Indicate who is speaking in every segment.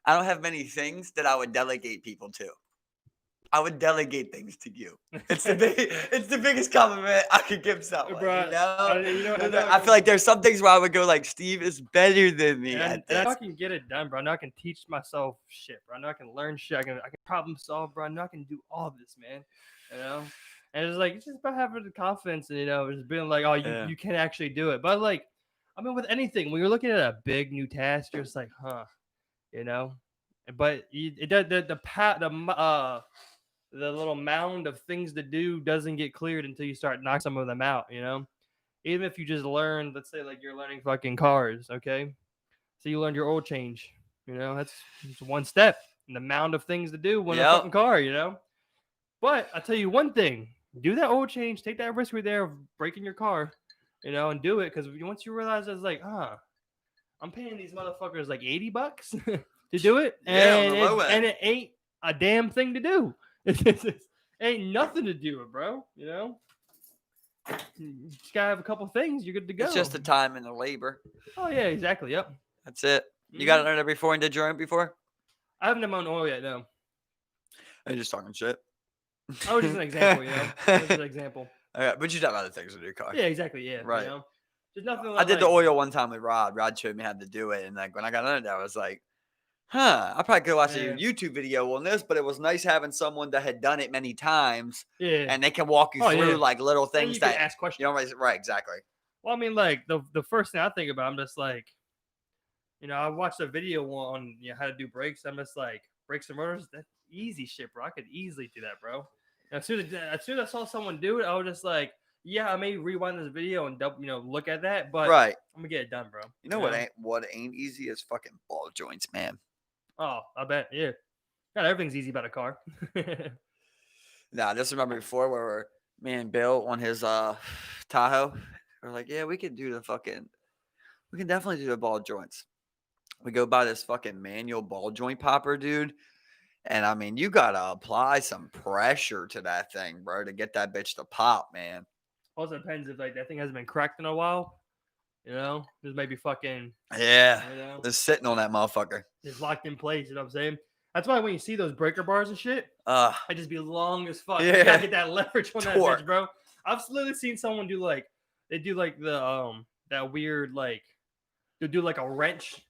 Speaker 1: I don't have many things that I would delegate people to. I would delegate things to you. It's the biggest compliment I could give someone. You
Speaker 2: Bro,
Speaker 1: know,
Speaker 2: I know
Speaker 1: I feel like there's some things where I would go like, Steve is better than me at
Speaker 2: and I know
Speaker 1: this.
Speaker 2: I can get it done, bro. I know I can teach myself shit, bro. I know I can learn shit. I can problem solve, bro. I know I can do all of this, man. You know, and it's just about having the confidence, and just being like, oh,
Speaker 1: Yeah.
Speaker 2: you can actually do it. But like, I mean, with anything, when you're looking at a big new task, you're just like, huh, you know. But it does the little mound of things to do doesn't get cleared until you start knocking some of them out. Even if you just learn, let's say like you're learning fucking cars, okay? So you learned your oil change. That's one step in the mound of things to do when a
Speaker 1: Yep.
Speaker 2: fucking car. But I tell you one thing: do that oil change, take that risk right there of breaking your car, and do it because once you realize it's like, I'm paying these motherfuckers like $80 to do it,
Speaker 1: Yeah, on
Speaker 2: and
Speaker 1: the low end.
Speaker 2: it ain't a damn thing to do. It ain't nothing to do it, bro. You just gotta have a couple things. You're good to go.
Speaker 1: It's just the time and the labor.
Speaker 2: Oh yeah, exactly. Yep.
Speaker 1: That's it. You got to learn it before and did your own before?
Speaker 2: I haven't done my own oil yet, no.
Speaker 1: I'm just talking shit.
Speaker 2: I was just an example, Just an example.
Speaker 1: Okay, but you have other things with your car.
Speaker 2: Yeah, exactly. Yeah.
Speaker 1: Right.
Speaker 2: There's nothing.
Speaker 1: I did the oil one time with Rod. Rod showed me how to do it, and like when I got under there, I was like, "Huh, I probably could watch a YouTube video on this." But it was nice having someone that had done it many times, and they can walk you through like little things
Speaker 2: that you can ask questions.
Speaker 1: Right, exactly.
Speaker 2: Well, I mean, like the first thing I think about, I'm just like, I watched a video on how to do brakes. I'm just like, brakes and motors, that's easy shit, bro. I could easily do that, bro. And as soon as I saw someone do it, I was just like, yeah, I may rewind this video and look at that, but I'm gonna get it done, bro.
Speaker 1: You know what ain't easy is fucking ball joints, man.
Speaker 2: Oh, I bet, yeah. God, everything's easy about a car.
Speaker 1: Nah, just remember before where me and Bill on his Tahoe, we're like, yeah, we can definitely do the ball joints. We go buy this fucking manual ball joint popper, dude. And I mean, you gotta apply some pressure to that thing, bro, to get that bitch to pop, man.
Speaker 2: Also depends if like that thing hasn't been cracked in a while. This might be fucking
Speaker 1: Just sitting on that motherfucker.
Speaker 2: It's locked in place, you know what I'm saying? That's why when you see those breaker bars and shit, I just be long as fuck. You gotta get that leverage on that bitch, bro. I've literally seen someone do like the that weird like they'll do like a wrench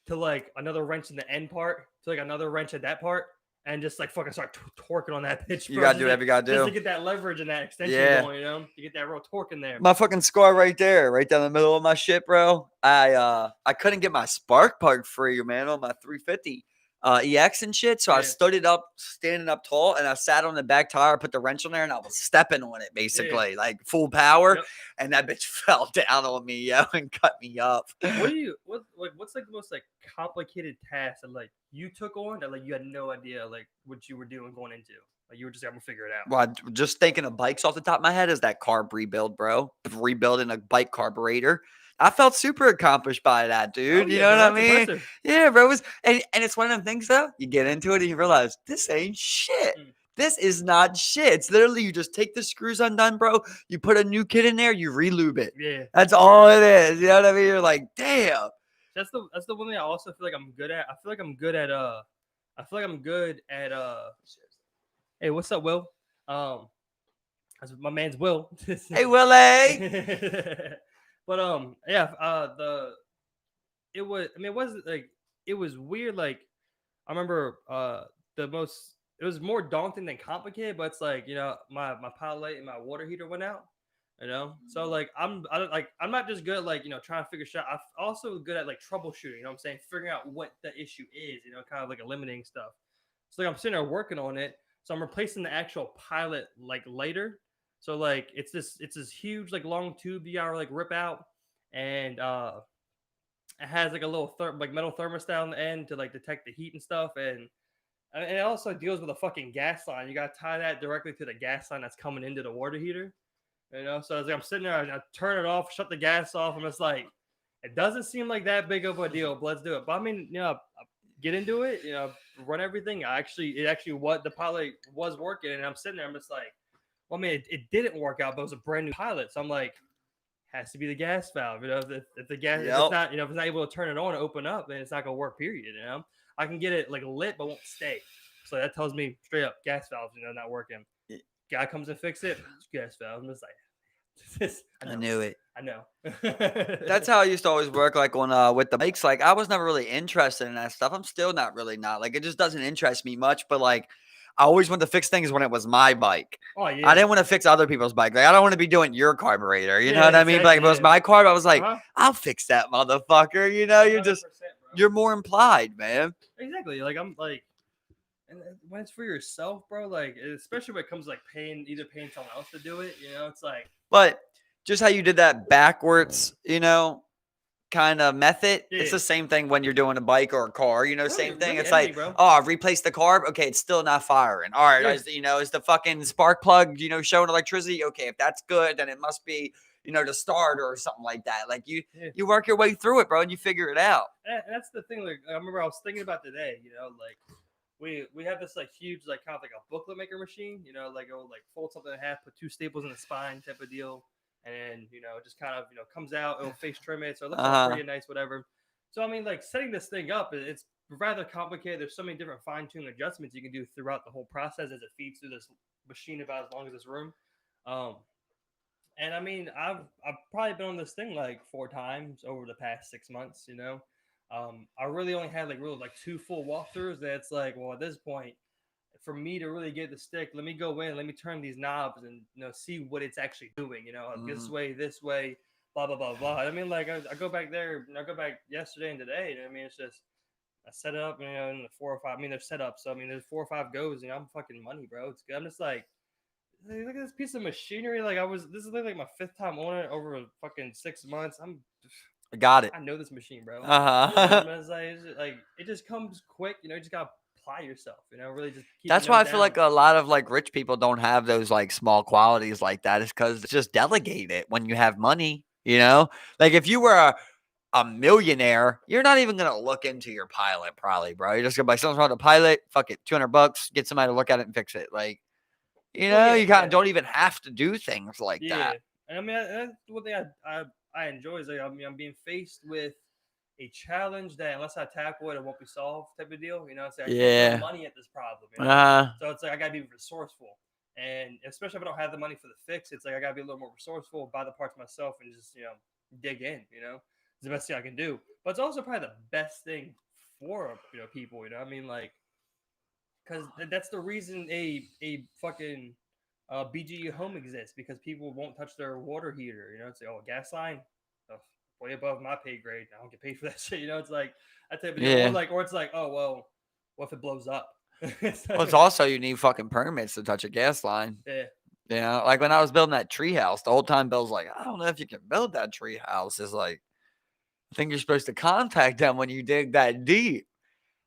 Speaker 2: to like another wrench in the end part to like another wrench at that part and just like fucking start torquing on that bitch, bro.
Speaker 1: You gotta do whatever you gotta do.
Speaker 2: Just to get that leverage and that extension going, You get that real torque in there.
Speaker 1: My fucking scar right there, right down the middle of my shit, bro. I couldn't get my spark plug free, man, on my 350 EX and shit. So I stood up, standing up tall, and I sat on the back tire, put the wrench on there, and I was stepping on it basically, like full power. Yep. And that bitch fell down on me, and cut me up.
Speaker 2: What's like the most like complicated task that like you took on that like you had no idea like what you were doing going into? Like you were just able to figure it out.
Speaker 1: Well, just thinking of bikes off the top of my head is that carb rebuild, bro. Rebuilding a bike carburetor. I felt super accomplished by that, dude. You know what I mean? Impressive. Yeah, bro. And it's one of them things, though. You get into it and you realize this ain't shit. This is not shit. It's literally you just take the screws undone, bro. You put a new kit in there, you relube it.
Speaker 2: Yeah.
Speaker 1: That's all it is. You know what I mean? You're like, damn.
Speaker 2: That's the one thing I also feel like I'm good at. I feel like I'm good at Hey, what's up, Will? That's my man's Will.
Speaker 1: Hey, Willie.
Speaker 2: But it was weird. Like I remember it was more daunting than complicated, but it's like my pilot light and my water heater went out. So like I'm not just good at like trying to figure shit out. I'm also good at like troubleshooting. You know what I'm saying? Figuring out what the issue is. Kind of like eliminating stuff. So like I'm sitting there working on it. So I'm replacing the actual pilot like later. So like it's this huge like long tube you gotta like rip out, and it has like a little metal thermostat on the end to like detect the heat and stuff, and it also deals with a fucking gas line. You gotta tie that directly to the gas line that's coming into the water heater. So as I'm sitting there, I turn it off, shut the gas off. I'm just like, it doesn't seem like that big of a deal, but let's do it. But I mean, get into it, run everything. It actually what the pilot was working, and I'm sitting there, I'm just like, well, I mean, it didn't work out, but it was a brand new pilot. So I'm like, has to be the gas valve. If the gas, if it's not, if it's not able to turn it on and open up, then it's not gonna work. Period. I can get it like lit but won't stay. So that tells me straight up gas valves, not working. Guy comes and fix it, gas valve. I'm just like, I
Speaker 1: I
Speaker 2: know,
Speaker 1: knew it.
Speaker 2: I know.
Speaker 1: That's how I used to always work, like, on, with the bikes, like, I was never really interested in that stuff, I'm still not, like, it just doesn't interest me much, but, like, I always wanted to fix things when it was my bike.
Speaker 2: Oh
Speaker 1: I
Speaker 2: yeah,
Speaker 1: didn't wanna fix other people's bike, like, I don't wanna be doing your carburetor, you know
Speaker 2: yeah,
Speaker 1: what I mean? But, like, if
Speaker 2: exactly,
Speaker 1: it was
Speaker 2: yeah.
Speaker 1: my car, I was like,
Speaker 2: Uh huh.
Speaker 1: "I'll fix that motherfucker," you're just
Speaker 2: 100%, bro.
Speaker 1: you're more implied, man.
Speaker 2: Exactly. Like I'm like, and when it's for yourself, bro, like especially when it comes to, like paying someone else to do it, it's like,
Speaker 1: But just how you did that backwards, kind of method. It's
Speaker 2: yeah,
Speaker 1: the same thing when you're doing a bike or a car,
Speaker 2: really,
Speaker 1: same thing.
Speaker 2: really
Speaker 1: It's like,
Speaker 2: anything, bro.
Speaker 1: oh, I've replaced the carb. Okay, it's still not firing. All right,
Speaker 2: Yeah,
Speaker 1: is the fucking spark plug, showing electricity? Okay, if that's good, then it must be, the starter or something like that. Like
Speaker 2: yeah.
Speaker 1: you work your way through it, bro, and you figure it out.
Speaker 2: And that's the thing. Like I remember I was thinking about today. Like we have this like huge like kind of like a booklet maker machine. Like it'll like fold something in half, put two staples in the spine type of deal, and then it just kind of comes out. It'll face trim it, so it looks all
Speaker 1: Uh
Speaker 2: pretty and nice, whatever. So I mean, like setting this thing up, it's rather complicated. There's so many different fine tuning adjustments you can do throughout the whole process as it feeds through this machine about as long as this room. Um, and I mean, I've probably been on this thing like 4 times over the past 6 months. I really only had like really like two full walkthroughs. That's like, well, at this point, for me to really get the stick, let me go in, let me turn these knobs and see what it's actually doing. Like
Speaker 1: huh.
Speaker 2: this way, blah blah blah blah. I mean, like I go back there, I go back yesterday and today. I mean, it's just I set it up, in the 4 or 5. I mean, they're set up, so I mean, there's 4 or 5 goes, and I'm fucking money, bro. It's good. I'm just like, hey, look at this piece of machinery. Like this is like my fifth time on it over fucking 6 months.
Speaker 1: Got it.
Speaker 2: I know this machine, bro.
Speaker 1: Uh-huh.
Speaker 2: Like it just comes quick. You just gotta apply yourself. Really just keep your
Speaker 1: That's why
Speaker 2: nose
Speaker 1: I feel
Speaker 2: down.
Speaker 1: like a lot of like rich people don't have those like small qualities like that. Is because just delegate it when you have money. Like if you were a millionaire, you're not even gonna look into your pilot, probably, bro. You're just gonna be like, something's wrong with the pilot. Fuck it, $200. Get somebody to look at it and fix it. Like,
Speaker 2: Well, yeah,
Speaker 1: you kind
Speaker 2: yeah,
Speaker 1: of don't even have to do things like
Speaker 2: yeah.
Speaker 1: that.
Speaker 2: And I mean, that's one thing I enjoy is like I'm being faced with a challenge that unless I tackle it, it won't be solved type of deal. It's like I can't throw
Speaker 1: Yeah.
Speaker 2: money at this problem.
Speaker 1: Uh,
Speaker 2: So it's like I gotta be resourceful, and especially if I don't have the money for the fix, it's like I gotta be a little more resourceful, buy the parts myself, and just dig in. It's the best thing I can do. But it's also probably the best thing for people. I mean, like because that's the reason a fucking BGE home exists because people won't touch their water heater. It's like, oh, gas line, oh, way above my pay grade. I don't get paid for that shit. It's like that type of deal.
Speaker 1: yeah.
Speaker 2: Or it's like, oh well, what if it blows up? It's
Speaker 1: Well, it's
Speaker 2: like,
Speaker 1: also you need fucking permits to touch a gas line.
Speaker 2: yeah,
Speaker 1: Like when I was building that tree house, the whole time Bill's like, I don't know if you can build that tree house. It's like, I think you're supposed to contact them when you dig that deep.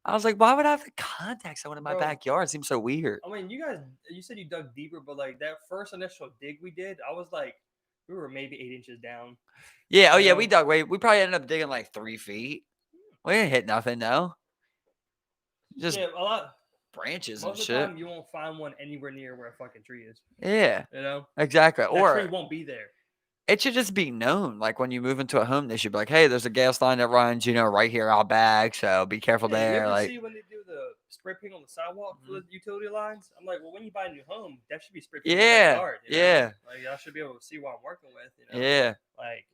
Speaker 1: I was like, why would I have to contact someone in my
Speaker 2: bro.
Speaker 1: backyard? It seems so weird.
Speaker 2: I mean, you said you dug deeper, but like that first initial dig we did, I was like, we were maybe 8 inches down.
Speaker 1: Yeah. Oh,
Speaker 2: You
Speaker 1: yeah.
Speaker 2: know,
Speaker 1: We dug. We probably ended up digging like 3 feet. We didn't hit nothing, though. Just
Speaker 2: yeah, a lot.
Speaker 1: branches and
Speaker 2: Most of the
Speaker 1: shit.
Speaker 2: time, you won't find one anywhere near where a fucking tree is.
Speaker 1: Yeah.
Speaker 2: You know,
Speaker 1: Exactly.
Speaker 2: that tree
Speaker 1: Or
Speaker 2: won't be there.
Speaker 1: it should just be known. Like when you move into a home, they should be like, hey, there's a gas line that runs, right here out back. So be careful
Speaker 2: Yeah, you
Speaker 1: there.
Speaker 2: ever
Speaker 1: Like,
Speaker 2: see when they do the spray paint on the sidewalk for
Speaker 1: Mhm.
Speaker 2: the utility lines? I'm like, well, when you buy a new home, that should be spray paint in your
Speaker 1: Yeah.
Speaker 2: backyard.
Speaker 1: Yeah.
Speaker 2: Like I should be able to see what I'm working with.
Speaker 1: Yeah.
Speaker 2: Like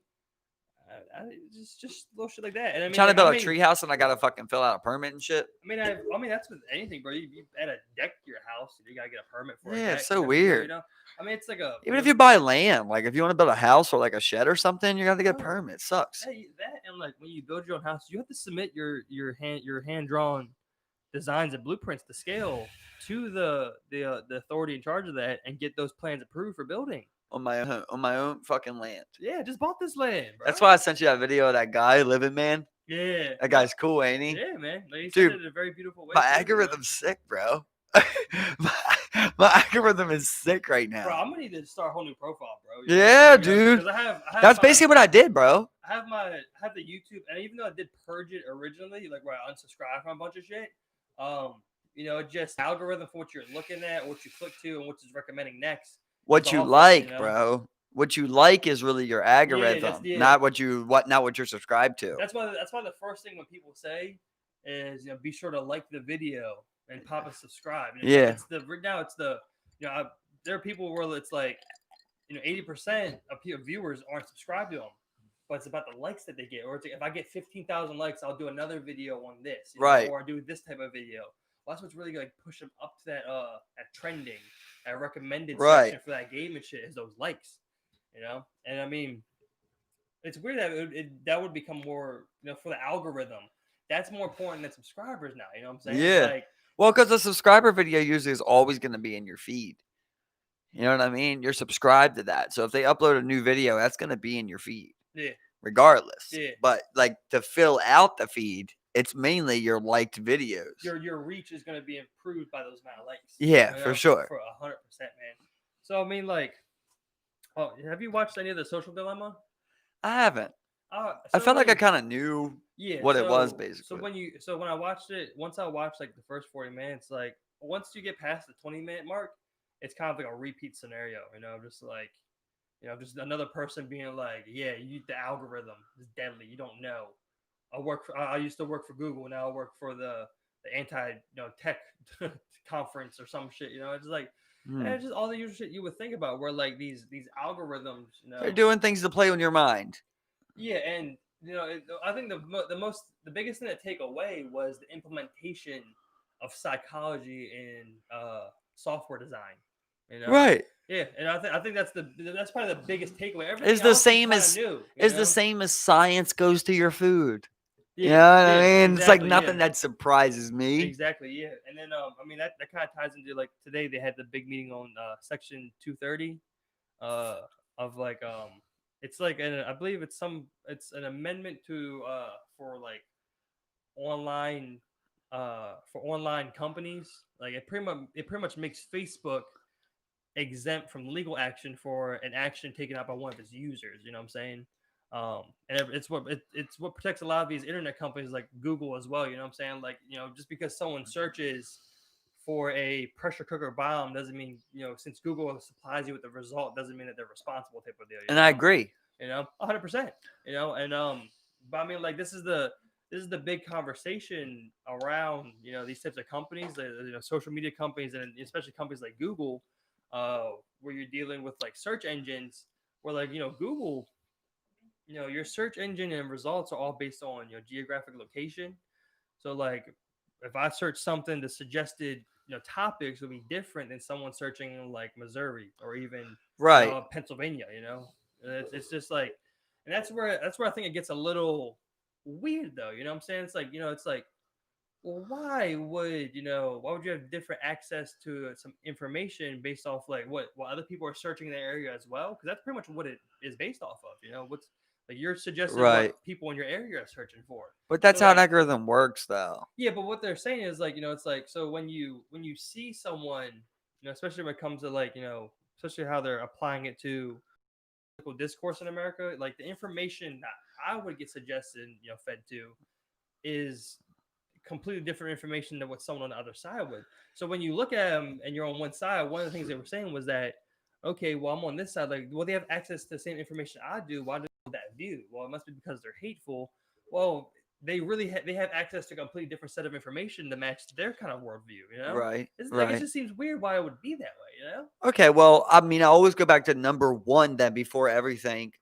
Speaker 2: just little shit like that. And I mean,
Speaker 1: Trying to
Speaker 2: like I
Speaker 1: build a
Speaker 2: mean,
Speaker 1: tree house and I gotta fucking fill out a permit and shit.
Speaker 2: I mean that's with anything, bro. You add a deck to your house, you gotta get a permit for a
Speaker 1: Yeah, it's
Speaker 2: deck.
Speaker 1: so
Speaker 2: Type of deal,
Speaker 1: weird.
Speaker 2: I mean, it's like a
Speaker 1: Even if you buy land, like if you want to build a house or like a shed or something, you gotta get a
Speaker 2: bro,
Speaker 1: permit. It sucks.
Speaker 2: that and like when you build your own house, you have to submit your hand drawn designs and blueprints to scale to the authority in charge of that and get those plans approved for building.
Speaker 1: On my own fucking land.
Speaker 2: Yeah, just bought this land, bro.
Speaker 1: That's why I sent you that video of that guy living, man.
Speaker 2: Yeah,
Speaker 1: That
Speaker 2: yep.
Speaker 1: guy's cool, ain't he?
Speaker 2: Yeah, man. Like, he said
Speaker 1: Dude,
Speaker 2: it in a very beautiful way
Speaker 1: my
Speaker 2: too.
Speaker 1: algorithm's sick, bro. my algorithm is sick right
Speaker 2: Bro,
Speaker 1: now.
Speaker 2: I'm gonna need to start a whole new profile, bro.
Speaker 1: Yeah, dude.
Speaker 2: Because I have
Speaker 1: That's basically what I did, bro.
Speaker 2: I have the YouTube, and even though I did purge it originally, like where I unsubscribed from a bunch of shit, just algorithm for what you're looking at, what you click to, and what is recommending next.
Speaker 1: What
Speaker 2: It's
Speaker 1: you
Speaker 2: awful,
Speaker 1: like, bro. What you like is really your
Speaker 2: Yeah,
Speaker 1: algorithm,
Speaker 2: yeah.
Speaker 1: not what you're subscribed to.
Speaker 2: That's why the first thing when people say is be sure to like the video and pop a subscribe. And it's like
Speaker 1: Yeah.
Speaker 2: it's the right now it's the there are people where it's like 80% of viewers aren't subscribed to them, but it's about the likes that they get. Or it's like, if I get 15,000 likes, I'll do another video on this,
Speaker 1: Right.
Speaker 2: or I do this type of video. Well, that's what's really like push them up to that trending, that recommended
Speaker 1: Right.
Speaker 2: section for that game and shit is those likes, And I mean, it's weird that that would become more, for the algorithm. That's more important than subscribers now. You know what I'm saying? It's
Speaker 1: Yeah.
Speaker 2: like,
Speaker 1: Well, because the subscriber video usually is always going to be in your feed. You know what I mean? You're subscribed to that. So if they upload a new video, that's going to be in your feed
Speaker 2: yeah,
Speaker 1: regardless.
Speaker 2: yeah.
Speaker 1: But like to fill out the feed, it's mainly your liked videos.
Speaker 2: Your reach is going to be improved by those amount of likes.
Speaker 1: Yeah, for sure.
Speaker 2: For 100%, man. So I mean, like, have you watched any of the Social Dilemma?
Speaker 1: I haven't. I
Speaker 2: So
Speaker 1: felt like I kind of knew what it was basically.
Speaker 2: So when I watched it, once I watched like the first 40 minutes, like once you get past the 20-minute mark, it's kind of like a repeat scenario, just like, just another person being like, yeah, the algorithm is deadly. You don't know. I used to work for Google. Now I work for the anti tech conference or some shit. It's like, and it's just all the usual shit you would think about. Where like these algorithms,
Speaker 1: they're doing things to play on your mind.
Speaker 2: Yeah, and I think the biggest thing to take away was the implementation of psychology in software design.
Speaker 1: Right.
Speaker 2: Yeah, and I think that's probably the biggest takeaway. Everything
Speaker 1: It's the same as the same as science goes to your food.
Speaker 2: Yeah,
Speaker 1: you know what I mean?
Speaker 2: Exactly,
Speaker 1: it's like nothing that surprises me.
Speaker 2: Exactly, yeah. And then I mean that kind of ties into like today they had the big meeting on Section 230 of like it's like I believe it's an amendment to for like online for online companies. Like it pretty much makes Facebook exempt from legal action for an action taken out by one of its users. You know what I'm saying? And it's what protects a lot of these internet companies like Google as well. You know what I'm saying? Like just because someone searches for a pressure cooker bomb doesn't mean since Google supplies you with the result doesn't mean that they're responsible type of deal.
Speaker 1: And I agree.
Speaker 2: 100%. And but I mean like this is the big conversation around these types of companies, social media companies, and especially companies like Google, where you're dealing with like search engines, where like Google, your search engine and results are all based on geographic location. So like if I search something, the suggested topics would be different than someone searching in like Missouri or even Pennsylvania. It's just like, and that's where I think it gets a little weird though. You know what I'm saying? It's like it's like, well, why would you have different access to some information based off like what other people are searching in the area as well? Because that's pretty much what it is based off of. What's like you're suggesting what people in your area are searching for.
Speaker 1: But that's how an algorithm works, though.
Speaker 2: Yeah, but what they're saying is like it's like so when you see someone, especially when it comes to like especially how they're applying it to political discourse in America, like the information that I would get suggested, fed to, is completely different information than what someone on the other side would. So when you look at them and you're on one side, one of the things they were saying was that, okay, well, I'm on this side. Like, well, they have access to the same information I do. Why do they have that view? Well, it must be because they're hateful. Well, they really they have access to a completely different set of information to match their kind of worldview.
Speaker 1: Right.
Speaker 2: Like, it just seems weird why it would be that way.
Speaker 1: Okay, well, I mean, I always go back to number one then before everything.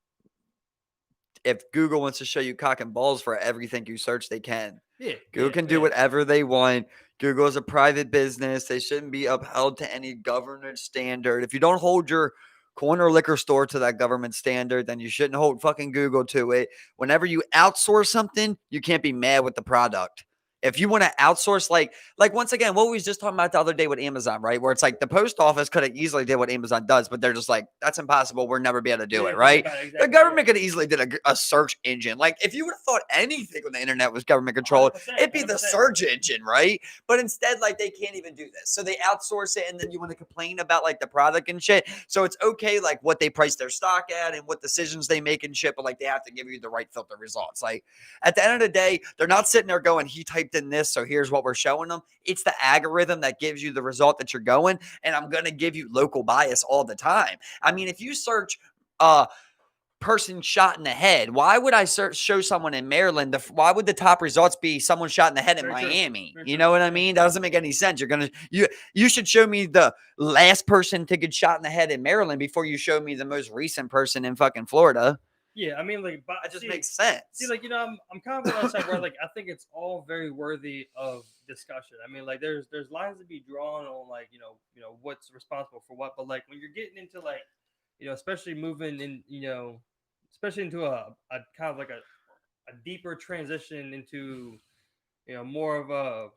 Speaker 1: If Google wants to show you cock and balls for everything you search, they can.
Speaker 2: Yeah,
Speaker 1: Google can do whatever they want. Google is a private business. They shouldn't be upheld to any government standard. If you don't hold your corner liquor store to that government standard, then you shouldn't hold fucking Google to it. Whenever you outsource something, you can't be mad with the product. If you want to outsource, like once again, what we was just talking about the other day with Amazon, right? Where it's like the post office could have easily did what Amazon does, but they're just like, that's impossible. We'll never be able to do it, right? Exactly, the government could have easily did a search engine. Like if you would have thought anything on the internet was government controlled, it'd be the search engine, right? But instead, like they can't even do this. So they outsource it, and then you want to complain about like the product and shit. So it's okay, like what they price their stock at and what decisions they make and shit, but like they have to give you the right filter results. Like at the end of the day, they're not sitting there going, he typed in this, so here's what we're showing them. It's the algorithm that gives you the result that you're going, and I'm going to give you local bias all the time. I mean, if you search person shot in the head. Why would I show someone in Maryland? Why would the top results be someone shot in the head in
Speaker 2: Very true.
Speaker 1: Miami?
Speaker 2: Very
Speaker 1: You
Speaker 2: true.
Speaker 1: know what I
Speaker 2: Yeah.
Speaker 1: mean? That doesn't make any sense. You should show me the last person to get shot in the head in Maryland before you show me the most recent person in fucking Florida.
Speaker 2: Yeah, I mean, like, but
Speaker 1: That just
Speaker 2: see,
Speaker 1: makes sense.
Speaker 2: see, like, I'm kind of on that side where, like, I think it's all very worthy of discussion. I mean, like, there's lines to be drawn on, like, what's responsible for what. But like, when you're getting into like, especially moving in, especially into a kind of like a deeper transition into, more of a,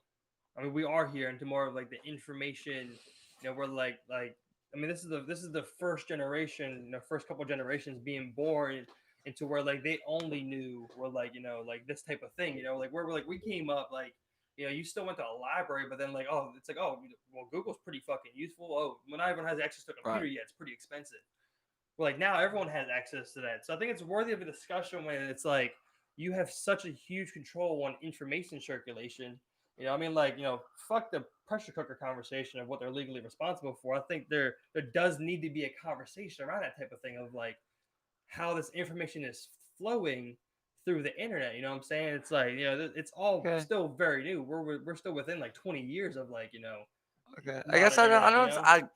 Speaker 2: I mean, we are here into more of like the information. We're like I mean, this is the first generation, first couple generations being born into where like they only knew were like like this type of thing. Like where we're like we came up like. You still went to a library, but then like, oh, it's like, oh, well, Google's pretty fucking useful. Oh, when not everyone has access to a computer yet, it's pretty expensive. Well, like now everyone has access to that. So I think it's worthy of a discussion when it's like you have such a huge control on information circulation. I mean, like, fuck the pressure cooker conversation of what they're legally responsible for. I think there does need to be a conversation around that type of thing of like how this information is flowing through the internet. You know what I'm saying? It's like, it's all still very new. We're still within like 20 years of like,
Speaker 1: Okay. I guess
Speaker 2: internet,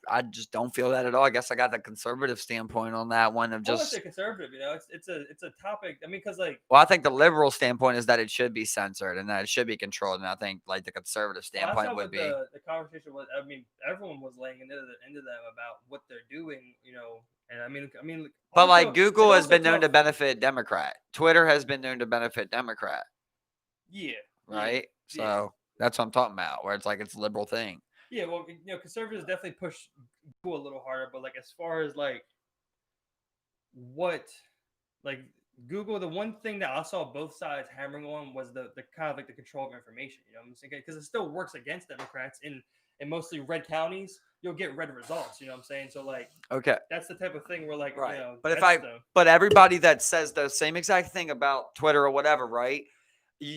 Speaker 1: I just don't feel that at all. I guess I got the conservative standpoint on that one of
Speaker 2: I wouldn't
Speaker 1: just.
Speaker 2: say conservative, it's a topic. I mean, because like,
Speaker 1: Well, I think the liberal standpoint is that it should be censored and that it should be controlled, and I think like the conservative
Speaker 2: well, that's
Speaker 1: standpoint
Speaker 2: not
Speaker 1: would
Speaker 2: what
Speaker 1: be.
Speaker 2: the conversation was. I mean, everyone was laying into them about what they're doing, and I mean,
Speaker 1: But
Speaker 2: also
Speaker 1: like
Speaker 2: it's
Speaker 1: Google has
Speaker 2: also
Speaker 1: been known to
Speaker 2: tough.
Speaker 1: benefit Democrat. Twitter has been known to benefit Democrat,
Speaker 2: Yeah,
Speaker 1: right?
Speaker 2: yeah.
Speaker 1: So that's what I'm talking about, where it's like it's a liberal thing.
Speaker 2: Yeah, well, conservatives definitely push Google a little harder, but like as far as like what, like Google, the one thing that I saw both sides hammering on was the kind of like the control of information. You know what I'm saying? Because it still works against Democrats in mostly red counties. You'll get red results. You know what I'm saying? So like,
Speaker 1: Okay.
Speaker 2: that's the type of thing where like,
Speaker 1: Right.
Speaker 2: that's
Speaker 1: But everybody that says the same exact thing about Twitter or whatever, right?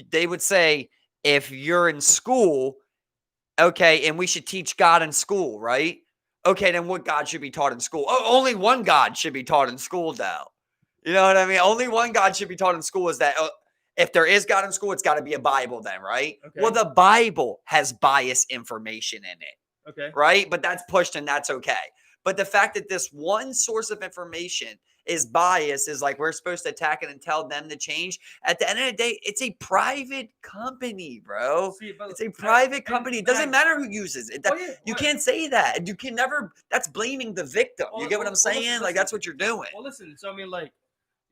Speaker 1: They would say if you're in school, okay, and we should teach God in school, right? Okay, then what God should be taught in school? Oh, only one God should be taught in school, though. You know what I mean? Only one God should be taught in school. Is that if there is God in school, it's got to be a Bible, then, right?
Speaker 2: Okay.
Speaker 1: Well, the Bible has biased information in it.
Speaker 2: Okay.
Speaker 1: Right? But that's pushed and that's okay. But the fact that this one source of information is biased is like we're supposed to attack it and tell them to change. At the end of the day, it's a private company, bro. It's a private company. It doesn't matter who uses it. You can't say that. You can never. That's blaming the victim. You get what I'm saying?
Speaker 2: Listen,
Speaker 1: like that's what you're doing.
Speaker 2: Well, listen. So I mean, like,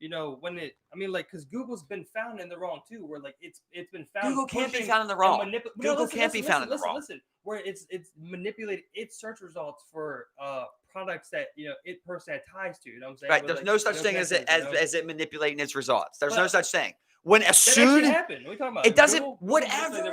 Speaker 2: when it, I mean, like, because Google's been found in the wrong too, where like it's been found.
Speaker 1: Google can't be found in the wrong. Google can't be found in the wrong.
Speaker 2: Listen, where it's manipulated its search results for products that it personally ties to. You know what I'm saying?
Speaker 1: Right.
Speaker 2: Where,
Speaker 1: There's
Speaker 2: like,
Speaker 1: no such thing as it manipulating its results. There's no such thing. When as soon
Speaker 2: happened. What are you talking about?
Speaker 1: it doesn't,
Speaker 2: Google
Speaker 1: whatever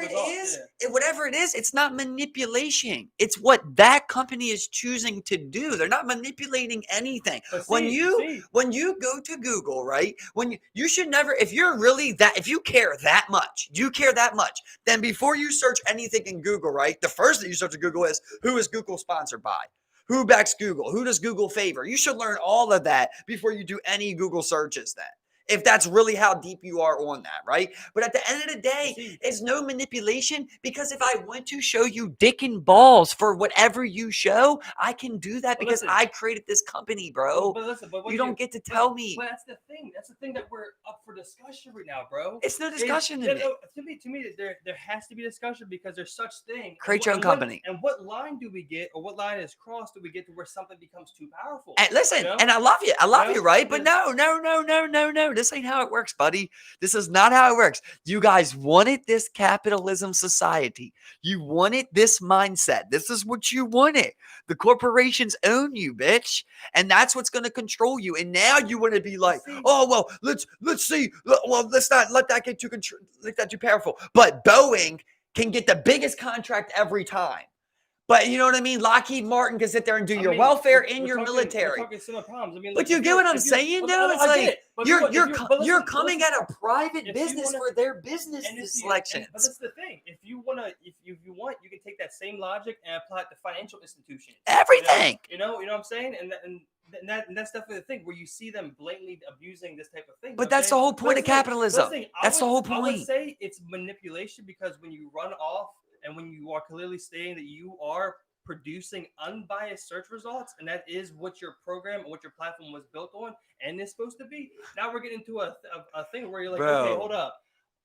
Speaker 1: it is, it's not manipulation. It's what that company is choosing to do. They're not manipulating anything. When you go to Google, right? When you should never, if you care that much, then before you search anything in Google, right? The first thing you search in Google is who is Google sponsored by? Who backs Google? Who does Google favor? You should learn all of that before you do any Google searches then. If that's really how deep you are on that, right? But at the end of the day, it's no manipulation because if I want to show you dick and balls for whatever you show, I can do that because I created this company, bro.
Speaker 2: But
Speaker 1: you don't get to tell me.
Speaker 2: But that's the thing. That's the thing that we're up for discussion right now, bro.
Speaker 1: It's no discussion to me.
Speaker 2: To me, there has to be discussion because there's such thing.
Speaker 1: Create your own company.
Speaker 2: And what line do we get, or what line is crossed do we get to where something becomes too powerful?
Speaker 1: And listen, and I love you. You, right? But no. This ain't how it works, buddy. This is not how it works. You guys wanted this capitalism society. You wanted this mindset. This is what you wanted. The corporations own you, bitch. And that's what's going to control you. And now you want to be like, oh, well, let's see. Well, let's not let that get too powerful. But Boeing can get the biggest contract every time. But you know what I mean? Lockheed Martin can sit there and do your welfare in your military. But you get what I'm saying, though? It's like you're coming at a private business for their business selections.
Speaker 2: But that's the thing. If you want, you can take that same logic and apply it to financial institutions.
Speaker 1: Everything.
Speaker 2: You know what I'm saying? And and that's definitely the thing where you see them blatantly abusing this type of thing.
Speaker 1: But that's the whole point of capitalism. That's the whole
Speaker 2: I would
Speaker 1: point.
Speaker 2: say it's manipulation because when you run off and when you are clearly stating that you are producing unbiased search results, and that is what your program and what your platform was built on and is supposed to be. Now we're getting into a thing where you're like, okay,
Speaker 1: Bro.
Speaker 2: hold up.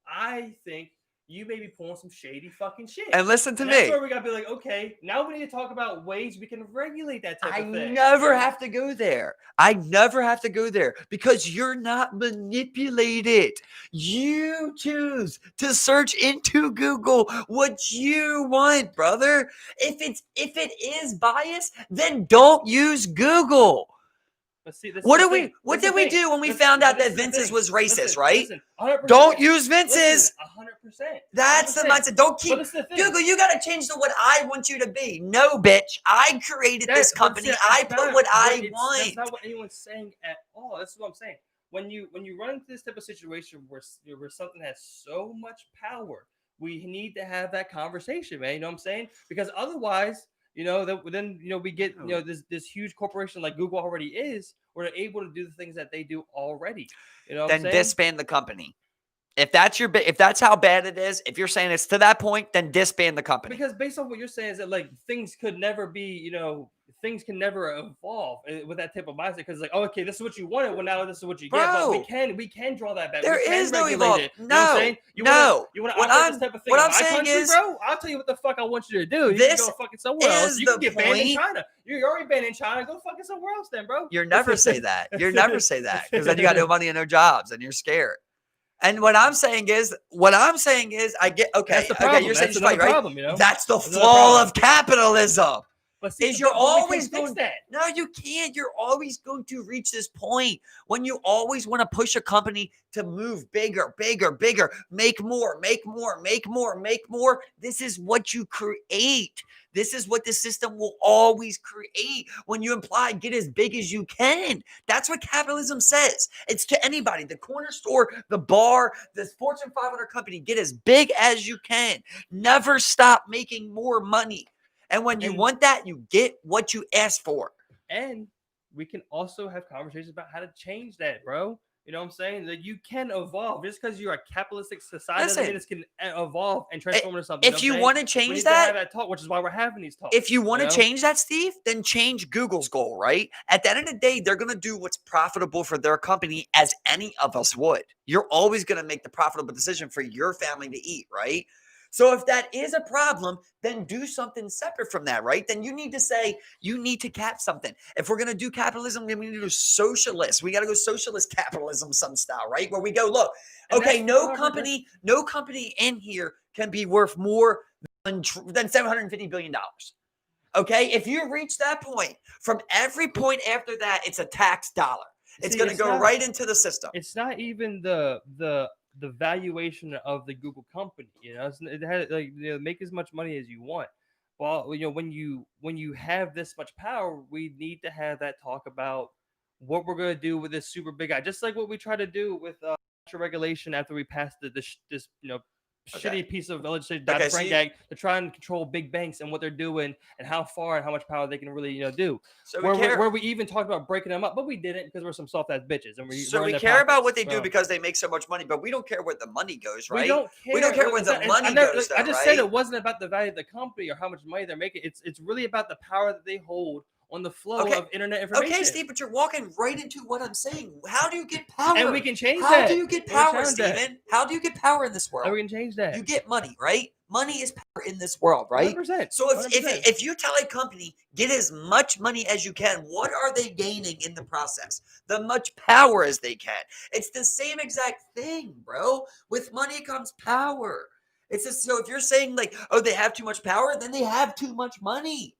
Speaker 2: I think you may be pulling some shady fucking shit.
Speaker 1: And listen to
Speaker 2: That's
Speaker 1: me.
Speaker 2: where we gotta be like, okay, now we need to talk about ways we can regulate that type
Speaker 1: I
Speaker 2: of thing.
Speaker 1: never have to go there. I never have to go there because you're not manipulated. You choose to search into Google what you want, brother. If it is biased, then don't use Google.
Speaker 2: But see, this
Speaker 1: What
Speaker 2: is
Speaker 1: did
Speaker 2: the
Speaker 1: we
Speaker 2: thing.
Speaker 1: what
Speaker 2: This is
Speaker 1: did
Speaker 2: the
Speaker 1: we
Speaker 2: thing.
Speaker 1: do when we
Speaker 2: This-
Speaker 1: found out
Speaker 2: this
Speaker 1: that
Speaker 2: is the
Speaker 1: Vince's
Speaker 2: thing.
Speaker 1: was racist,
Speaker 2: Listen,
Speaker 1: right?
Speaker 2: Listen, 100%.
Speaker 1: Don't use Vince's.
Speaker 2: 100%.
Speaker 1: That's the mindset. Don't keep
Speaker 2: But it's the thing.
Speaker 1: Google. You got to change to what I want you to be. No, bitch. I created this company. I put what I want.
Speaker 2: That's not what anyone's saying at all. That's what I'm saying. When you run into this type of situation where something has so much power, we need to have that conversation, man. You know what I'm saying? Because otherwise, then we get this huge corporation like Google already is, where they're able to do the things that they do already. You know what I'm
Speaker 1: Then
Speaker 2: saying?
Speaker 1: disband the company. If that's how bad it is, if you're saying it's to that point, then disband the company.
Speaker 2: Because based on what you're saying is that like things could never be, things can never evolve with that type of mindset. Because like, oh, okay, this is what you wanted. Well, now this is what you get. But we can draw that back.
Speaker 1: There
Speaker 2: we can
Speaker 1: is no
Speaker 2: regulate
Speaker 1: evolve.
Speaker 2: it. You know what I'm saying? You want to operate this type of thing
Speaker 1: what
Speaker 2: in
Speaker 1: I'm
Speaker 2: my
Speaker 1: saying
Speaker 2: country,
Speaker 1: is,
Speaker 2: bro? I'll tell you what the fuck I want you to do. You
Speaker 1: this
Speaker 2: can go fucking somewhere else.
Speaker 1: is
Speaker 2: You can
Speaker 1: the
Speaker 2: get banned in
Speaker 1: point.
Speaker 2: China. You're already banned in China. Go fucking somewhere else then, bro.
Speaker 1: You never say that. You never say that because then you got no money and no jobs and you're scared. And what I'm saying is, I get okay.
Speaker 2: That's the problem.
Speaker 1: Okay, you're saying
Speaker 2: That's
Speaker 1: just fight, right?
Speaker 2: problem,
Speaker 1: That's the
Speaker 2: That's another
Speaker 1: flaw
Speaker 2: problem.
Speaker 1: of capitalism.
Speaker 2: But see,
Speaker 1: Is you're
Speaker 2: but we
Speaker 1: always
Speaker 2: can fix
Speaker 1: going.
Speaker 2: that.
Speaker 1: No, you can't. You're always going to reach this point when you always want to push a company to move bigger, bigger, bigger, make more, make more, make more, make more. This is what you create. This is what the system will always create when you imply get as big as you can. That's what capitalism says. It's to anybody, the corner store, the bar, the Fortune 500 company, get as big as you can. Never stop making more money. And when you want that, you get what you ask for.
Speaker 2: And we can also have conversations about how to change that, bro. You know what I'm saying? That you can evolve. Just because you're a capitalistic society doesn't mean it can evolve and transform into something.
Speaker 1: If you want to change
Speaker 2: we need
Speaker 1: that,
Speaker 2: to have that talk, which is why we're having these talks.
Speaker 1: If you want to change that, Steve, then change Google's goal, right? At the end of the day, they're going to do what's profitable for their company as any of us would. You're always going to make the profitable decision for your family to eat, right? So if that is a problem, then do something separate from that, right? Then you need to say, you need to cap something. If we're going to do capitalism, then we need to do socialist. We got to go socialist capitalism some style, right? Where we go, look, okay, no company in here can be worth more than $750 billion. Okay? If you reach that point, from every point after that, it's a tax dollar. It's going to go right into the system.
Speaker 2: It's not even the valuation of the Google company. It has make as much money as you want. Well, when you have this much power, we need to have that talk about what we're going to do with this super big guy, just like what we try to do with regulation after we passed this shitty piece of legislation, Dodd-Frank Act, to try and control big banks and what they're doing and how far and how much power they can really do.
Speaker 1: So
Speaker 2: where we even talked about breaking them up, but we didn't because we're some soft ass bitches. And
Speaker 1: we care about what they do because they make so much money, but we don't care where the money goes, right?
Speaker 2: We don't care
Speaker 1: where the money goes.
Speaker 2: I just said it wasn't about the value of the company or how much money they're making. It's really about the power that they hold on the flow of internet information.
Speaker 1: Okay, Steve, but you're walking right into what I'm saying. How do you get power?
Speaker 2: And we can change
Speaker 1: that. How do you get power, Steven? How do you get power in this world?
Speaker 2: And we can change that.
Speaker 1: You get money, right? Money is power in this world, right?
Speaker 2: 100%.
Speaker 1: So if you tell a company, get as much money as you can, what are they gaining in the process? The much power as they can. It's the same exact thing, bro. With money comes power. It's just, so if you're saying like, oh, they have too much power, then they have too much money.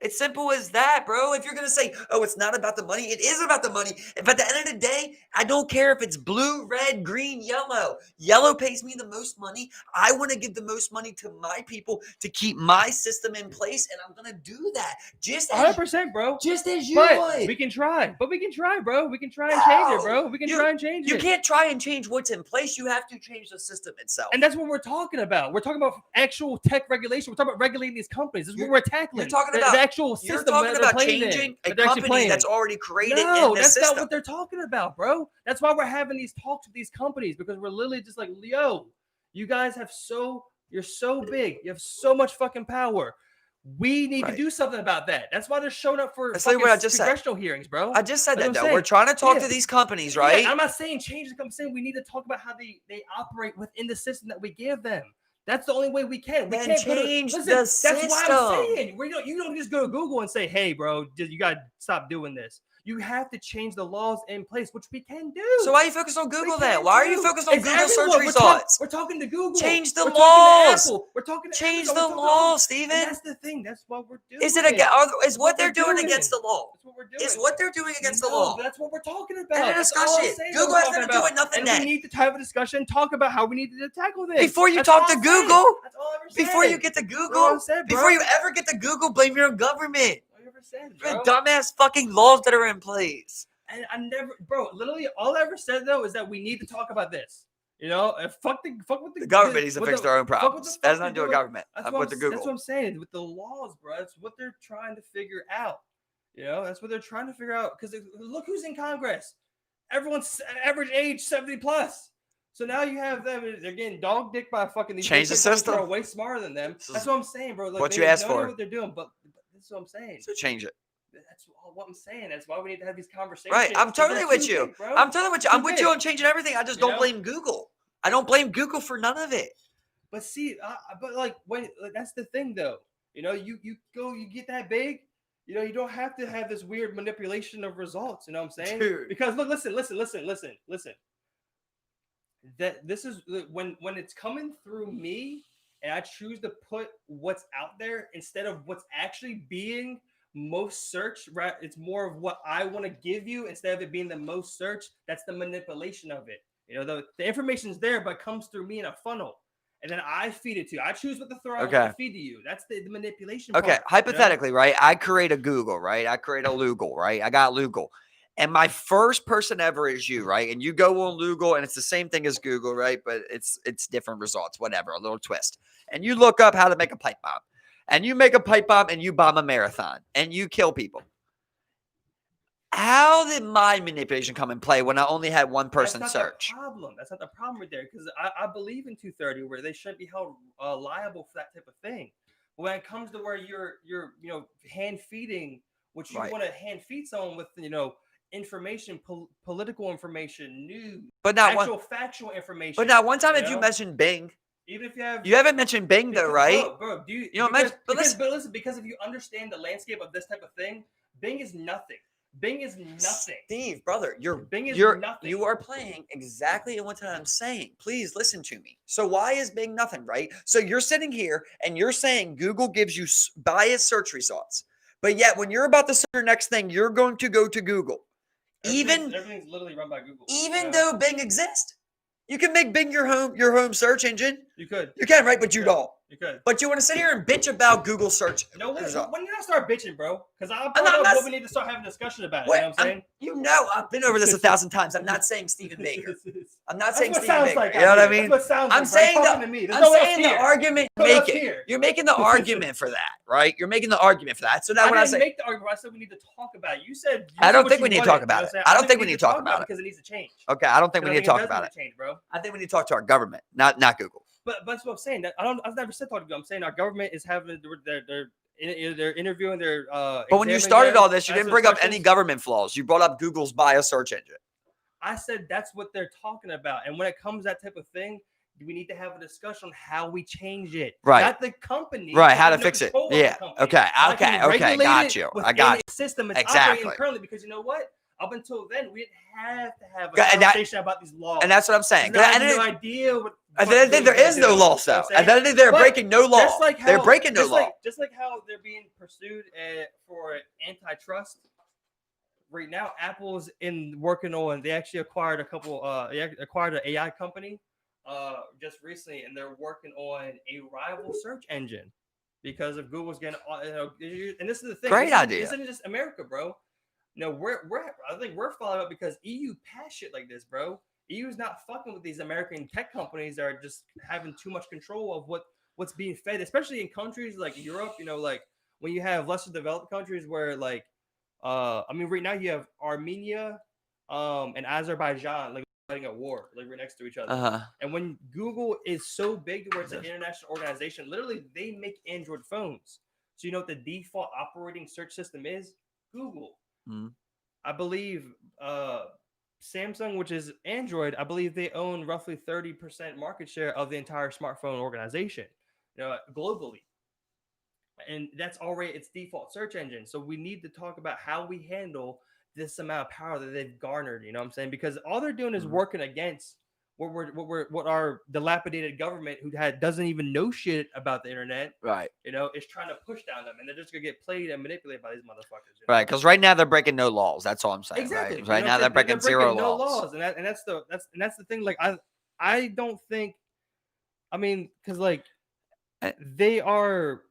Speaker 1: It's simple as that, bro. If you're going to say, oh, it's not about the money, it is about the money. But at the end of the day, I don't care if it's blue, red, green, yellow. Yellow pays me the most money. I want to give the most money to my people to keep my system in place, and I'm going to do that. Just as
Speaker 2: 100%, bro.
Speaker 1: Just as you would.
Speaker 2: We can try. But we can try, bro. We can try and change it, bro. We can try and change it.
Speaker 1: You can't try and change what's in place. You have to change the system itself.
Speaker 2: And that's what we're talking about. We're talking about actual tech regulation. We're talking about regulating these companies. This is what we're tackling.
Speaker 1: You're talking about
Speaker 2: actual
Speaker 1: You're
Speaker 2: system
Speaker 1: talking
Speaker 2: that they're
Speaker 1: about
Speaker 2: playing
Speaker 1: changing
Speaker 2: in.
Speaker 1: a
Speaker 2: That they're actually
Speaker 1: company
Speaker 2: playing
Speaker 1: that's
Speaker 2: in.
Speaker 1: already created in
Speaker 2: No,
Speaker 1: the
Speaker 2: that's
Speaker 1: system.
Speaker 2: not what they're talking about, bro. That's why we're having these talks with these companies because we're literally just like, yo, you guys you're so big, you have so much fucking power. We need to
Speaker 1: Right.
Speaker 2: do something about that. That's why they're showing up for
Speaker 1: That's
Speaker 2: fucking
Speaker 1: what I just said.
Speaker 2: congressional hearings, bro.
Speaker 1: I just said
Speaker 2: That's
Speaker 1: that
Speaker 2: what
Speaker 1: though.
Speaker 2: I'm
Speaker 1: We're
Speaker 2: saying.
Speaker 1: trying to talk
Speaker 2: Yeah.
Speaker 1: to these companies,
Speaker 2: Yeah,
Speaker 1: right?
Speaker 2: I'm not saying change the company. I'm saying we need to talk about how they operate within the system that we give them. That's the only way we can. We
Speaker 1: Then
Speaker 2: can't
Speaker 1: change
Speaker 2: listen.
Speaker 1: the
Speaker 2: That's why I'm
Speaker 1: system.
Speaker 2: saying you don't just go to Google and say, "Hey, bro, you gotta stop doing this." You have to change the laws in place, which we can do.
Speaker 1: So why are you focused on Google
Speaker 2: We
Speaker 1: then?
Speaker 2: can
Speaker 1: Why are you
Speaker 2: do.
Speaker 1: focused on
Speaker 2: It's
Speaker 1: Google search
Speaker 2: everyone.
Speaker 1: results?
Speaker 2: We're talking to Google.
Speaker 1: Change the
Speaker 2: We're talking to
Speaker 1: laws.
Speaker 2: Apple. We're talking to
Speaker 1: Change
Speaker 2: Amazon.
Speaker 1: the
Speaker 2: We're talking to all-
Speaker 1: laws,
Speaker 2: And
Speaker 1: Steven.
Speaker 2: that's the thing. That's what we're doing.
Speaker 1: Is it
Speaker 2: That's
Speaker 1: what they're
Speaker 2: we're
Speaker 1: doing against the law?
Speaker 2: That's what we're doing.
Speaker 1: Is what they're doing against the
Speaker 2: No,
Speaker 1: law?
Speaker 2: but that's what we're talking
Speaker 1: And
Speaker 2: about.
Speaker 1: a
Speaker 2: That's all I'm
Speaker 1: discussion.
Speaker 2: saying
Speaker 1: Google
Speaker 2: we're
Speaker 1: has
Speaker 2: talking
Speaker 1: nothing to do
Speaker 2: about.
Speaker 1: with nothing
Speaker 2: And
Speaker 1: then.
Speaker 2: we need to have a discussion, talk about how we need to tackle this.
Speaker 1: Before you
Speaker 2: That's
Speaker 1: talk
Speaker 2: all
Speaker 1: to
Speaker 2: I'm saying.
Speaker 1: Google,
Speaker 2: That's all I ever said.
Speaker 1: before you get to
Speaker 2: That's all
Speaker 1: Google,
Speaker 2: I said, bro.
Speaker 1: before you ever get to Google, blame your own government
Speaker 2: All I ever said,
Speaker 1: for the
Speaker 2: bro.
Speaker 1: dumbass fucking laws that are in place.
Speaker 2: And I never, bro. Literally, all I ever said though is that we need to talk about this. You know, and fuck what
Speaker 1: The government needs to fix their own
Speaker 2: fuck what
Speaker 1: problems.
Speaker 2: the
Speaker 1: That has
Speaker 2: fuck
Speaker 1: nothing to do
Speaker 2: they're
Speaker 1: with
Speaker 2: doing.
Speaker 1: government.
Speaker 2: That's
Speaker 1: With
Speaker 2: what
Speaker 1: the
Speaker 2: That's
Speaker 1: Google.
Speaker 2: what I'm saying with the laws, bro. That's what they're trying to figure out. You know, that's what they're trying to figure out. Because look who's in Congress. Everyone's average age 70 plus. So now you have them. They're getting dog dick by fucking these
Speaker 1: Change the
Speaker 2: big tech companies
Speaker 1: system.
Speaker 2: who are way smarter than them. That's what I'm saying, bro. Like,
Speaker 1: What
Speaker 2: they
Speaker 1: you asked
Speaker 2: know
Speaker 1: for.
Speaker 2: what they're doing, but this is what I'm saying.
Speaker 1: So change it.
Speaker 2: That's what I'm saying. That's why we need to have these conversations.
Speaker 1: Right. I'm
Speaker 2: 'cause
Speaker 1: totally
Speaker 2: they're
Speaker 1: with
Speaker 2: too
Speaker 1: you.
Speaker 2: big, bro.
Speaker 1: I'm totally with you.
Speaker 2: Too
Speaker 1: I'm with you
Speaker 2: big.
Speaker 1: on changing everything. I just
Speaker 2: You
Speaker 1: don't
Speaker 2: know?
Speaker 1: blame Google. I don't blame Google for none of it.
Speaker 2: But see, but like that's the thing though. You know, you get that big. You know, you don't have to have this weird manipulation of results. You know what I'm saying?
Speaker 1: Dude.
Speaker 2: Because look, listen. That this is when it's coming through me, and I choose to put what's out there instead of what's actually being most searched. Right? It's more of what I want to give you instead of it being the most searched. That's the manipulation of it. You know, the information's there, but comes through me in a funnel. And then I feed it to you. I choose what to feed to you. That's the manipulation part.
Speaker 1: Okay, hypothetically, right? I create a Google, right? I create a Lugal, right? I got Lugal. And my first person ever is you, right? And you go on Lugal and it's the same thing as Google, right? But it's different results, whatever, a little twist. And you look up how to make a pipe bomb. And you make a pipe bomb and you bomb a marathon and you kill people. How did my manipulation come in play when I only had one person search?
Speaker 2: That's not the problem right there. Because I believe in 230 where they shouldn't be held liable for that type of thing. When it comes to where you're hand feeding what you want to hand feed someone with, information, political information, news,
Speaker 1: but not
Speaker 2: factual information.
Speaker 1: But not one time have you mentioned Bing.
Speaker 2: Even if
Speaker 1: you haven't mentioned Bing though, right?
Speaker 2: Bro, do you?
Speaker 1: Listen,
Speaker 2: because if you understand the landscape of this type of thing, Bing is nothing. Bing is nothing.
Speaker 1: Steve, brother,
Speaker 2: Bing is nothing.
Speaker 1: You are playing exactly in what I'm saying. Please listen to me. So why is Bing nothing, right? So you're sitting here and you're saying Google gives you biased search results, but yet when you're about to search your next thing, you're going to go to Google.
Speaker 2: Everything's literally run by Google.
Speaker 1: Even though Bing exists, you can make Bing your home search engine.
Speaker 2: You could.
Speaker 1: You can, right? But you don't.
Speaker 2: You could.
Speaker 1: But you want to sit here and bitch about Google search.
Speaker 2: No, when did I start bitching, bro? Because we need to start having a discussion about it.
Speaker 1: What?
Speaker 2: You know what I'm saying?
Speaker 1: I've been over this 1,000 times. I'm not saying Stephen Baker. I'm not saying
Speaker 2: Stephen
Speaker 1: Baker.
Speaker 2: Like,
Speaker 1: you know what I mean?
Speaker 2: That's what sounds
Speaker 1: I'm
Speaker 2: like,
Speaker 1: saying
Speaker 2: the
Speaker 1: argument you're making the argument for that, right? You're making the argument for that. So now when I say
Speaker 2: make the argument, I said we need to talk about it. You said
Speaker 1: I don't think we need to talk about it. I don't think we need to talk about it
Speaker 2: because it needs to change.
Speaker 1: Okay, I don't think we need to talk about it.
Speaker 2: Change, bro.
Speaker 1: I think we need to talk to our government, not Google.
Speaker 2: But that's what I'm saying. I've never said talk to Google. I'm saying our government is having they're interviewing their.
Speaker 1: But when you started all this, you didn't bring up any government flaws. You brought up Google's bias search engine.
Speaker 2: I said that's what they're talking about, and when it comes to that type of thing, we need to have a discussion on how we change it.
Speaker 1: Right.
Speaker 2: Not the company.
Speaker 1: Right. How to fix it. Yeah. Okay. Got you. I got you.
Speaker 2: System it's operating currently because you know what? Up until then, we didn't have to have a conversation about these laws.
Speaker 1: And that's what I'm saying.
Speaker 2: I have no idea what.
Speaker 1: There is no law, so. And then they're breaking no law. They're breaking no law.
Speaker 2: Just like how they're being pursued for antitrust. Right now, Apple's working on. They actually acquired an AI company just recently, and they're working on a rival search engine because of Google's getting. And this is the thing.
Speaker 1: Great idea.
Speaker 2: This isn't just America, bro. No, I think we're following up because EU passed shit like this, bro. EU's not fucking with these American tech companies that are just having too much control of what's being fed, especially in countries like Europe. You know, like when you have lesser developed countries where like, I mean, right now you have Armenia, and Azerbaijan like fighting a war, like right next to each other.
Speaker 1: Uh-huh.
Speaker 2: And when Google is so big to where it's an international organization, literally they make Android phones. So you know what the default operating search system is? Google.
Speaker 1: Mm.
Speaker 2: I believe Samsung, which is Android, I believe they own roughly 30% market share of the entire smartphone organization, globally. And that's already its default search engine. So we need to talk about how we handle this amount of power that they've garnered. You know what I'm saying? Because all they're doing is
Speaker 1: Mm.
Speaker 2: working against what our dilapidated government, doesn't even know shit about the internet,
Speaker 1: Right.
Speaker 2: is trying to push down them, and they're just gonna get played and manipulated by these motherfuckers.
Speaker 1: Right. Because right now they're breaking no laws. That's all I'm saying. Right.
Speaker 2: Exactly.
Speaker 1: Right
Speaker 2: What I'm
Speaker 1: now they're
Speaker 2: saying? They're
Speaker 1: breaking zero
Speaker 2: breaking no
Speaker 1: laws.
Speaker 2: laws, and that's the thing. Like I don't think. I mean, because like
Speaker 1: Eh,
Speaker 2: they are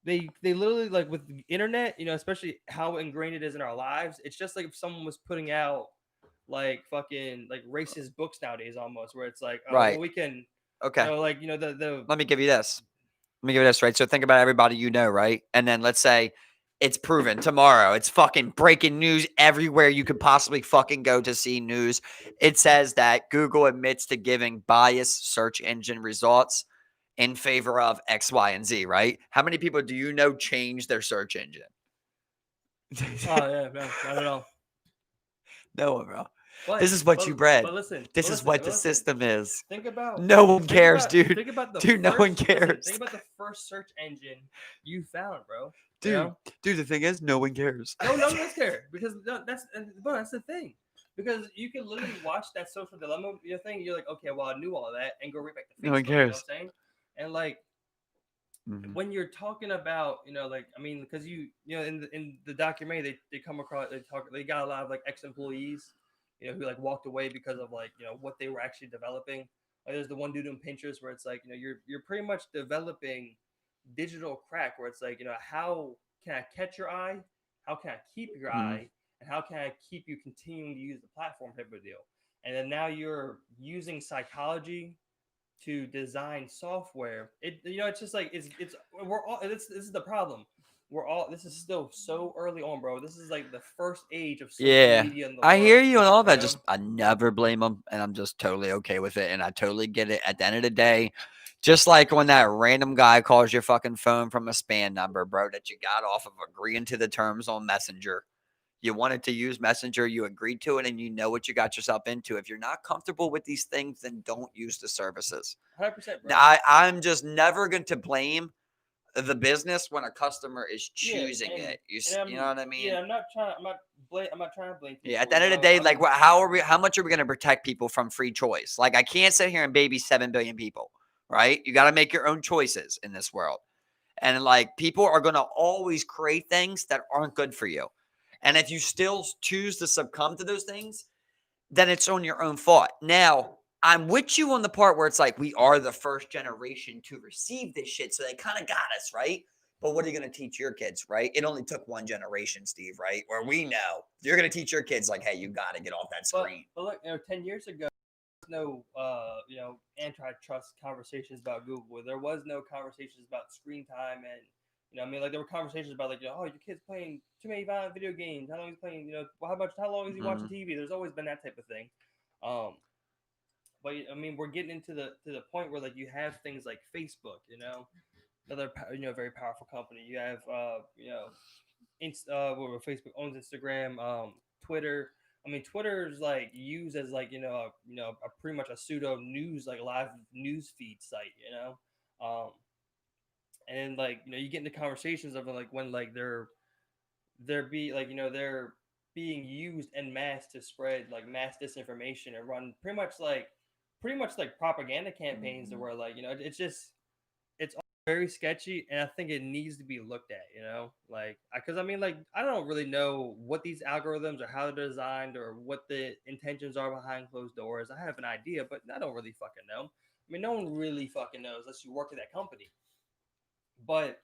Speaker 2: they literally, like, with the internet, especially how ingrained it is in our lives. It's just like if someone was putting out like fucking like racist books nowadays, almost, where it's like, oh well,
Speaker 1: Right.
Speaker 2: we can,
Speaker 1: Okay.
Speaker 2: like, the
Speaker 1: Let me give you this. Let me give you this, right? So think about everybody you know, right? And then let's say it's proven tomorrow. It's fucking breaking news everywhere you could possibly fucking go to see news. It says that Google admits to giving biased search engine results in favor of X, Y, and Z, right? How many people do you know change their search engine?
Speaker 2: oh yeah, no, not at all.
Speaker 1: No one, bro. This
Speaker 2: But
Speaker 1: is what you bred.
Speaker 2: listen,
Speaker 1: This is what the
Speaker 2: listen.
Speaker 1: system is.
Speaker 2: Think about
Speaker 1: No one cares, dude.
Speaker 2: think about the
Speaker 1: Dude, no one
Speaker 2: first listen. Think
Speaker 1: cares.
Speaker 2: about the first search engine you found, bro. You
Speaker 1: Dude,
Speaker 2: know,
Speaker 1: dude, the thing is, no one cares.
Speaker 2: no one does care, because that's the thing. Because you can literally watch that social dilemma thing. You're like, okay, well, I knew all of that, and go right back to
Speaker 1: No one
Speaker 2: Facebook. You know what
Speaker 1: cares.
Speaker 2: I'm saying? And like,
Speaker 1: Mhm.
Speaker 2: when you're talking about, like, I mean, because in the documentary, they come across, they got a lot of like ex-employees, who like walked away because of like, what they were actually developing. Like, there's the one dude in Pinterest where it's like, you're pretty much developing digital crack, where it's like, how can I catch your eye, how can I keep your
Speaker 1: Mhm.
Speaker 2: eye, and how can I keep you continuing to use the platform, type of deal. And then now you're using psychology to design software. It's just like it's we're all this is the problem. This is still so early on, bro. This is like the first age of social
Speaker 1: Yeah,
Speaker 2: media in the
Speaker 1: I hear
Speaker 2: world.
Speaker 1: you and all
Speaker 2: You
Speaker 1: that.
Speaker 2: know?
Speaker 1: Just I never blame them, and I'm just totally okay with it, and I totally get it. At the end of the day, just like when that random guy calls your fucking phone from a spam number, bro, that you got off of agreeing to the terms on Messenger. You wanted to use Messenger, you agreed to it, and you know what you got yourself into. If you're not comfortable with these things, then don't use the services.
Speaker 2: 100%,
Speaker 1: Now,
Speaker 2: bro.
Speaker 1: I'm just never going to blame the business when a customer is
Speaker 2: Yeah,
Speaker 1: choosing
Speaker 2: and
Speaker 1: it.
Speaker 2: and
Speaker 1: You know what I mean?
Speaker 2: I'm not trying to blame
Speaker 1: Yeah. At
Speaker 2: people.
Speaker 1: the end of the day, like, how much are we going to protect people from free choice? Like, I can't sit here and baby 7 billion people, right? You got to make your own choices in this world, and like, people are going to always create things that aren't good for you. And if you still choose to succumb to those things, then it's on your own fault. Now, I'm with you on the part where it's like we are the first generation to receive this shit, so they kind of got us, right? But what are you going to teach your kids, right? It only took one generation, Steve, right? Where we know you're going to teach your kids, like, hey, you got to get off that
Speaker 2: but
Speaker 1: screen.
Speaker 2: but look, 10 years ago, no antitrust conversations about Google. There was no conversations about screen time, and I mean, like, there were conversations about, like, oh, your kid's playing too many violent video games. How long he's playing? How long is he watching
Speaker 1: Mm-hmm.
Speaker 2: TV? There's always been that type of thing. Um, but I mean, we're getting into the point where, like, you have things like Facebook. Another very powerful company. You have where Facebook owns Instagram, Twitter. I mean, Twitter is like used as like a pretty much a pseudo news, like, live news feed site. And then, like, you get into conversations of like when like they're being used en masse to spread like mass disinformation and run pretty much like propaganda campaigns, to where, like, it's all very sketchy, and I think it needs to be looked at. Like, because I mean, like, I don't really know what these algorithms or how they're designed or what the intentions are behind closed doors. I have an idea, but I don't really fucking know. I mean, no one really fucking knows unless you work at that company. But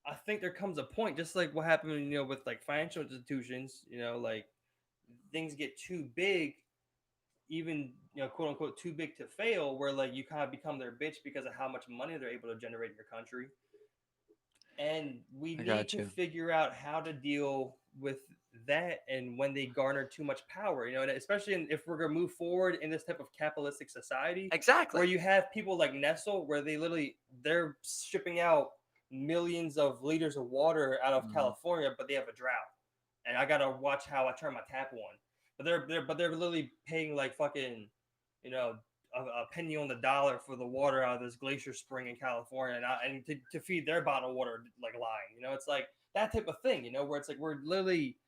Speaker 2: I think there comes a point, just like what happened, with like financial institutions. Like, things get too big, even quote unquote too big to fail, where like you kind of become their bitch because of how much money they're able to generate in your country. and we
Speaker 1: I
Speaker 2: need
Speaker 1: got
Speaker 2: to
Speaker 1: you.
Speaker 2: figure out how to deal with that and when they garner too much power, and especially if we're going to move forward in this type of capitalistic society
Speaker 1: Exactly.
Speaker 2: where you have people like Nestle where they're shipping out millions of liters of water out of
Speaker 1: Mhm.
Speaker 2: California, but they have a drought, and I gotta watch how I turn my tap on. But they're literally paying like fucking, you know, a penny on the dollar for the water out of this glacier spring in California, and to feed their bottled water like line. It's like that type of thing. Where it's like we're literally.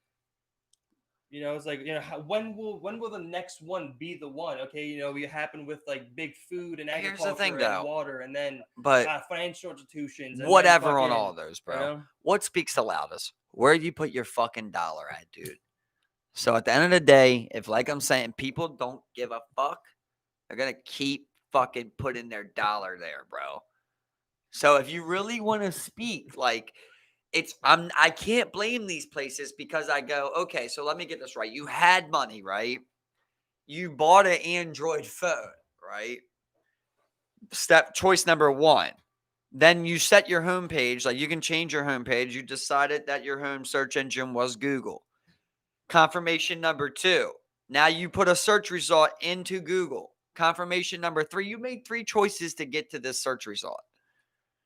Speaker 2: It's like when will the next one be the one? Okay, we happen with like big food and
Speaker 1: Here's the thing,
Speaker 2: agriculture and
Speaker 1: though.
Speaker 2: water, and then
Speaker 1: But
Speaker 2: financial institutions, and then
Speaker 1: whatever on all
Speaker 2: fucking,
Speaker 1: those,
Speaker 2: you
Speaker 1: bro.
Speaker 2: know.
Speaker 1: What speaks the loudest? Where you put your fucking dollar at, dude. So at the end of the day, if like I'm saying, people don't give a fuck, they're gonna keep fucking putting their dollar there, bro. So if you really want to speak, like I can't blame these places because I go, okay, so let me get this right. You had money, right? You bought an Android phone, right? Step choice number one. Then you set your homepage, like you can change your homepage. You decided that your home search engine was Google. Confirmation number two. Now you put a search result into Google. Confirmation number three. You made three choices to get to this search result.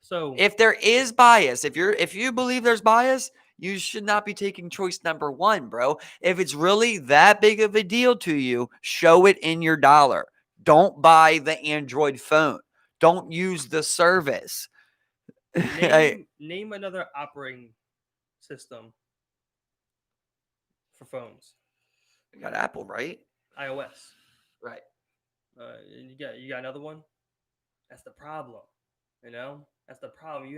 Speaker 2: So
Speaker 1: If there is bias, if you believe there's bias, you should not be taking choice number one, bro. If it's really that big of a deal to you, show it in your dollar. Don't buy the Android phone. Don't use the service. I
Speaker 2: name another operating system for phones.
Speaker 1: got Apple, right?
Speaker 2: iOS.
Speaker 1: Right.
Speaker 2: You got another one. That's the problem. That's the problem.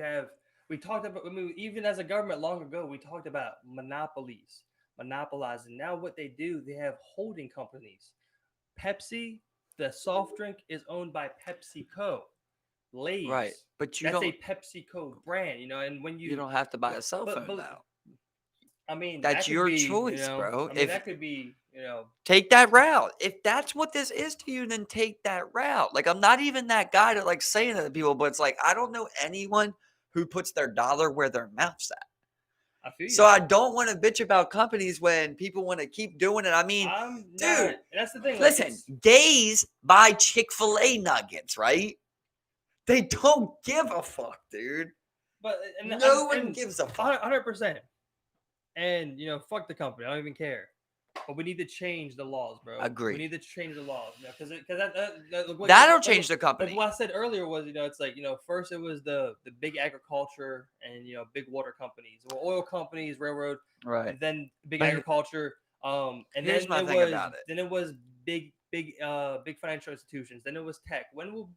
Speaker 2: We talked about. I mean, even as a government long ago, we talked about monopolies, monopolizing. Now what they do, they have holding companies. Pepsi, the soft drink is owned by PepsiCo.
Speaker 1: Right.
Speaker 2: Lay's,
Speaker 1: But
Speaker 2: that's a PepsiCo brand. And when
Speaker 1: you
Speaker 2: you,
Speaker 1: don't have to buy
Speaker 2: but
Speaker 1: a cell
Speaker 2: but
Speaker 1: phone
Speaker 2: but
Speaker 1: though.
Speaker 2: I mean
Speaker 1: That's
Speaker 2: that could
Speaker 1: your
Speaker 2: be.
Speaker 1: choice, bro.
Speaker 2: I mean
Speaker 1: If
Speaker 2: that could be.
Speaker 1: take that route. If that's what this is to you, then take that route. Like I'm not even that guy to like saying it to people, but it's like I don't know anyone who puts their dollar where their mouth's at.
Speaker 2: I feel
Speaker 1: So
Speaker 2: you.
Speaker 1: I don't want to bitch about companies when people want to keep doing it. I mean,
Speaker 2: I'm not.
Speaker 1: dude,
Speaker 2: That's the thing. Like
Speaker 1: listen, gays buy Chick-fil-A nuggets, right? They don't give a fuck, dude.
Speaker 2: but
Speaker 1: No one
Speaker 2: and
Speaker 1: gives a fuck.
Speaker 2: 100%. And fuck the company. I don't even care. But we need to change the laws, bro. We
Speaker 1: Agreed.
Speaker 2: need to change the laws, because
Speaker 1: That'll change the
Speaker 2: like
Speaker 1: company.
Speaker 2: what I said earlier was, it's like, first it was the big agriculture and big water companies, well, oil companies, railroad,
Speaker 1: Right.
Speaker 2: and then big
Speaker 1: But
Speaker 2: agriculture, and
Speaker 1: here's
Speaker 2: then
Speaker 1: my thing about it.
Speaker 2: it was big financial institutions. Then it was tech. When will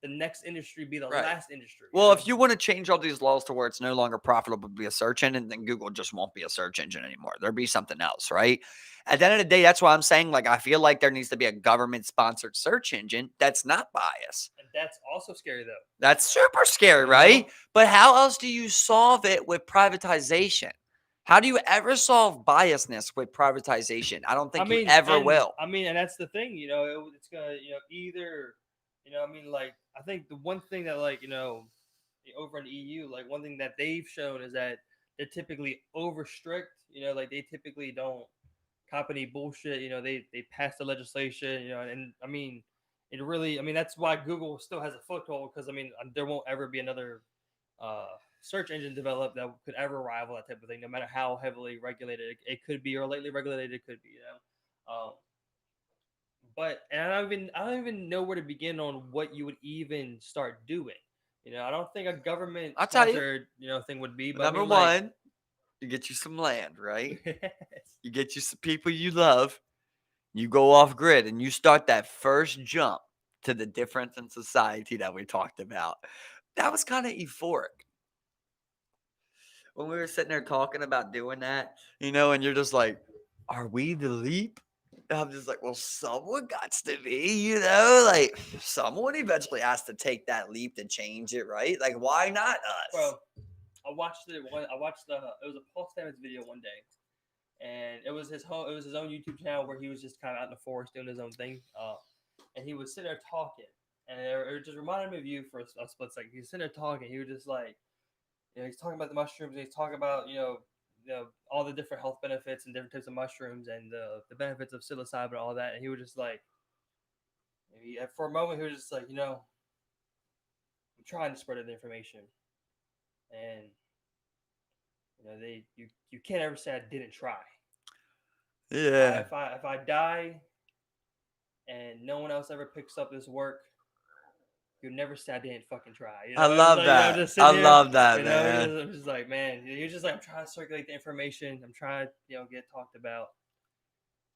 Speaker 2: the next industry be the
Speaker 1: Right.
Speaker 2: last industry?
Speaker 1: Well, if you want to change all these laws to where it's no longer profitable to be a search engine, then Google just won't be a search engine anymore. There'll be something else, right? At the end of the day, that's why I'm saying, like, I feel like there needs to be a government sponsored search engine that's not biased.
Speaker 2: And that's also scary, though.
Speaker 1: That's super scary, right? But how else do you solve it with privatization? How do you ever solve biasness with privatization? I don't think you ever will.
Speaker 2: And that's the thing, it's gonna, either, like I think the one thing that, like, over in the EU, like one thing that they've shown is that they're typically over strict, like they typically don't cop any bullshit, they pass the legislation, and it really, that's why Google still has a foothold, because there won't ever be another uh search engine developed that could ever rival that type of thing, no matter how heavily regulated it could be, or lightly regulated it could be. But and I don't even know where to begin on what you would even start doing. I don't think a government
Speaker 1: I'll tell you.
Speaker 2: sponsored thing would be. But
Speaker 1: Number one, you get you some land, right? You get you some people you love. You go off grid and you start that first jump to the difference in society that we talked about. That was kind of euphoric. When we were sitting there talking about doing that, and you're just like, are we the leap? And I'm just like, well, someone got to be, like someone eventually has to take that leap to change it, right? Like, why not us?
Speaker 2: Bro, I watched it. I watched it was a Paul Stamets video one day, and it was his own YouTube channel where he was just kind of out in the forest doing his own thing. And he was sitting there talking, and it just reminded me of you for a split second. He was sitting there talking. He was just like, he's talking about the mushrooms. And he's talking about all the different health benefits and different types of mushrooms and the benefits of psilocybin and all that. And he was just like, for a moment, he was just like, I'm trying to spread the information, and you can't ever say I didn't try.
Speaker 1: Yeah.
Speaker 2: If I die and no one else ever picks up this work, you'll never say I didn't fucking try.
Speaker 1: I
Speaker 2: It's
Speaker 1: love
Speaker 2: like,
Speaker 1: that.
Speaker 2: just
Speaker 1: I
Speaker 2: sitting here,
Speaker 1: love that, man.
Speaker 2: I'm just like, man, you're just like, I'm trying to circulate the information. I'm trying to, get talked about.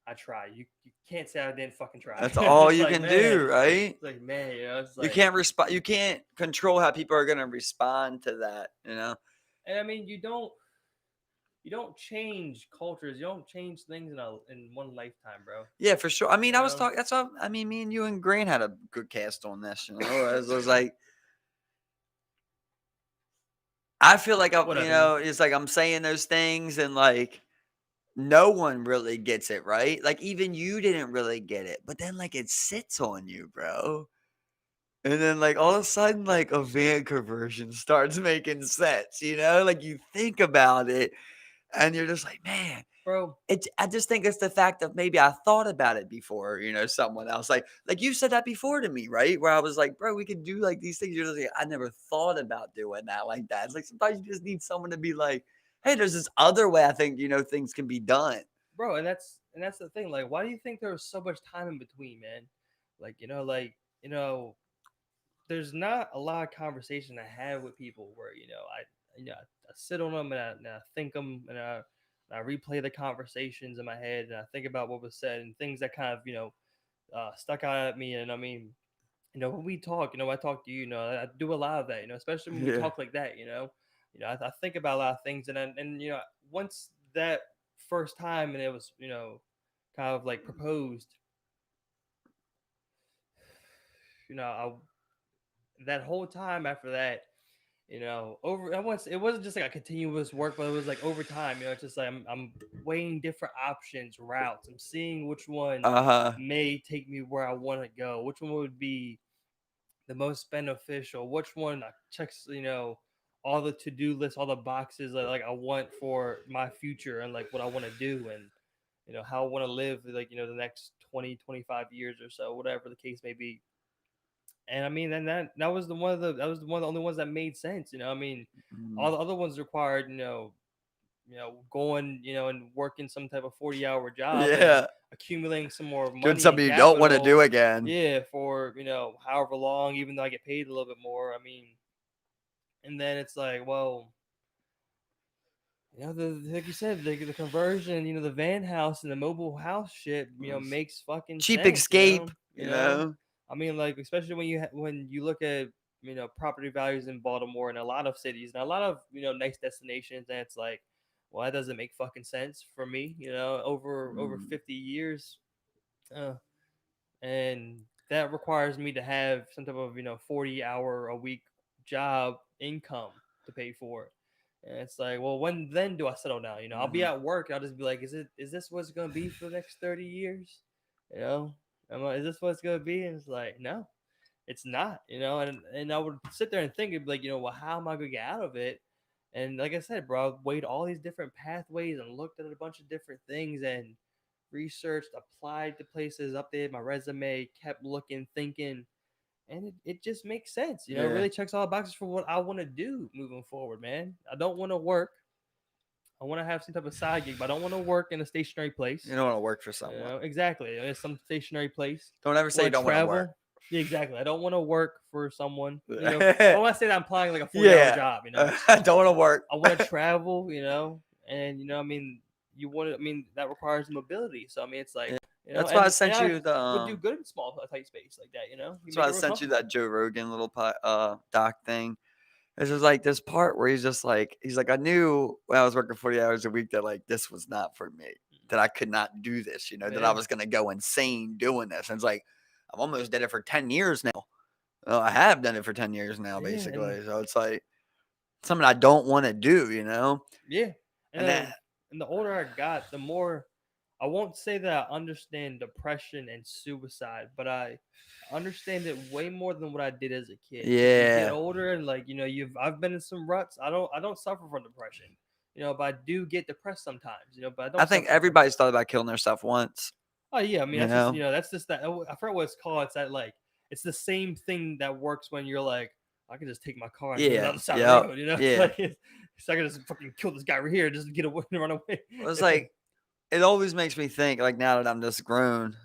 Speaker 2: I try. You can't say I didn't fucking try.
Speaker 1: That's all
Speaker 2: It's
Speaker 1: you
Speaker 2: like,
Speaker 1: can
Speaker 2: man,
Speaker 1: do, right?
Speaker 2: it's like, man, it's
Speaker 1: You
Speaker 2: like,
Speaker 1: can't respond. You can't control how people are going to respond to that.
Speaker 2: and I mean, you don't change cultures. You don't change things in one lifetime, bro.
Speaker 1: Yeah, for sure. I mean,
Speaker 2: You
Speaker 1: I was
Speaker 2: know
Speaker 1: talking. That's all. I mean, me and you and Grant had a good cast on this. It was like I feel like I'm.
Speaker 2: what up, Amy?
Speaker 1: It's like I'm saying those things and like no one really gets it, right? Like even you didn't really get it, but then like it sits on you, bro. And then like all of a sudden, like a van conversion starts making sense. Like you think about it, and you're just like, man.
Speaker 2: Bro,
Speaker 1: I just think it's the fact of maybe I thought about it before, someone else. Like you said that before to me, right? Where I was like, bro, we could do like these things. You're just like, I never thought about doing that like that. It's like sometimes you just need someone to be like, hey, there's this other way I think, things can be done.
Speaker 2: bro, and that's the thing. Like, why do you think there was so much time in between, man? Like, there's not a lot of conversation I have with people where I sit on them and I think them and I replay the conversations in my head and I think about what was said and things that kind of stuck out at me. And I mean, when we talk, I talk to you, I do a lot of that, especially when we
Speaker 1: Yeah.
Speaker 2: talk like that, I think about a lot of things and once that first time and it was kind of like proposed, I, that whole time after that, over I was it wasn't just like a continuous work, but it was like over time. It's just like I'm weighing different options, routes. I'm seeing which one
Speaker 1: Uh-huh.
Speaker 2: may take me where I want to go, which one would be the most beneficial, which one checks, all the to-do lists, all the boxes that like I want for my future and like what I want to do and how I want to live like the next 20, 25 years or so, whatever the case may be. And I mean, and that was the one of the that was one of the only ones that made sense. I mean, all
Speaker 1: Mm.
Speaker 2: the other ones required, going, and working some type of 40-hour job and
Speaker 1: Yeah.
Speaker 2: accumulating some more
Speaker 1: Doing
Speaker 2: money and
Speaker 1: something you don't want to do
Speaker 2: capital.
Speaker 1: again.
Speaker 2: Yeah, for however long, even though I get paid a little bit more. I mean, and then it's like, well, like you said, the conversion, the van house and the mobile house shit, makes fucking
Speaker 1: Cheap
Speaker 2: sense.
Speaker 1: escape,
Speaker 2: I mean, like especially when you look at property values in Baltimore and a lot of cities and a lot of nice destinations, and it's like, well, that doesn't make fucking sense for me. Over
Speaker 1: Mm.
Speaker 2: 50 years, uh, and that requires me to have some type of 40-hour a week job income to pay for it. And it's like, well, when then do I settle down? I'll be
Speaker 1: Mhm.
Speaker 2: at work. I'll just be like, is this what's gonna be for the next 30 years? You know, is this what's gonna be? And it's like, no, it's not. And I would sit there and think, it'd be like, well, how am I gonna get out of it? And like I said, bro, I weighed all these different pathways and looked at a bunch of different things and researched, applied to places, updated my resume, kept looking, thinking, and it just makes sense. It
Speaker 1: Yeah.
Speaker 2: really checks all the boxes for what I want to do moving forward, man. I don't want to work. I want to have some type of side gig, but I don't want to work in a stationary
Speaker 1: You
Speaker 2: place.
Speaker 1: don't want to work for someone.
Speaker 2: Exactly. It's some stationary place.
Speaker 1: Don't ever say you
Speaker 2: Want to
Speaker 1: don't want to work.
Speaker 2: travel? Yeah, exactly. I don't want to work for someone. I don't want to say that I'm applying like a 40-hour
Speaker 1: Yeah.
Speaker 2: job.
Speaker 1: I don't want to work.
Speaker 2: I want to travel. And I mean, that requires mobility. So I mean, it's like,
Speaker 1: That's why I
Speaker 2: and
Speaker 1: sent
Speaker 2: I
Speaker 1: you the
Speaker 2: would do good in small tight space like that. You
Speaker 1: that's why
Speaker 2: make
Speaker 1: I
Speaker 2: it real
Speaker 1: sent you
Speaker 2: comfortable.
Speaker 1: that Joe Rogan little doc thing. It's just like this part where he's like, I knew when I was working 40 hours a week that like this was not for me, that I could not do this, that I
Speaker 2: Yeah,
Speaker 1: was gonna go insane doing this. And it's like I've almost did it for 10 years now. Well, I have done it for 10 years now,
Speaker 2: yeah, and
Speaker 1: basically. So it's like something I don't want to do.
Speaker 2: yeah, and
Speaker 1: And then
Speaker 2: and the older I got, the more I won't say that I understand depression and suicide, but I understand it way more than what I did as a kid. Because you get
Speaker 1: Yeah.
Speaker 2: older and like you've I've been in some ruts. I don't suffer from depression, but I do get depressed sometimes. But I
Speaker 1: I
Speaker 2: don't
Speaker 1: think
Speaker 2: suffer from depression.
Speaker 1: everybody's thought about killing themselves once,
Speaker 2: Oh yeah, I mean
Speaker 1: you
Speaker 2: that's just
Speaker 1: know?
Speaker 2: that's just that I forgot what it's called. It's that like it's the same thing that works when you're like I can just take my car and throw it on
Speaker 1: Yeah.
Speaker 2: the side of the
Speaker 1: Yep.
Speaker 2: road. It's
Speaker 1: Yeah.
Speaker 2: like I can just fucking kill this guy right here, just get away and run away.
Speaker 1: Well, it's like it always makes me think, like, now that I'm this grown,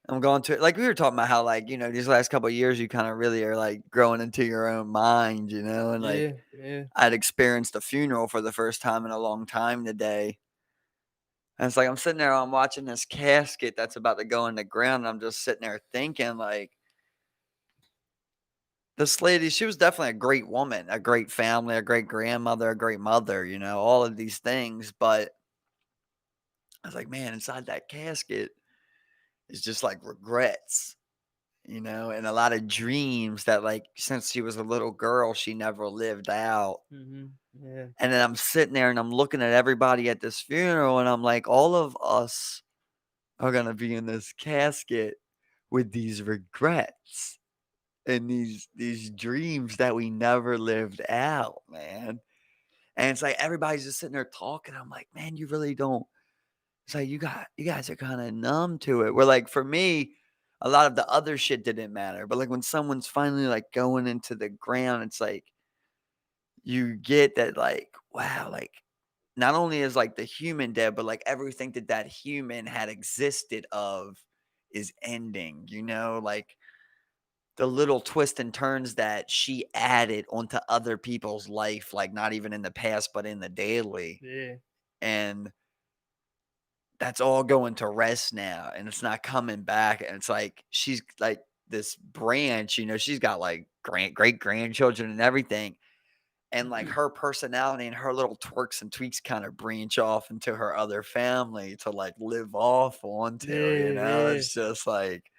Speaker 1: I'm going to like, we were talking about how, like, these last couple of years, you kinda really are, like, growing into your own mind, and, like,
Speaker 2: Yeah, yeah.
Speaker 1: I'd experienced a funeral for the first time in a long time today, and it's like, I'm sitting there, I'm watching this casket that's about to go in the ground, and I'm just sitting there thinking, like, this lady, she was definitely a great woman, a great family, a great grandmother, a great mother, all of these things, but I was like, "Man, inside that casket is just, like, regrets." And a lot of dreams that, like, since she was a little girl, she never lived out.
Speaker 2: Yeah.
Speaker 1: And then I'm sitting there and I'm looking at everybody at this funeral, and I'm like, all of us are gonna be in this casket with these regrets and these dreams that we never lived out, man. And it's like everybody's just sitting there talking. I'm like, man, you really don't. It's like you guys are kind of numb to it. Where like for me, a lot of the other shit didn't matter. But like when someone's finally like going into the ground, it's like you get that like, wow, like not only is like the human dead, but like everything that that human had existed of is ending, like the little twists and turns that she added onto other people's life, like not even in the past, but in the daily.
Speaker 2: Yeah.
Speaker 1: And that's all going to rest now, and it's not coming back, and it's like, she's like this branch, she's got, like, great-grandchildren and everything, and, like, her personality and her little twerks and tweaks kinda branch off into her other family to, like, live off onto.
Speaker 2: Yeah, yeah.
Speaker 1: It's just like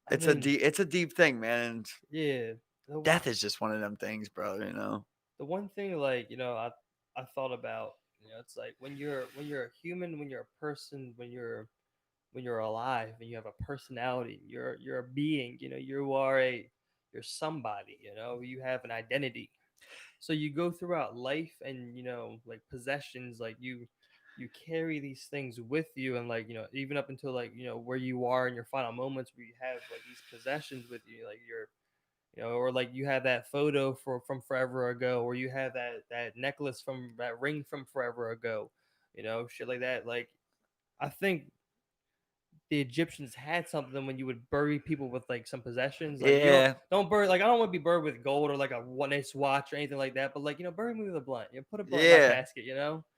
Speaker 2: I mean,
Speaker 1: it's a deep thing, man, and
Speaker 2: yeah. The one
Speaker 1: death is just one of them things, bro.
Speaker 2: the one thing like, I thought about, it's like when you're a human, when you're a person, when you're alive and you have a personality, you're a being, you're somebody, you have an identity. So you go throughout life and like possessions, like you carry these things with you, and like even up until like where you are in your final moments, where you have like these possessions with you, like or like you have that photo from forever ago, or you have that necklace from that ring from forever ago, shit like that. Like I think the Egyptians had something when you would bury people with like some possessions. Like you don't
Speaker 1: Yeah,
Speaker 2: don't bury, like I don't want to be buried with gold or like a one ace watch or anything like that. But like bury me with a blunt. Put a blunt in my
Speaker 1: yeah,
Speaker 2: casket.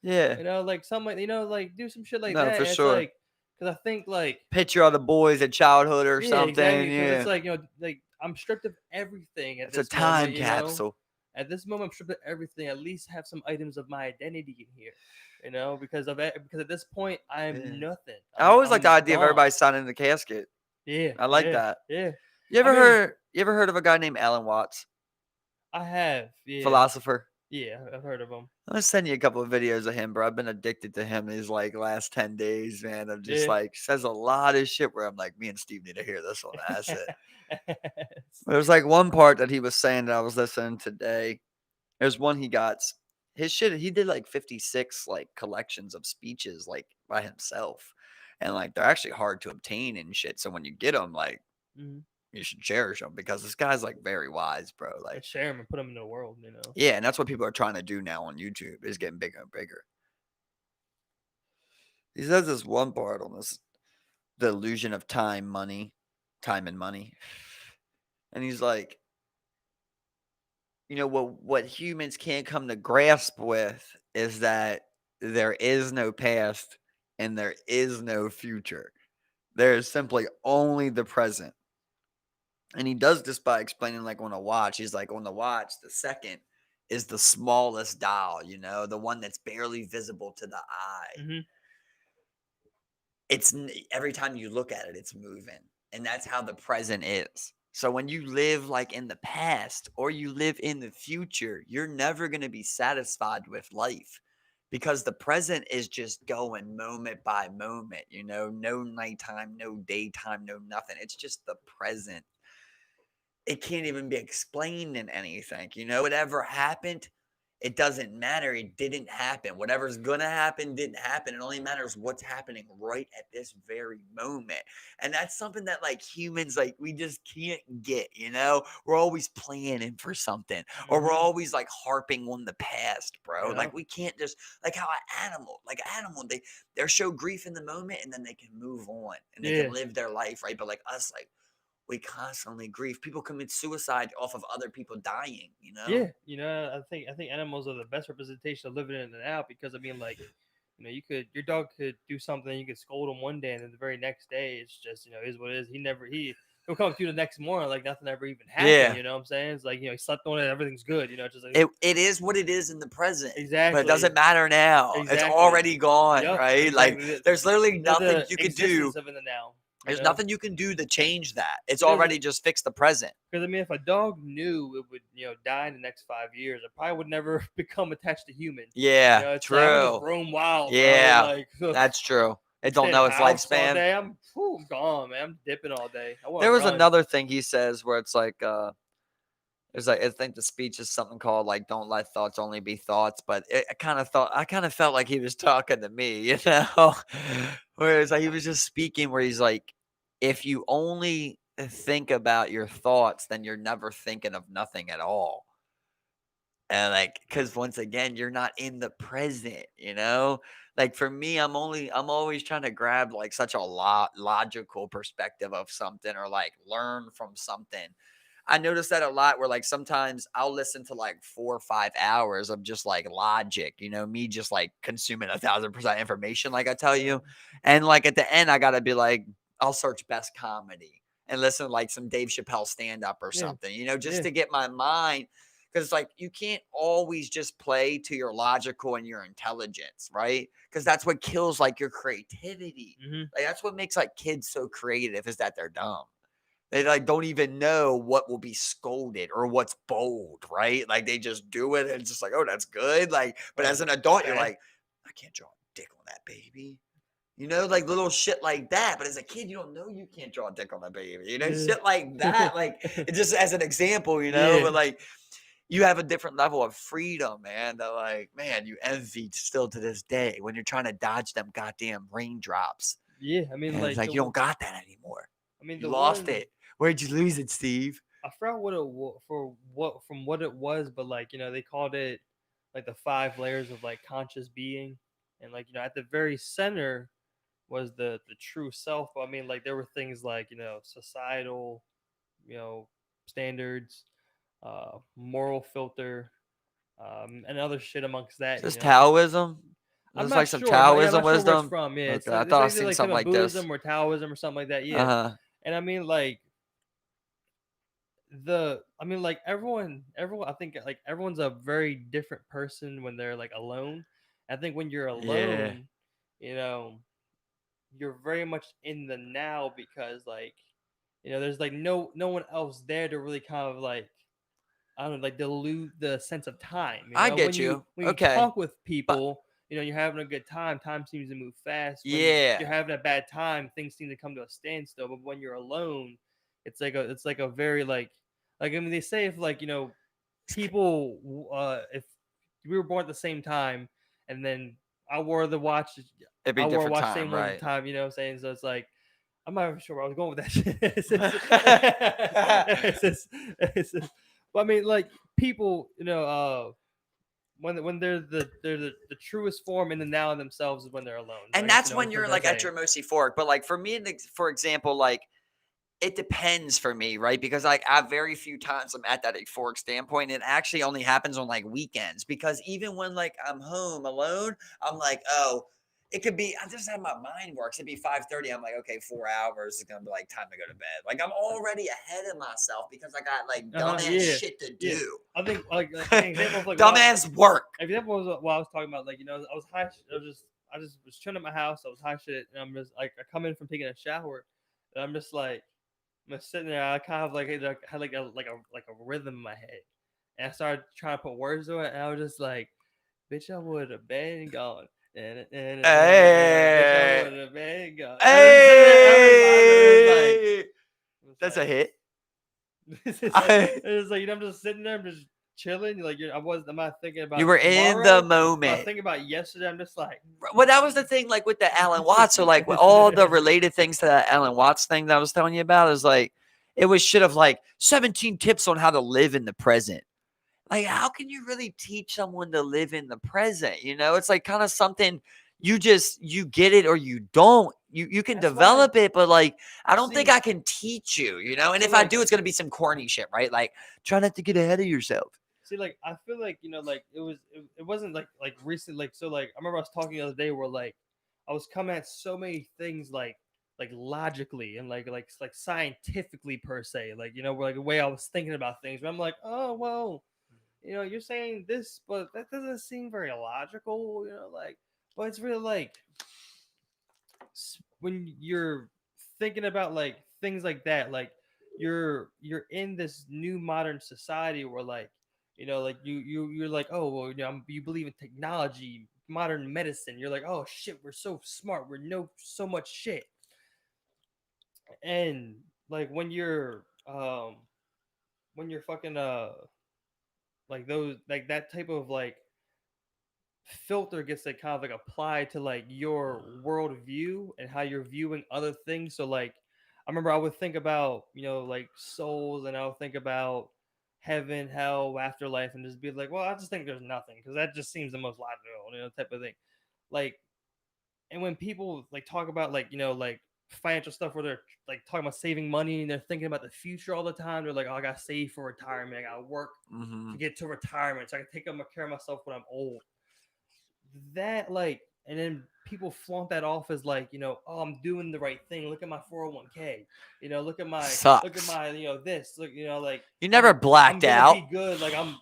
Speaker 1: yeah.
Speaker 2: Like some like do some shit like
Speaker 1: No,
Speaker 2: that.
Speaker 1: for
Speaker 2: And it's
Speaker 1: sure.
Speaker 2: like because I think like
Speaker 1: Picture all the boys at childhood or
Speaker 2: yeah,
Speaker 1: something,
Speaker 2: exactly. Because it's
Speaker 1: yeah.
Speaker 2: like like I'm stripped of everything at
Speaker 1: It's a
Speaker 2: this moment.
Speaker 1: time capsule.
Speaker 2: At this moment I'm stripped of everything. At least have some items of my identity in here. Because of it, because at this point I'm
Speaker 1: Yeah.
Speaker 2: nothing.
Speaker 1: I
Speaker 2: I'm
Speaker 1: always like the
Speaker 2: I'm
Speaker 1: idea of
Speaker 2: gone.
Speaker 1: everybody signing the casket.
Speaker 2: Yeah,
Speaker 1: I like
Speaker 2: yeah,
Speaker 1: that.
Speaker 2: yeah.
Speaker 1: You
Speaker 2: I
Speaker 1: ever
Speaker 2: mean,
Speaker 1: heard you ever heard of a guy named Alan Watts,
Speaker 2: I have, yeah,
Speaker 1: philosopher?
Speaker 2: yeah. I've heard of them.
Speaker 1: I'm gonna send you a couple of videos of him, bro. I've been addicted to him these like last 10 days, man. I'm just
Speaker 2: Yeah.
Speaker 1: like says a lot of shit where I'm like, me and Steve need to hear this one. That's it. There's like one part that he was saying that I was listening today. There's one he got his shit. He did like 56 like collections of speeches like by himself, and like they're actually hard to obtain and shit. So when you get them, like
Speaker 2: Mhm.
Speaker 1: you should cherish them because this guy's like very wise, bro.
Speaker 2: And
Speaker 1: Like,
Speaker 2: share them and put them in the world.
Speaker 1: yeah, and that's what people are trying to do now on YouTube is getting bigger and bigger. He says this one part on this the illusion of time and money, and he's like, what humans can't come to grasp with is that there is no past and there is no future. There is simply only the present. And he does this by explaining, like, on a watch. He's like, on the watch, the second is the smallest dial, the one that's barely visible to the eye.
Speaker 2: Mhm.
Speaker 1: Every time you look at it, it's moving. And that's how the present is. So when you live like in the past or you live in the future, you're never going to be satisfied with life because the present is just going moment by moment, no nighttime, no daytime, no nothing. It's just the present. It can't even be explained in anything, whatever happened, it doesn't matter. It didn't happen. Whatever's gonna happen didn't happen. It only matters what's happening right at this very moment. And that's something that like humans, like we just can't get. We're always planning for something, or we're
Speaker 2: Hmm.
Speaker 1: always like harping on the past, bro.
Speaker 2: Yeah.
Speaker 1: Like we can't just like how an animal, they're show grief in the moment and then they can move on and they can
Speaker 2: Yeah.
Speaker 1: live their life, right? But like us, like we constantly grieve. People commit suicide off of other people dying.
Speaker 2: Yeah, I think animals are the best representation of living in and out because I mean, like, your dog could do something, you could scold him one day, and then the very next day, it's just is what it is. He'll come to you the next morning like nothing ever even happened.
Speaker 1: Yeah.
Speaker 2: You know what I'm saying? It's like he slept on it, everything's good. Just like
Speaker 1: It is what it is in the present, but it
Speaker 2: exactly,
Speaker 1: doesn't matter now. It's
Speaker 2: exactly.
Speaker 1: already gone,
Speaker 2: Yep,
Speaker 1: right? Like,
Speaker 2: exactly.
Speaker 1: there's literally
Speaker 2: They're
Speaker 1: nothing
Speaker 2: the
Speaker 1: you could do.
Speaker 2: existence of in the now. You
Speaker 1: There's
Speaker 2: know,
Speaker 1: nothing you can do to change that. It's
Speaker 2: because
Speaker 1: already just fixed the present.
Speaker 2: Because I mean, if a dog knew it would, die in the next 5 years, it probably would never become attached to human.
Speaker 1: Yeah,
Speaker 2: It's like I'm gonna just
Speaker 1: true.
Speaker 2: roam wild, bro.
Speaker 1: Yeah,
Speaker 2: Like
Speaker 1: that's true. It
Speaker 2: stay
Speaker 1: don't
Speaker 2: in the
Speaker 1: know its
Speaker 2: house all
Speaker 1: lifespan.
Speaker 2: day. I'm gone, man. I'm dipping all day. I want
Speaker 1: There
Speaker 2: to
Speaker 1: was
Speaker 2: run.
Speaker 1: another thing he says where it's like, there's like I think the speech is something called like "Don't let thoughts only be thoughts," but I kind of felt like he was talking to me. Whereas like, he was just speaking where he's like, if you only think about your thoughts, then you're never thinking of nothing at all. And like, because once again, you're not in the present. Like for me, I'm always trying to grab like such a logical perspective of something or like learn from something. I notice that a lot where like sometimes I'll listen to like 4 or 5 hours of just like logic, me just like consuming 1,000% information, like I tell
Speaker 2: Yeah.
Speaker 1: you. And like at the end, I gotta be like, I'll search best comedy and listen to like some Dave Chappelle stand up or
Speaker 2: Yeah.
Speaker 1: something, just
Speaker 2: Yeah.
Speaker 1: to get my mind. Because like you can't always just play to your logical and your intelligence, right? Because that's what kills like your creativity.
Speaker 2: Hmm.
Speaker 1: Like that's what makes like kids so creative is that they're dumb. They like don't even know what will be scolded or what's bold, right? Like they just do it and it's just like, oh, that's good. Like, but
Speaker 2: Or
Speaker 1: as an adult, you're
Speaker 2: bad.
Speaker 1: like, I can't draw a dick on that baby. Like little shit like that. But as a kid, you don't know you can't draw a dick on a baby.
Speaker 2: Yeah.
Speaker 1: Shit like that. Like it just as an example.
Speaker 2: Yeah.
Speaker 1: But like you have a different level of freedom, man. That like, man, you envy still to this day when you're trying to dodge them goddamn raindrops.
Speaker 2: Yeah. I mean,
Speaker 1: And it's
Speaker 2: like
Speaker 1: like you don't got that anymore. You
Speaker 2: the
Speaker 1: lost
Speaker 2: one.
Speaker 1: it. Where'd you lose it, Steve?
Speaker 2: I forgot what from what it was, but like they called it like the 5 layers of like conscious being, and like at the very center was the true self. I mean, like there were things like societal, you know standards, moral filter, and other shit amongst
Speaker 1: Is
Speaker 2: that.
Speaker 1: this Taoism? Is
Speaker 2: I'm
Speaker 1: this
Speaker 2: not
Speaker 1: like some
Speaker 2: sure. I'm
Speaker 1: Taoism
Speaker 2: not sure where it's
Speaker 1: wisdom?
Speaker 2: from. Yeah,
Speaker 1: Okay,
Speaker 2: it's
Speaker 1: I
Speaker 2: like it's
Speaker 1: thought I
Speaker 2: either
Speaker 1: seen
Speaker 2: like
Speaker 1: something
Speaker 2: kind of
Speaker 1: like this.
Speaker 2: Buddhism or Taoism or something like that.
Speaker 1: Uh
Speaker 2: Yeah,
Speaker 1: huh.
Speaker 2: and I mean like everyone I think like everyone's a very different person when they're like alone. I think when you're
Speaker 1: Yeah.
Speaker 2: alone, you know, you're very much in the now because like there's like no one else there to really kind of like I don't know, like dilute the sense of time.
Speaker 1: I
Speaker 2: When
Speaker 1: get you.
Speaker 2: you
Speaker 1: Okay,
Speaker 2: talk with
Speaker 1: but
Speaker 2: people, you're having a good time. Time seems to move fast. When
Speaker 1: yeah,
Speaker 2: you're having a bad time, things seem to come to a standstill. But when you're alone, it's like a very like I mean they say if like people if we were born at the same time and then I wore the watch
Speaker 1: it'd be
Speaker 2: I
Speaker 1: a
Speaker 2: wore a
Speaker 1: different
Speaker 2: watch
Speaker 1: time,
Speaker 2: same one
Speaker 1: right?
Speaker 2: time. What I'm saying? So it's like I'm not even sure where I was going with that shit. It's just, but I mean, like people, when they're the truest form in the now of themselves is when they're alone. So I
Speaker 1: And
Speaker 2: guess
Speaker 1: that's when
Speaker 2: what
Speaker 1: you're
Speaker 2: can I
Speaker 1: like at
Speaker 2: say?
Speaker 1: your most euphoric. But like for me, for example, like it depends for me, right? Because like I very few times I'm at that euphoric standpoint. It actually only happens on like weekends because even when like I'm home alone, I'm like, oh, it could be. I just have my mind works. It'd be 5:30. I'm like, okay, 4 hours is gonna be like time to go to bed. Like I'm already ahead of myself because I got like dumbass
Speaker 2: Yeah,
Speaker 1: shit to
Speaker 2: yeah.
Speaker 1: do,
Speaker 2: I think like an example of like
Speaker 1: dumbass work.
Speaker 2: example was what I was talking about. Like I was high. I was chilling at my house. I was high shit, and I'm just like I come in from taking a shower, and I'm just like I'm just sitting there. I kind of like had like a rhythm in my head, and I started trying to put words to it, and I was just like, Bitch, I would have been gone. Bitch, I
Speaker 1: Hey,
Speaker 2: would have been gone. I was sitting there every time.
Speaker 1: hey,
Speaker 2: It was
Speaker 1: that's a
Speaker 2: like,
Speaker 1: hit.
Speaker 2: it was like, I'm just sitting there, I'm just chilling. Like, I'm not thinking
Speaker 1: You
Speaker 2: about
Speaker 1: were in the
Speaker 2: tomorrow. I'm not
Speaker 1: moment.
Speaker 2: thinking about yesterday. I'm just like,
Speaker 1: Well, that was the thing, like with the Alan Watts. So, like, with all the related things to that Alan Watts thing that I was telling you about is like, it was shit of like 17 tips on how to live in the present. Like, how can you really teach someone to live in the present? You know, it's like kind of something you get it or you don't. You can
Speaker 2: that's why.
Speaker 1: develop it, but like I don't think
Speaker 2: See,
Speaker 1: I can teach you, you know. And
Speaker 2: so
Speaker 1: if I
Speaker 2: like,
Speaker 1: do, it's gonna be some corny shit, right? Like try not to get ahead of yourself.
Speaker 2: see, like, I feel like, like it wasn't like recent. Like, so like, I remember I was talking the other day where like I was coming at so many things like logically and like scientifically per se, like, where like the way I was thinking about things. But I'm like, oh well, you're saying this, but that doesn't seem very logical. Like, but it's really like when you're thinking about like things like that, like you're in this new modern society where like like you're like, oh well, you believe in technology, modern medicine. You're like, oh shit, we're so smart, we know so much shit. And like when you're fucking like those like that type of like filter gets like kind of like applied to like your worldview and how you're viewing other things. So like I remember I would think about, like souls, and I would think about heaven, hell, afterlife, and just be like, well, I just think there's nothing, because that just seems the most logical, type of thing. Like, and when people like talk about like, like financial stuff where they're like talking about saving money and they're thinking about the future all the time, they're like, oh, I gotta save for retirement, I gotta work
Speaker 1: Mm-hmm.
Speaker 2: to get to retirement so I can take care of myself when I'm old. That like, and then people flaunt that off as like, oh, I'm doing the right thing, look at my 401k, look at
Speaker 1: Sucks.
Speaker 2: my this, look, like
Speaker 1: You never
Speaker 2: I'm
Speaker 1: blacked
Speaker 2: gonna be
Speaker 1: out.
Speaker 2: good, like I'm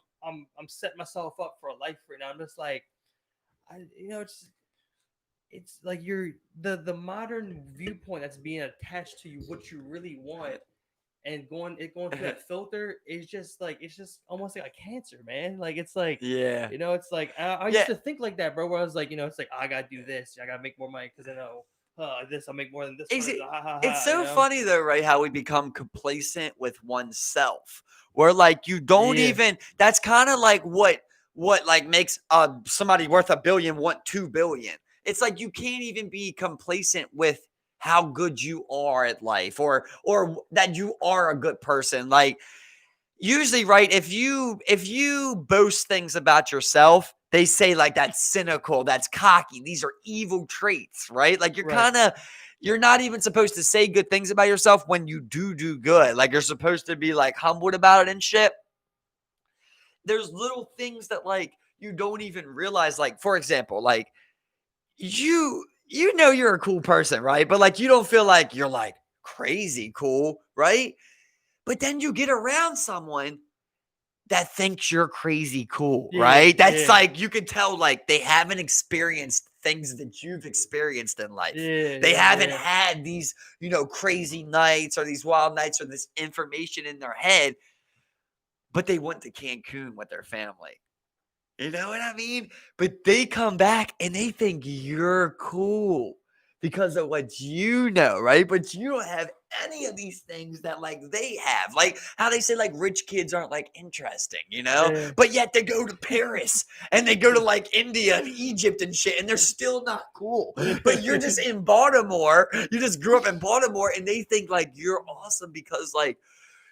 Speaker 2: setting myself up for a life right now. I'm just like, it's like you're the modern viewpoint that's being attached to you, what you really want, and going through that filter is just like, it's just almost like a cancer, man. Like, it's like,
Speaker 1: Yeah.
Speaker 2: it's like I used
Speaker 1: Yeah.
Speaker 2: to think like that, bro. Where I was like, it's like, I gotta do this, I gotta make more money because I know this, I'll make more than this
Speaker 1: It's,
Speaker 2: person. Ha ha
Speaker 1: it's
Speaker 2: ha.
Speaker 1: so funny though, right? How we become complacent with oneself, where like you don't
Speaker 2: Yeah.
Speaker 1: even. That's kind of like what like makes somebody worth $1 billion want 2 billion. It's like you can't even be complacent with how good you are at life, or that you are a good person. Like usually, right, if you boast things about yourself, they say like that's cynical, that's cocky, these are evil traits, right? Like
Speaker 2: Right.
Speaker 1: you're not even supposed to say good things about yourself when you do good. Like you're supposed to be like humbled about it and shit. There's little things that like you don't even realize, like for example, like you know you're a cool person, right? But like you don't feel like you're like crazy cool, right? But then you get around someone that thinks you're crazy cool,
Speaker 2: Yeah.
Speaker 1: right? That's
Speaker 2: Yeah.
Speaker 1: like you can tell like they haven't experienced things that you've experienced in life.
Speaker 2: Yeah.
Speaker 1: They
Speaker 2: Yeah.
Speaker 1: haven't
Speaker 2: Yeah.
Speaker 1: had these, crazy nights or these wild nights or this information in their head, but they went to Cancun with their family. You know what I mean? But they come back and they think you're cool because of what you know, right? But you don't have any of these things that like they have. Like how they say like rich kids aren't like interesting, you know?
Speaker 2: Yeah.
Speaker 1: But yet they go to Paris and they go to like India and Egypt and shit and they're still not cool. But you're just in Baltimore. You just grew up in Baltimore and they think like you're awesome because like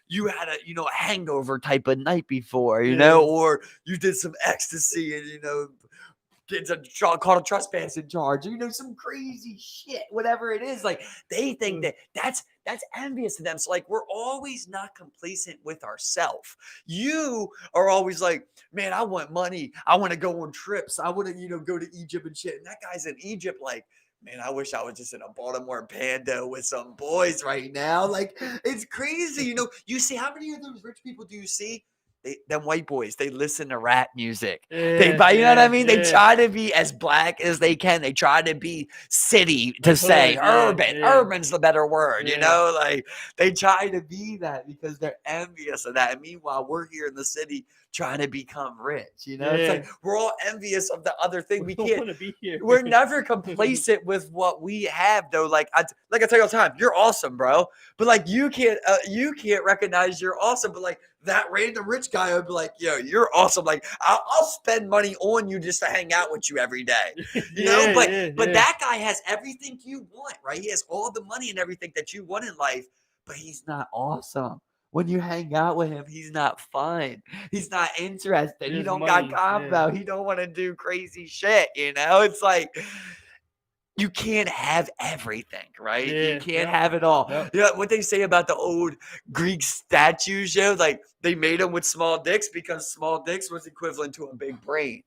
Speaker 1: you had a hangover type of night before,
Speaker 2: Yeah.
Speaker 1: or you did some ecstasy and kids are caught a trespassing charge, some crazy shit, whatever it is. Like they think that that's envious to them. So like we're always not complacent with ourselves. You are always like, man, I want money. I want to go on trips. I want to, go to Egypt and shit. And that guy's in Egypt, like, man, I wish I was just in a Baltimore Pando with some boys right now. Like, it's crazy. You see how many of those rich people do you see? Them white boys, they listen to rap music. They
Speaker 2: Yeah.
Speaker 1: buy, you know what I
Speaker 2: Yeah.
Speaker 1: mean? They
Speaker 2: Yeah.
Speaker 1: try to be as black as they can. They try to be city to
Speaker 2: Like
Speaker 1: say
Speaker 2: hood. Yeah.
Speaker 1: urban.
Speaker 2: Yeah.
Speaker 1: Urban's the better word,
Speaker 2: Yeah.
Speaker 1: like they try to be that because they're envious of that. And meanwhile, we're here in the city trying to become rich. You know, it's
Speaker 2: Yeah.
Speaker 1: like we're all envious of the other thing.
Speaker 2: We
Speaker 1: We
Speaker 2: don't
Speaker 1: can't.
Speaker 2: want to be here.
Speaker 1: We're never complacent with what we have, though. Like I tell you all the time, you're awesome, bro. But like you can't recognize you're awesome. But like that random rich guy would be like, yo, you're awesome. Like I'll spend money on you just to hang out with you every day. You know,
Speaker 2: Yeah, yeah,
Speaker 1: but
Speaker 2: yeah.
Speaker 1: that guy has everything you want, right? He has all the money and everything that you want in life, but he's not awesome. When you hang out with him, he's not fun. He's not interested. He
Speaker 2: Just
Speaker 1: don't got
Speaker 2: money. Yeah.
Speaker 1: combo. He don't want to do crazy shit. You know, it's like you can't have everything, right? You
Speaker 2: Yeah.
Speaker 1: can't
Speaker 2: Yep.
Speaker 1: have it all.
Speaker 2: Yep.
Speaker 1: You know what they say about the old Greek statues, yo? Like they made them with small dicks because small dicks was equivalent to a big brain.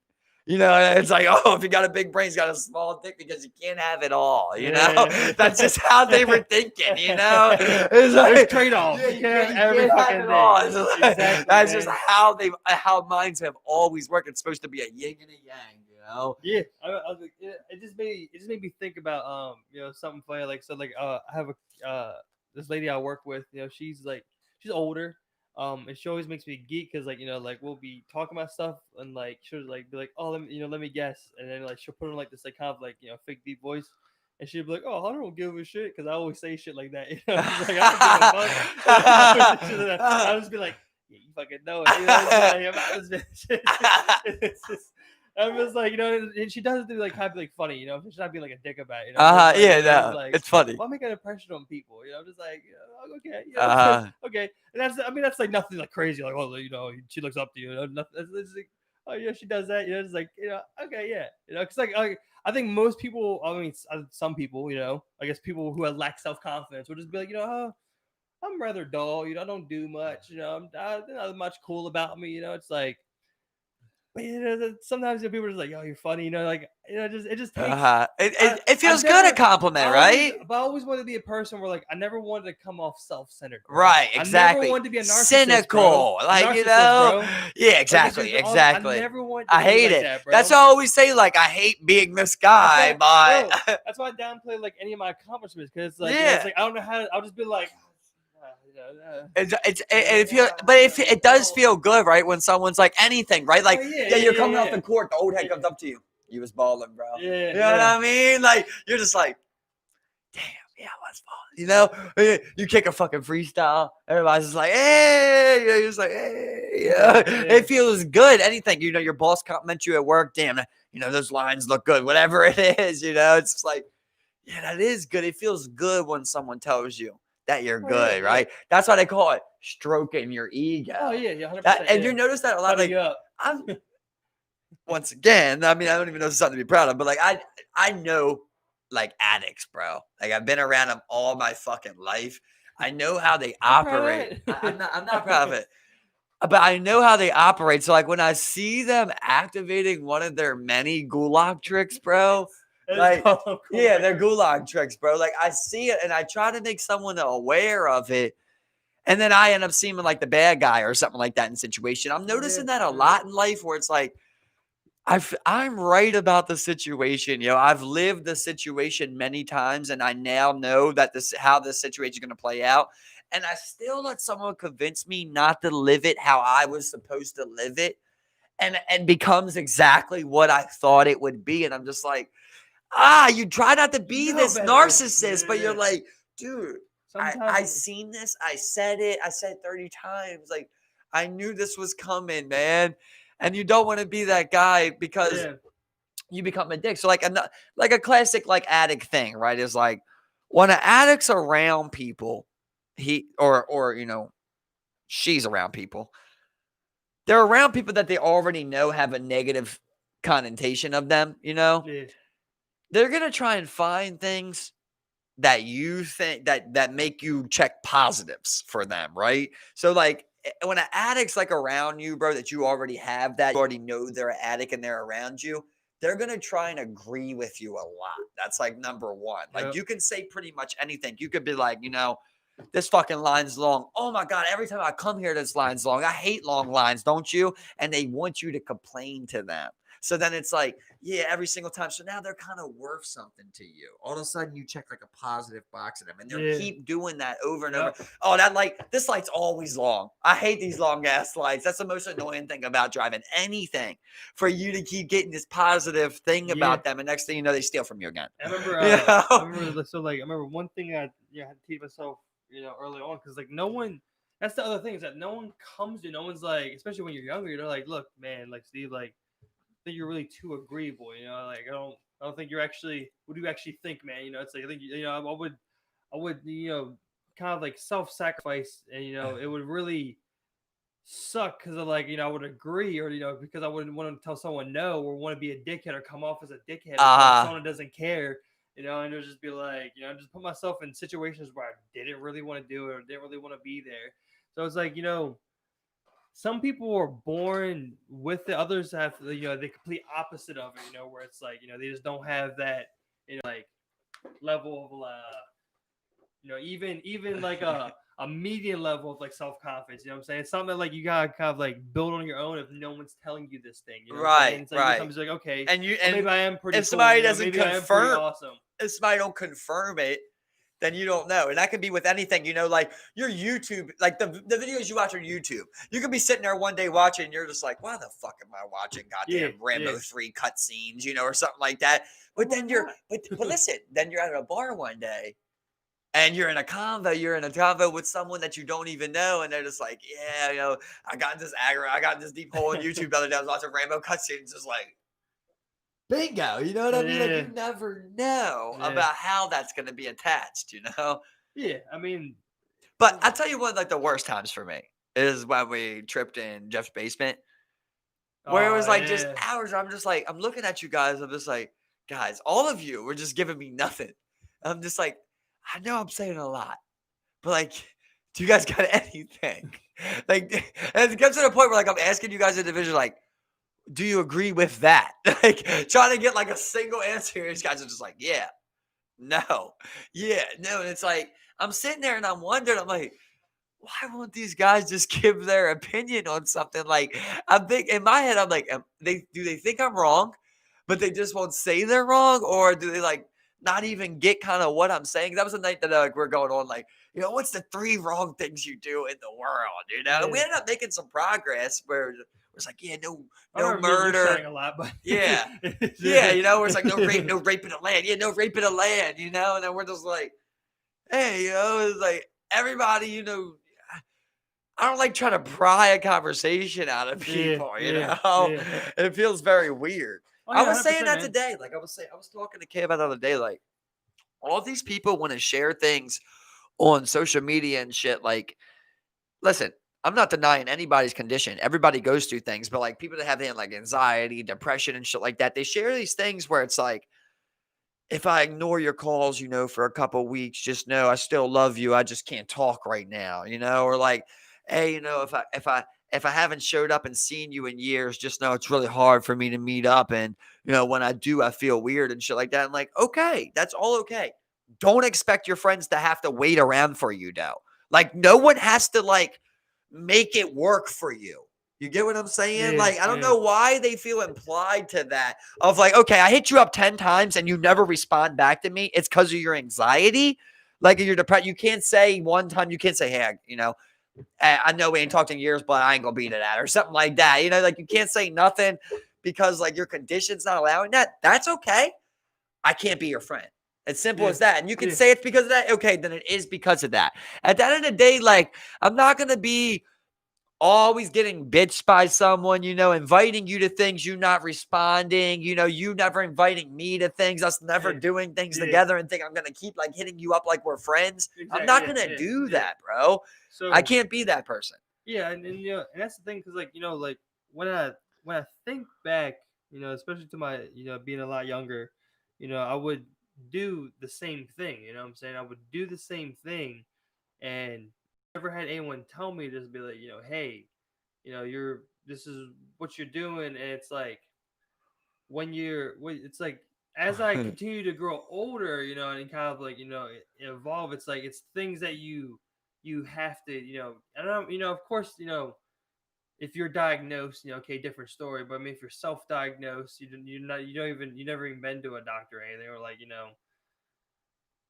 Speaker 1: You know, it's like, oh, if you got a big brain, he's got a small dick because you can't have it all. You know,
Speaker 2: Yeah.
Speaker 1: that's just how they were thinking. You know, it's
Speaker 2: There's
Speaker 1: like,
Speaker 2: trade-offs.
Speaker 1: yeah,
Speaker 2: You can't have
Speaker 1: you
Speaker 2: every
Speaker 1: can't have
Speaker 2: fucking
Speaker 1: it all.
Speaker 2: thing.
Speaker 1: It's just like-
Speaker 2: Exactly,
Speaker 1: that's just
Speaker 2: man.
Speaker 1: how minds have always worked. It's supposed to be a yin and a yang. You know.
Speaker 2: Yeah, I was like, it just made me think about something funny like so like I have a this lady I work with, she's like she's older, and she always makes me geek because like like we'll be talking about stuff and like she'll like be like, oh, let me guess, and then like she'll put on like this like kind of like fake deep voice. And she'd be like, "Oh, I don't give a shit," because I always say shit like that. She's like, "I don't give a fuck." I always say shit like that. I'll just be like, "Yeah, you fucking know it." It's just, I'm just like, and she does it to be like kind of like funny, she's not being like a dick about it, just like,
Speaker 1: Yeah,
Speaker 2: it's
Speaker 1: no,
Speaker 2: like,
Speaker 1: it's funny.
Speaker 2: well, make an impression on people, I'm just like, okay, okay, and I mean, that's like nothing like crazy, like, oh, she looks up to you, nothing, it's like, oh yeah, she does that, it's like, okay, yeah, because like I think most people, I mean, some people, I guess people who lack self confidence will just be like, oh, I'm rather dull, I don't do much, there's not much cool about me, it's like. But sometimes people are just like, "Yo, you're funny," like it just takes.
Speaker 1: It
Speaker 2: I
Speaker 1: feels good a
Speaker 2: never,
Speaker 1: compliment, right?
Speaker 2: but I always wanted to be a person where like I never wanted to come off self-centered, bro.
Speaker 1: Right,
Speaker 2: I never
Speaker 1: exactly.
Speaker 2: wanted to be a narcissist, bro.
Speaker 1: Cynical,
Speaker 2: A
Speaker 1: like
Speaker 2: narcissist, bro.
Speaker 1: yeah,
Speaker 2: Like it's
Speaker 1: exactly,
Speaker 2: just I
Speaker 1: exactly.
Speaker 2: never wanted to
Speaker 1: I
Speaker 2: be
Speaker 1: hate
Speaker 2: like
Speaker 1: it.
Speaker 2: that,
Speaker 1: That's
Speaker 2: bro.
Speaker 1: what I always say. Like I hate being this
Speaker 2: That's
Speaker 1: guy,
Speaker 2: why, bro.
Speaker 1: but
Speaker 2: That's why I downplay like any of my accomplishments because it's like it's
Speaker 1: yeah.
Speaker 2: like I don't know how I'll just be like,
Speaker 1: It does feel good, right? When someone's like anything, right? Like,
Speaker 2: oh yeah,
Speaker 1: yeah,
Speaker 2: yeah,
Speaker 1: you're
Speaker 2: yeah,
Speaker 1: coming off
Speaker 2: yeah,
Speaker 1: the court, the old head
Speaker 2: yeah,
Speaker 1: comes up to you. You was balling, bro.
Speaker 2: yeah,
Speaker 1: You know what
Speaker 2: yeah.
Speaker 1: I mean? Like, you're just like, damn, yeah, I was balling. You know, you kick a fucking freestyle. Everybody's just like, hey, you're just like, hey, yeah. It feels good. Anything, your boss compliments you at work. Damn, those lines look good. Whatever it is, it's just like, yeah, that is good. It feels good when someone tells you that you're
Speaker 2: Oh yeah,
Speaker 1: good,
Speaker 2: yeah.
Speaker 1: right? That's why they call it stroking your ego.
Speaker 2: Oh yeah, yeah, 100%.
Speaker 1: And you notice that a lot.
Speaker 2: Cutting
Speaker 1: Like,
Speaker 2: up.
Speaker 1: I'm once again, I mean, I don't even know if it's something to be proud of, but like I know like addicts, bro. Like I've been around them all my fucking life. I know how they
Speaker 2: I'm proud of
Speaker 1: operate.
Speaker 2: that.
Speaker 1: I'm not proud of it. But I know how they operate. So like when I see them activating one of their many gulag tricks, bro, like yeah, they're gulag tricks, bro. Like I see it and I try to make someone aware of it. And then I end up seeming like the bad guy or something like that in the situation. I'm noticing that a lot in life where it's like, I'm right about the situation. I've lived the situation many times, and I now know that how this situation is going to play out. And I still let someone convince me not to live it how I was supposed to live it, and becomes exactly what I thought it would be. And I'm just like, you try not to be this
Speaker 2: better.
Speaker 1: narcissist, but you're
Speaker 2: Yeah.
Speaker 1: like, dude, I
Speaker 2: Sometimes
Speaker 1: seen this. I said it 30 times. Like I knew this was coming, man. And you don't want to be that guy because you become a dick. So like a classic like addict thing, right? Is like when an addict's around people, he or she's around people. They're around people that they already know have a negative connotation of them,
Speaker 2: yeah.
Speaker 1: They're gonna try and find things that you think that make you check positives for them, right? So like when an addict's like around you, bro, that you already have that, you already know they're an addict and they're around you, they're gonna try and agree with you a lot. That's like number one. Like
Speaker 2: Yep.
Speaker 1: you can say pretty much anything. You could be like, this fucking line's long. Oh my God, every time I come here, this line's long. I hate long lines, don't you? And they want you to complain to them. So then it's like, yeah, every single time. So now they're kind of worth something to you. All of a sudden, you check like a positive box of them, and they'll
Speaker 2: Yeah.
Speaker 1: keep doing that over and over.
Speaker 2: Yep.
Speaker 1: Oh, that light, this light's always long. I hate these long ass lights. That's the most annoying thing about driving anything, for you to keep getting this positive thing
Speaker 2: Yeah.
Speaker 1: about them, and next thing you know, they steal from you again.
Speaker 2: I remember.
Speaker 1: You
Speaker 2: I
Speaker 1: know?
Speaker 2: remember. So like, I remember one thing I had to teach myself, early on, because like no one. That's the other thing, is that no one comes to. No one's like, especially when you're younger. They're like, look, man, like Steve, like, I think you're really too agreeable. Like I don't think you're actually. What do you actually think, man? It's like I think I would kind of like self-sacrifice, and it would really suck, because of like I would agree, or because I wouldn't want to tell someone no, or want to be a dickhead, or come off as a dickhead, or
Speaker 1: Uh,
Speaker 2: someone that doesn't care, and it would just be like just put myself in situations where I didn't really want to do it, or didn't really want to be there. So it's like some people are born with it, others have the complete opposite of it, where it's like they just don't have that like level of even like a median level of like self-confidence. You know what I'm saying? It's something that like you gotta kind of like build on your own if no one's telling you this thing. You know what I'm saying?
Speaker 1: right,
Speaker 2: It's like you're
Speaker 1: right.
Speaker 2: sometimes like, okay,
Speaker 1: And you
Speaker 2: well,
Speaker 1: and
Speaker 2: maybe I am pretty
Speaker 1: if
Speaker 2: cool.
Speaker 1: somebody doesn't
Speaker 2: Maybe I am pretty
Speaker 1: confirm,
Speaker 2: awesome.
Speaker 1: if somebody don't confirm it, then you don't know. And that could be with anything, like your YouTube, like the videos you watch on YouTube. You could be sitting there one day watching, and you're just like, why the fuck am I watching
Speaker 2: Yeah,
Speaker 1: goddamn
Speaker 2: yeah.
Speaker 1: Rambo 3 cutscenes, or something like that. But
Speaker 2: Why
Speaker 1: then
Speaker 2: not?
Speaker 1: but listen, then you're at a bar one day, and you're in a convo with someone that you don't even know, and they're just like, yeah, I got in this deep hole in YouTube the other day. I was watching Rambo cutscenes, just like, bingo, you know what I mean? Like, you
Speaker 2: Yeah,
Speaker 1: never know
Speaker 2: yeah,
Speaker 1: about how that's going to be attached,
Speaker 2: yeah. I mean,
Speaker 1: But I tell you what, like the worst times for me is when we tripped in Jeff's basement, where it was
Speaker 2: oh
Speaker 1: like just
Speaker 2: yeah,
Speaker 1: hours. I'm just like, I'm looking at you guys. I'm just like, guys, all of you were just giving me nothing. I'm just like, I know I'm saying a lot, but like, do you guys got anything? Like, and it gets to the point where like I'm asking you guys individually, like, do you agree with that? Like, trying to get like a single answer. These guys are just like, yeah, no, yeah, no. And it's like I'm sitting there and I'm wondering. I'm like, why won't these guys just give their opinion on something? Like, I'm think in my head, I'm like, do they think I'm wrong, but they just won't say they're wrong, or do they like not even get kind of what I'm saying? That was the night that like we're going on, like, what's the 3 wrong things you do in the world? And we
Speaker 2: yeah.
Speaker 1: ended up making some progress where it's like, yeah,
Speaker 2: I
Speaker 1: no
Speaker 2: remember me and you
Speaker 1: murder,
Speaker 2: chatting a lot, but
Speaker 1: yeah, yeah, where it's like no rape in the land, yeah, no rape in the land, and then we're just like, hey, it's like everybody, I don't like trying to pry a conversation out of
Speaker 2: yeah,
Speaker 1: people,
Speaker 2: yeah, yeah.
Speaker 1: It feels very weird.
Speaker 2: Oh
Speaker 1: I
Speaker 2: yeah,
Speaker 1: was
Speaker 2: hundred
Speaker 1: saying
Speaker 2: percent,
Speaker 1: that
Speaker 2: man.
Speaker 1: today. Like I was talking to Kay about the other day. Like all these people want to share things on social media and shit. Like, listen, I'm not denying anybody's condition. Everybody goes through things, but like people that have like anxiety, depression, and shit like that, they share these things where it's like, if I ignore your calls, for a couple weeks, just know I still love you. I just can't talk right now, or like, hey, if I haven't showed up and seen you in years, just know it's really hard for me to meet up. And, when I do, I feel weird and shit like that. I'm like, okay, that's all okay. Don't expect your friends to have to wait around for you, though. Like, no one has to like make it work for you. You get what I'm saying?
Speaker 2: Yeah,
Speaker 1: Like, I don't
Speaker 2: yeah,
Speaker 1: know why they feel implied to that of like, okay, I hit you up 10 times and you never respond back to me. It's because of your anxiety. Like, you're depressed. You can't say one time, you can't say, hey, I know we ain't talked in years, but I ain't gonna be to that or something like that. Like you can't say nothing because like your condition's not allowing that. That's okay. I can't be your friend. It's simple
Speaker 2: yeah,
Speaker 1: as that. And you can
Speaker 2: yeah,
Speaker 1: say it's because of that. Okay, then it is because of that. At the end of the day, like, I'm not gonna be always getting bitched by someone, inviting you to things, you not responding, you never inviting me to things, us never
Speaker 2: yeah,
Speaker 1: doing things
Speaker 2: yeah.
Speaker 1: together and think I'm going to keep like hitting you up like we're friends. I'm
Speaker 2: Exactly.
Speaker 1: not
Speaker 2: Yeah,
Speaker 1: going to
Speaker 2: yeah,
Speaker 1: do
Speaker 2: yeah.
Speaker 1: that, bro. I
Speaker 2: So
Speaker 1: can't be that person.
Speaker 2: yeah, and and that's the thing, because like like when I think back, especially to my being a lot younger, I would do the same thing. You know what I'm saying? I would do the same thing, and never had anyone tell me, just be like, hey, you're this is what you're doing, and it's like it's like as I continue to grow older, and kind of like evolve, it's like it's things that you you have to, I don't know, of course, if you're diagnosed, okay, different story. But I mean, if you're self-diagnosed, you never even been to a doctor or anything, or like,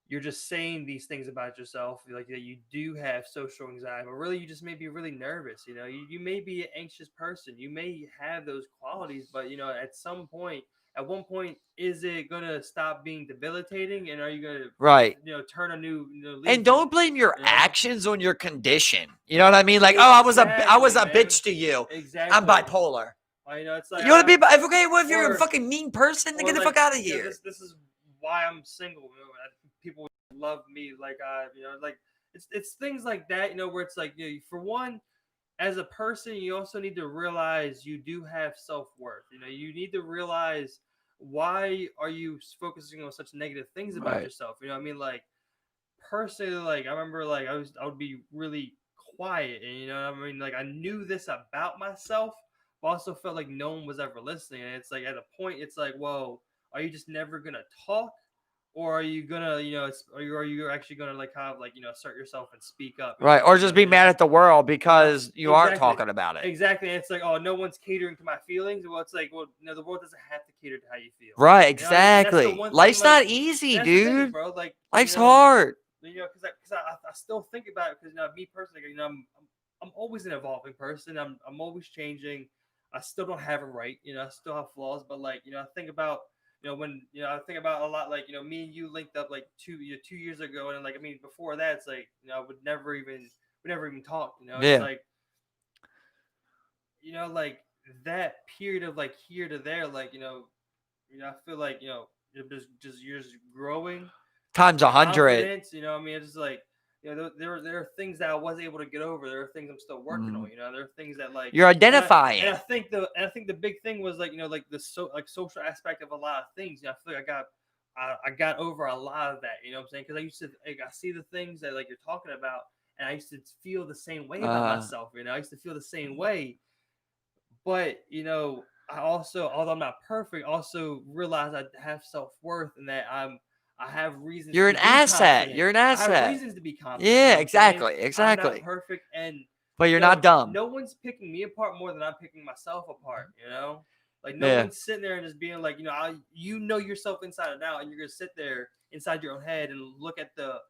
Speaker 2: you're just saying these things about yourself, like that you do have social anxiety, but really you just may be really nervous. You may be an anxious person. You may have those qualities, but at some point, at one point, is it gonna stop being debilitating, and are you gonna,
Speaker 1: Right.
Speaker 2: turn a new,
Speaker 1: And
Speaker 2: leaf? And
Speaker 1: don't blame your
Speaker 2: you know,
Speaker 1: actions on your condition. You know what I mean? Like, oh, I was
Speaker 2: exactly,
Speaker 1: a
Speaker 2: man,
Speaker 1: bitch to you. I'm
Speaker 2: exactly.
Speaker 1: bipolar.
Speaker 2: It's like
Speaker 1: You want to be okay? Well, if you're a
Speaker 2: or
Speaker 1: fucking mean person, then
Speaker 2: or
Speaker 1: get the
Speaker 2: like,
Speaker 1: fuck out of here.
Speaker 2: this is why I'm single. People love me, like like it's things like that, where it's like, for one, as a person, you also need to realize you do have self-worth. You need to realize, why are you focusing on such negative things about
Speaker 1: Right.
Speaker 2: yourself. I mean, like, personally, like, I remember, like, I would be really quiet, and I mean, like, I knew this about myself, but also felt like no one was ever listening. And it's like, at a point, it's like, whoa, are you just never gonna talk, or are you gonna, are you actually gonna, like, kind of, like, assert yourself and speak up,
Speaker 1: Right. Or just be mad at the world because you aren't
Speaker 2: exactly,
Speaker 1: talking about it.
Speaker 2: exactly. And it's like, oh, no one's catering to my feelings. Well, it's like, well, the world doesn't have to cater to how you feel.
Speaker 1: Right.
Speaker 2: And that's the
Speaker 1: Exactly.
Speaker 2: one thing,
Speaker 1: Life's
Speaker 2: like,
Speaker 1: not easy,
Speaker 2: that's the thing,
Speaker 1: dude.
Speaker 2: bro. Like,
Speaker 1: Life's hard.
Speaker 2: because I still think about it, because me personally, I'm always an evolving person. I'm always changing. I still don't have it right. I still have flaws, but, like, I think about, when, I think about a lot, like, me and you linked up, like, 2 years ago, and, like, I mean, before that, it's like, I would never even we never even talk. It's
Speaker 1: Yeah.
Speaker 2: like, like, that period of, like, here to there, like, I feel like, you're just growing
Speaker 1: Times 100.
Speaker 2: confidence. I mean, it's just like, there are things that I wasn't able to get over. There are things I'm still working on.
Speaker 1: Mhm.
Speaker 2: There are things that, like,
Speaker 1: You're
Speaker 2: and I
Speaker 1: identifying.
Speaker 2: think the big thing was, like, like, like, social aspect of a lot of things. I feel like I got over a lot of that. What I'm saying? Because I used to, like, I see the things that, like, you're talking about, and I used to feel the same way about
Speaker 1: Uh,
Speaker 2: myself. I used to feel the same way, but I also, although I'm not perfect, also realize I have self-worth, and that I have reasons
Speaker 1: you're
Speaker 2: to
Speaker 1: an
Speaker 2: be
Speaker 1: asset.
Speaker 2: confident.
Speaker 1: You're an
Speaker 2: I have
Speaker 1: asset.
Speaker 2: reasons to be confident.
Speaker 1: Yeah,
Speaker 2: What I'm saying?
Speaker 1: exactly.
Speaker 2: I'm not
Speaker 1: Exactly.
Speaker 2: perfect, and
Speaker 1: But you're not dumb.
Speaker 2: no one's picking me apart more than I'm picking myself apart. Like, no
Speaker 1: Yeah.
Speaker 2: one's sitting there and just being like, yourself inside and out, and you're gonna sit there inside your own head and look at the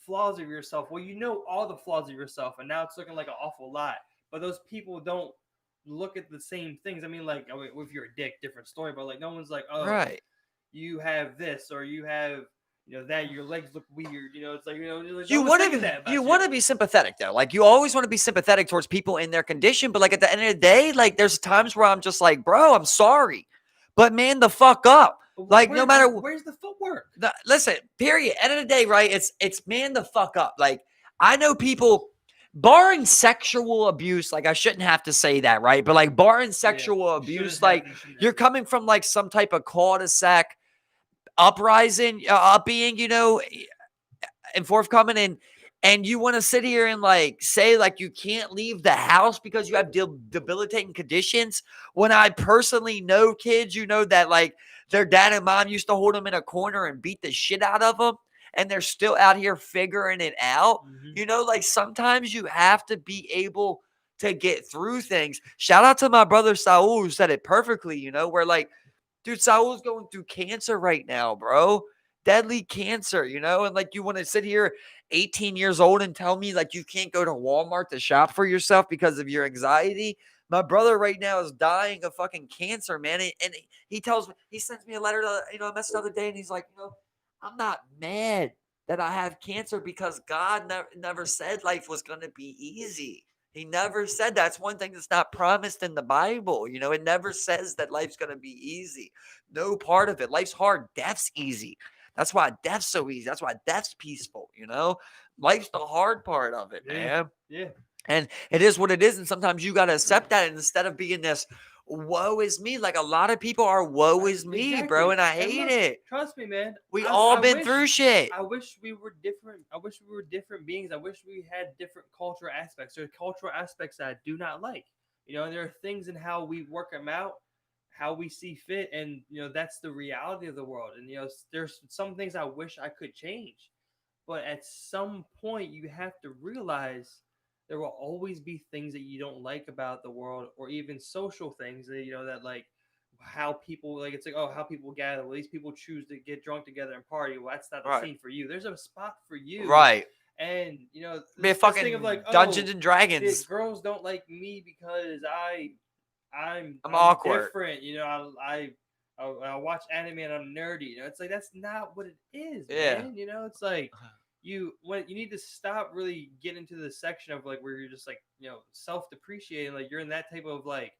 Speaker 2: flaws of yourself. Well, all the flaws of yourself, and now it's looking like an awful lot. But those people don't look at the same things. I mean, like, if you're a dick, different story. But, like, no one's like, oh,
Speaker 1: Right.
Speaker 2: you have this, or you have, that your legs look weird. It's like, no
Speaker 1: You
Speaker 2: one's
Speaker 1: want
Speaker 2: thinking
Speaker 1: to
Speaker 2: that
Speaker 1: you
Speaker 2: about
Speaker 1: want to
Speaker 2: you.
Speaker 1: be sympathetic though. Like you always want to be sympathetic towards people in their condition, but like at the end of the day, like there's times where I'm just like, bro, I'm sorry, but man, the fuck up. Like no matter
Speaker 2: Where's the footwork?
Speaker 1: listen, period. End of the day, right? It's man the fuck up. Like I know people, barring sexual abuse, like I shouldn't have to say that, right? But like barring
Speaker 2: Yeah,
Speaker 1: sexual
Speaker 2: shouldn't
Speaker 1: abuse,
Speaker 2: have,
Speaker 1: like
Speaker 2: and shouldn't
Speaker 1: you're
Speaker 2: have.
Speaker 1: coming from like some type of cul-de-sac uprising, being, and forthcoming, and you want to sit here and like say like you can't leave the house because you have debilitating conditions, when I personally know kids, that like their dad and mom used to hold them in a corner and beat the shit out of them, and they're still out here figuring it out.
Speaker 2: Mm-hmm.
Speaker 1: Like sometimes you have to be able to get through things. Shout out to my brother Saul, who said it perfectly, where like, dude, Saul's going through cancer right now, bro. Deadly cancer, and like you want to sit here 18 years old and tell me like you can't go to Walmart to shop for yourself because of your anxiety. My brother right now is dying of fucking cancer, man. And he tells me, he sends me a letter, a message the other day, and he's like, I'm not mad that I have cancer because God never said life was going to be easy. He never said that's one thing that's not promised in the Bible. It never says that life's going to be easy. No part of it. Life's hard. Death's easy. That's why death's so easy. That's why death's peaceful. Life's the hard part of it,
Speaker 2: Yeah,
Speaker 1: man.
Speaker 2: yeah.
Speaker 1: And it is what it is. And sometimes you got to accept that. And instead of being this, woe is me, like a lot of people are woe is me, bro.
Speaker 2: Exactly.
Speaker 1: And I
Speaker 2: And
Speaker 1: hate
Speaker 2: look,
Speaker 1: it.
Speaker 2: trust me, man.
Speaker 1: We all been through shit.
Speaker 2: I wish we were different. I wish we were different beings. I wish we had different cultural aspects. There are cultural aspects that I do not like. And there are things in how we work them out, how we see fit, and that's the reality of the world. And there's some things I wish I could change. But at some point, you have to realize there will always be things that you don't like about the world, or even social things that that like how people like it's like oh how people gather. Well, these people choose to get drunk together and party. Well, that's not the
Speaker 1: Right.
Speaker 2: scene for you. There's a spot for you,
Speaker 1: Right.
Speaker 2: and
Speaker 1: Be a
Speaker 2: this thing of like
Speaker 1: fucking Dungeons
Speaker 2: oh
Speaker 1: and
Speaker 2: the
Speaker 1: Dragons.
Speaker 2: girls don't like me because
Speaker 1: I'm
Speaker 2: I'm
Speaker 1: awkward.
Speaker 2: different. I watch anime and I'm nerdy. It's like that's not what it is,
Speaker 1: Yeah.
Speaker 2: man. It's like you need to stop really getting into the section of like where you're just like self depreciating. Like you're in that type of like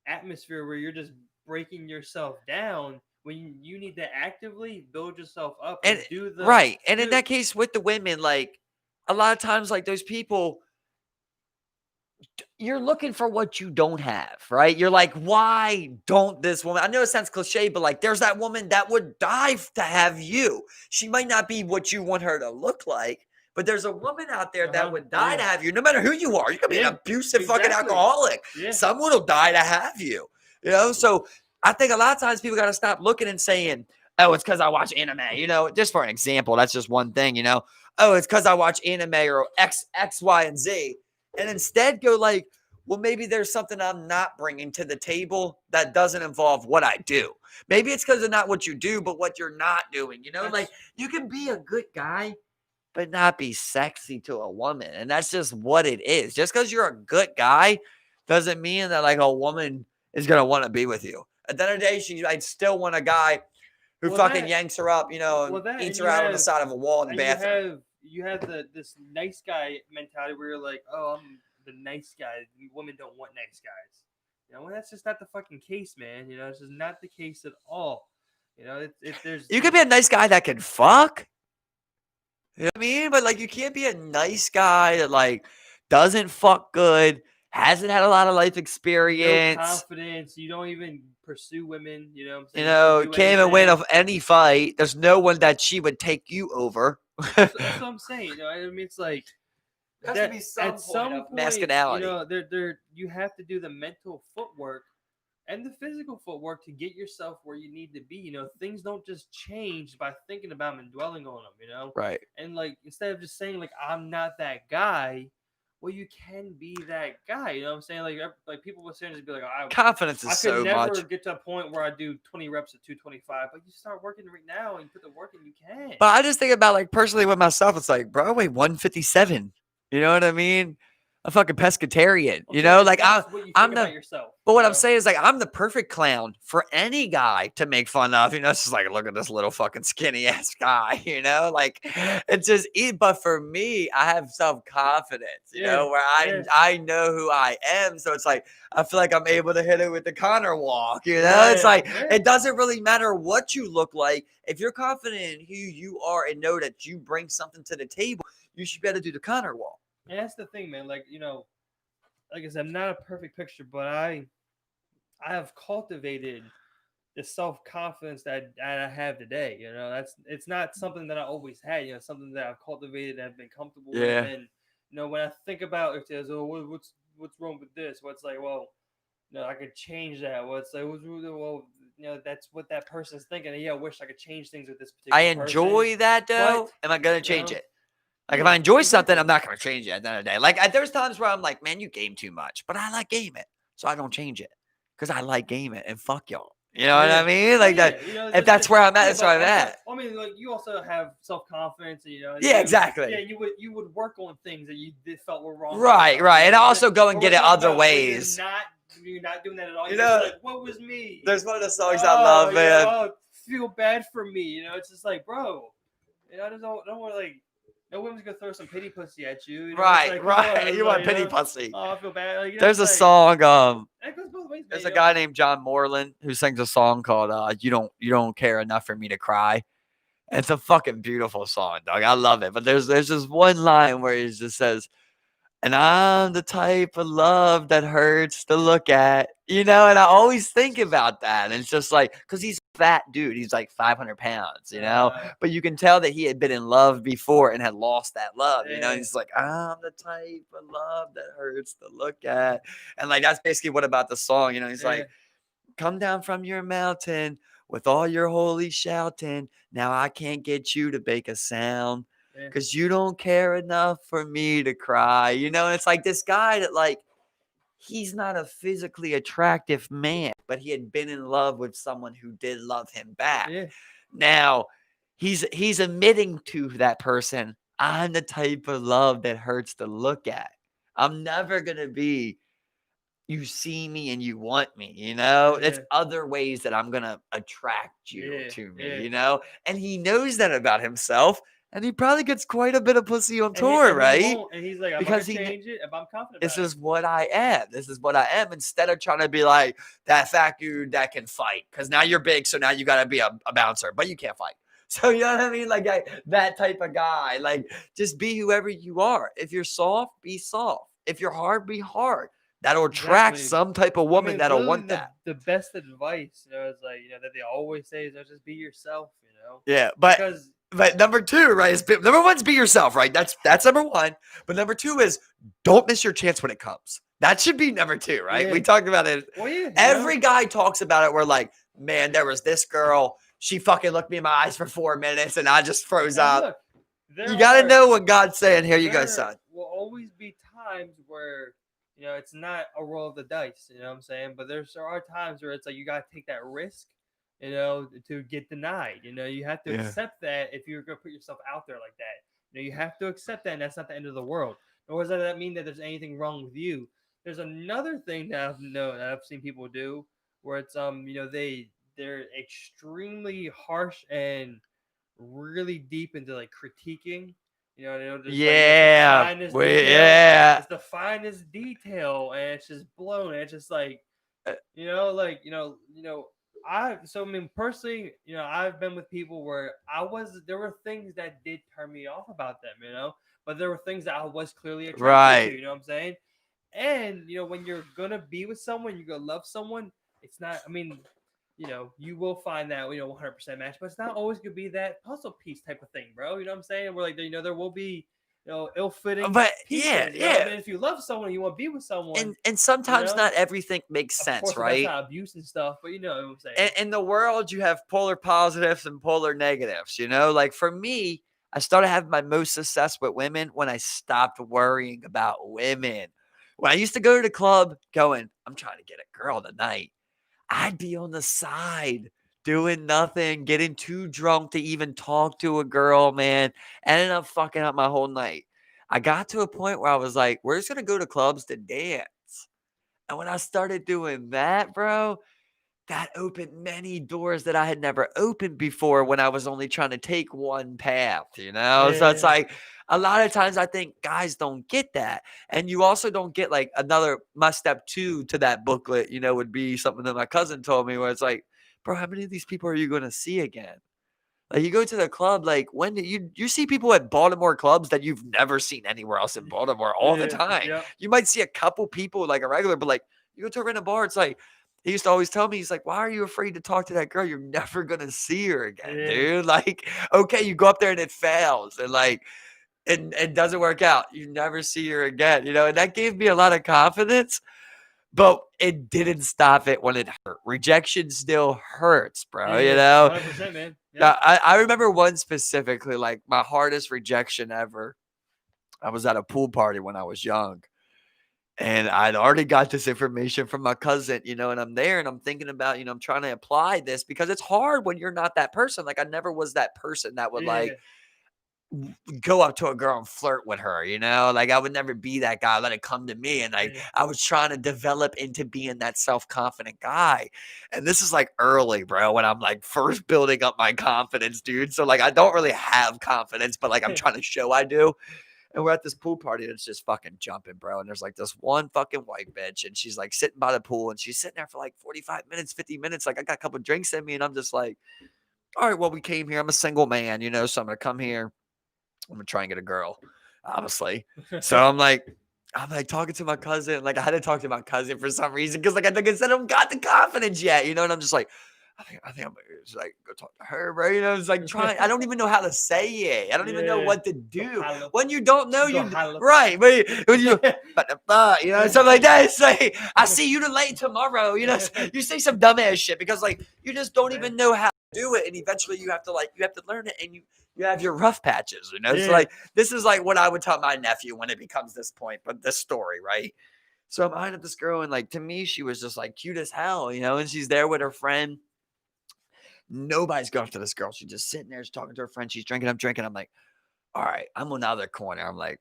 Speaker 2: atmosphere where you're just breaking yourself down when you need to actively build yourself up
Speaker 1: And
Speaker 2: and do the
Speaker 1: right. And in
Speaker 2: do
Speaker 1: that case with the women, like a lot of times, like those people, you're looking for what you don't have, right? You're like, why don't this woman? I know it sounds cliche, but like, there's that woman that would die to have you. She might not be what you want her to look like, but there's a woman out there that would die
Speaker 2: yeah
Speaker 1: to have you, no matter who you are. You could be an
Speaker 2: yeah
Speaker 1: abusive fucking
Speaker 2: exactly
Speaker 1: alcoholic.
Speaker 2: yeah
Speaker 1: Someone will die to have you, So I think a lot of times people got to stop looking and saying, oh, it's because I watch anime, just for an example. That's just one thing. Oh, it's because I watch anime or X, Y, and Z. And instead go like, well, maybe there's something I'm not bringing to the table that doesn't involve what I do. Maybe it's because of not what you do, but what you're not doing. Like
Speaker 2: that's
Speaker 1: you can be a good guy, but not be sexy to a woman. And that's just what it is. Just because you're a good guy doesn't mean that like a woman is going to want to be with you. At the end of the day, I'd still want a guy who
Speaker 2: well
Speaker 1: fucking
Speaker 2: that
Speaker 1: yanks her up, and
Speaker 2: well that
Speaker 1: eats her out on the side of a wall in the
Speaker 2: and you
Speaker 1: bathroom.
Speaker 2: have you have this nice guy mentality where you're like, oh, I'm the nice guy. Women don't want nice guys. Well, that's just not the fucking case, man. It's just not the case at all. There's
Speaker 1: You could be a nice guy that can fuck. You know what I mean? But like you can't be a nice guy that like doesn't fuck good, hasn't had a lot of life
Speaker 2: no
Speaker 1: experience,
Speaker 2: confidence. You don't even pursue women. You know what I'm saying? You don't do
Speaker 1: can't even win
Speaker 2: anything.
Speaker 1: of any fight. There's no one that she would take you over.
Speaker 2: That's what I'm saying. I mean, it's like
Speaker 1: There has to
Speaker 2: that
Speaker 1: be some
Speaker 2: at
Speaker 1: point
Speaker 2: some
Speaker 1: of
Speaker 2: point,
Speaker 1: masculinity.
Speaker 2: there you have to do the mental footwork and the physical footwork to get yourself where you need to be. Things don't just change by thinking about them and dwelling on them.
Speaker 1: Right.
Speaker 2: And like instead of just saying like I'm not that guy, well, you can be that guy. You know what I'm saying? Like people will say just be like, oh,
Speaker 1: Confidence
Speaker 2: I
Speaker 1: is
Speaker 2: could
Speaker 1: so
Speaker 2: never
Speaker 1: much.
Speaker 2: get to a point where I do 20 reps at 225, but you start working right now and you put the work in, you can.
Speaker 1: But I just think about like personally with myself, it's like, bro, I weigh 157. You know what I mean? A fucking pescatarian.
Speaker 2: I'm saying
Speaker 1: Like
Speaker 2: that's what you think
Speaker 1: I'm
Speaker 2: about
Speaker 1: the
Speaker 2: yourself.
Speaker 1: But what I'm saying is, like, I'm the perfect clown for any guy to make fun of. It's just like, look at this little fucking skinny ass guy. Like, it's just. But for me, I have self confidence.
Speaker 2: Yeah,
Speaker 1: Where
Speaker 2: yeah,
Speaker 1: I know who I am. So it's like I feel like I'm able to hit it with the Connor walk. It's
Speaker 2: right,
Speaker 1: like
Speaker 2: yeah.
Speaker 1: it doesn't really matter what you look like. If you're confident in who you are and know that you bring something to the table, you should be able to do the Connor walk.
Speaker 2: And that's the thing, man. Like like I said, I'm not a perfect picture, but I have cultivated the self confidence that I have today. It's not something that I always had. Something that I've cultivated and I've been comfortable with.
Speaker 1: Yeah.
Speaker 2: And when I think about it, says, oh, what's wrong with this? What's like, well, I could change that. What's like, well, that's what that person's thinking. And yeah, I wish I could change things with this
Speaker 1: I
Speaker 2: particular person.
Speaker 1: enjoy that
Speaker 2: But
Speaker 1: though. Am I gonna
Speaker 2: you
Speaker 1: change
Speaker 2: know,
Speaker 1: it? Like if
Speaker 2: yeah,
Speaker 1: I enjoy something,
Speaker 2: exactly.
Speaker 1: I'm not gonna change it at the end of the day. Like there's times where I'm like, man, you game too much, but I like gaming, so I don't change it because I like gaming and fuck y'all. You know what I
Speaker 2: Yeah.
Speaker 1: mean?
Speaker 2: Oh
Speaker 1: Like
Speaker 2: yeah.
Speaker 1: that. If that's where I'm at,
Speaker 2: Yeah,
Speaker 1: that's where
Speaker 2: but
Speaker 1: I'm at.
Speaker 2: I mean, like you also have self confidence, and
Speaker 1: Yeah,
Speaker 2: yeah,
Speaker 1: exactly.
Speaker 2: you would work on things that you did felt were wrong about
Speaker 1: Right,
Speaker 2: yourself.
Speaker 1: right. And I also go
Speaker 2: But
Speaker 1: and
Speaker 2: we're
Speaker 1: get it
Speaker 2: talking
Speaker 1: other
Speaker 2: about when
Speaker 1: ways.
Speaker 2: you're not doing that at all.
Speaker 1: You
Speaker 2: You're just
Speaker 1: know,
Speaker 2: like, what was me?
Speaker 1: there's one of the songs I
Speaker 2: Oh
Speaker 1: love,
Speaker 2: yeah.
Speaker 1: man.
Speaker 2: Oh, feel bad for me. It's just like, bro. I just don't want like. No woman's gonna throw some pity pussy at you. It's
Speaker 1: Right,
Speaker 2: like, come on.
Speaker 1: right.
Speaker 2: It's
Speaker 1: You
Speaker 2: like,
Speaker 1: want pity pussy.
Speaker 2: oh, I feel bad. Like,
Speaker 1: There's
Speaker 2: it's
Speaker 1: a
Speaker 2: like,
Speaker 1: song.
Speaker 2: that goes both ways, man.
Speaker 1: There's a guy named John Moreland who sings a song called You Don't Care Enough for Me to Cry." And it's a fucking beautiful song, dog. I love it. But there's just one line where he just says, "And I'm the type of love that hurts to look at." And I always think about that. And it's just like, because he's a fat dude. He's like 500 pounds. But you can tell that he had been in love before and had lost that love.
Speaker 2: Yeah.
Speaker 1: He's like, I'm the type of love that hurts to look at. And like, that's basically what about the song. He's
Speaker 2: Yeah.
Speaker 1: like, come down from your mountain with all your holy shouting. Now I can't get you to make a sound.
Speaker 2: Yeah.
Speaker 1: because you don't care enough for me to cry. You know, and it's like this guy that like he's not a physically attractive man, but he had been in love with someone who did love him back.
Speaker 2: Yeah.
Speaker 1: Now, he's admitting to that person, I'm the type of love that hurts to look at. I'm never gonna be you see me and you want me, you know? It's
Speaker 2: Yeah.
Speaker 1: other ways that I'm gonna attract you
Speaker 2: Yeah.
Speaker 1: to me,
Speaker 2: Yeah.
Speaker 1: you know? And he knows that about himself, and he probably gets quite a bit of pussy on tour,
Speaker 2: And he
Speaker 1: right?
Speaker 2: won't. And he's like, I'm not gonna
Speaker 1: Because he
Speaker 2: change it if I'm confident
Speaker 1: this
Speaker 2: about it.
Speaker 1: is what I am. This is what I am. Instead of trying to be like that fat dude that can fight, because now you're big, so now you got to be a bouncer, but you can't fight. So you know what I mean? Like that type of guy. Like just be whoever you are. If you're soft, be soft. If you're hard, be hard. That'll attract
Speaker 2: Exactly.
Speaker 1: some type of
Speaker 2: I
Speaker 1: woman
Speaker 2: mean,
Speaker 1: that'll
Speaker 2: literally
Speaker 1: want that.
Speaker 2: the best advice, is like, that they always say is, just be yourself,
Speaker 1: Yeah,
Speaker 2: because
Speaker 1: but number two, right? Is number one's be yourself, right? That's number one. But number two is don't miss your chance when it comes. That should be number two, right?
Speaker 2: yeah,
Speaker 1: We talked about it.
Speaker 2: well, yeah,
Speaker 1: Every guy talks about it. We're like, man, there was this girl. She fucking looked me in my eyes for 4 minutes, and I just froze
Speaker 2: and
Speaker 1: up.
Speaker 2: look, there
Speaker 1: You got to
Speaker 2: are
Speaker 1: know what God's saying. Here you go,
Speaker 2: there
Speaker 1: son.
Speaker 2: will always be times where it's not a roll of the dice, you know what I'm saying, but there are times where it's like you got to take that risk, to get denied. You have to
Speaker 1: Yeah.
Speaker 2: accept that if you're going to put yourself out there like that. You have to accept that, and that's not the end of the world. Nor does that mean that there's anything wrong with you. There's another thing that I've seen people do where it's they're extremely harsh and really deep into like critiquing. Just like it's the
Speaker 1: Yeah.
Speaker 2: finest detail.
Speaker 1: Yeah.
Speaker 2: It's the finest detail, and it's just blown. And it's just like,
Speaker 1: Uh,
Speaker 2: I mean personally, I've been with people where there were things that did turn me off about them, but there were things that I was clearly attracted to,
Speaker 1: Right.
Speaker 2: you know what I'm saying? And when you're gonna be with someone, you're gonna love someone, it's not, I mean, you will find that 100% match, but it's not always gonna be that puzzle piece type of thing, bro. You know what I'm saying? Where like there will be ill-fitting
Speaker 1: But yeah,
Speaker 2: pieces,
Speaker 1: yeah.
Speaker 2: but if you love someone, you want to be with someone,
Speaker 1: And
Speaker 2: you
Speaker 1: sometimes
Speaker 2: know.
Speaker 1: not everything makes
Speaker 2: Of
Speaker 1: sense,
Speaker 2: course, that's
Speaker 1: right?
Speaker 2: not abuse and stuff, but you know what I'm saying.
Speaker 1: In the world, you have polar positives and polar negatives, you know? Like for me, I started having my most success with women when I stopped worrying about women. When I used to go to the club going, I'm trying to get a girl tonight, I'd be on the side doing nothing, getting too drunk to even talk to a girl, man. Ended up fucking up my whole night. I got to a point where I was like, we're just going to go to clubs to dance. And when I started doing that, bro, that opened many doors that I had never opened before when I was only trying to take one path, you know? So it's
Speaker 2: Yeah,
Speaker 1: like a lot of times I think guys don't get that. And you also don't get like my step two to that booklet, would be something that my cousin told me where it's like, bro, how many of these people are you going to see again? Like you go to the club, like when you see people at Baltimore clubs that you've never seen anywhere else in Baltimore all the
Speaker 2: yeah,
Speaker 1: time.
Speaker 2: yep,
Speaker 1: You might see a couple people like a regular, but like you go to a random bar, it's like he used to always tell me, he's like, why are you afraid to talk to that girl? You're never gonna see her again,
Speaker 2: yeah,
Speaker 1: dude. Like, okay, you go up there and it fails, and like it doesn't work out. You never see her again, and that gave me a lot of confidence. But it didn't stop it when it hurt. Rejection still hurts, bro.
Speaker 2: yeah, 100%, man.
Speaker 1: Yeah,
Speaker 2: Yep.
Speaker 1: I remember one specifically, like my hardest rejection ever. I was at a pool party when I was young, and I'd already got this information from my cousin, and I'm there and I'm thinking about, I'm trying to apply this because it's hard when you're not that person. Like I never was that person that would
Speaker 2: Yeah,
Speaker 1: like go up to a girl and flirt with her, like I would never be that guy. Let it come to me. And like
Speaker 2: yeah,
Speaker 1: I was trying to develop into being that self-confident guy. And this is like early, bro, when I'm like first building up my confidence, dude. So like I don't really have confidence, but like I'm trying to show I do. And we're at this pool party and it's just fucking jumping, bro. And there's like this one fucking white bitch and she's like sitting by the pool and she's sitting there for like 45 minutes, 50 minutes. Like I got a couple drinks in me and I'm just like, all right, well, we came here. I'm a single man, so I'm going to come here. I'm gonna try and get a girl, obviously. So I'm like talking to my cousin. Like I had to talk to my cousin for some reason because like I think I said I don't got the confidence yet, And I'm just like, I think I'm just like go talk to her, bro. You know, it's like trying. I don't even know how to say it. I don't even know
Speaker 2: Yeah.
Speaker 1: what to
Speaker 2: Go
Speaker 1: do
Speaker 2: holla.
Speaker 1: when you don't know
Speaker 2: Go
Speaker 1: you
Speaker 2: holla.
Speaker 1: right. But when you you know something like that, it's like I see you late tomorrow. You know, you say some dumbass shit because like you just don't
Speaker 2: Man.
Speaker 1: even know how to do it, and eventually you have to learn it, and you have your rough patches. You know, it's
Speaker 2: Yeah.
Speaker 1: like this is like what I would tell my nephew when it becomes this point. But this story, right? So I'm eyeing up this girl, and like to me, she was just like cute as hell, you know, and she's there with her friend. Nobody's going to this girl. She's just sitting there, she's talking to her friend. She's drinking. I'm drinking. I'm like, all right, I'm on the other corner. I'm like,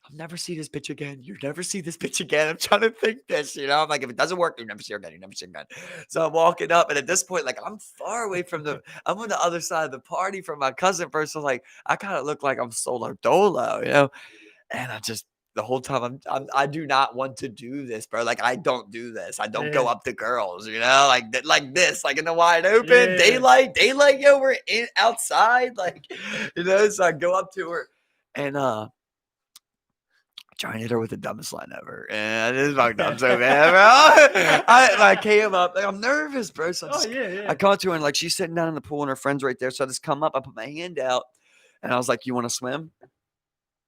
Speaker 1: I'll never see this bitch again. You never see this bitch again. I'm trying to think this, you know. I'm like, if it doesn't work, you never see her again. You never see her again. So I'm walking up, and at this point, like, I'm far away from I'm on the other side of the party from my cousin first. So like, I kind of look like I'm solo dolo, you know. And I just the whole time I do not want to do this, bro. Like I don't do this. I don't go
Speaker 2: Yeah.
Speaker 1: up to girls, you know, like this, like in the wide open,
Speaker 2: Yeah.
Speaker 1: daylight, yo, we're in outside, like you know. So I go up to her and try and hit her with the dumbest line ever. And this is fucked up so bad, bro. I came up, like I'm nervous, bro. So
Speaker 2: Oh yeah,
Speaker 1: I
Speaker 2: yeah.
Speaker 1: come up to her and like she's sitting down in the pool and her friend's right there. So I just come up, I put my hand out, and I was like, "You want to swim?"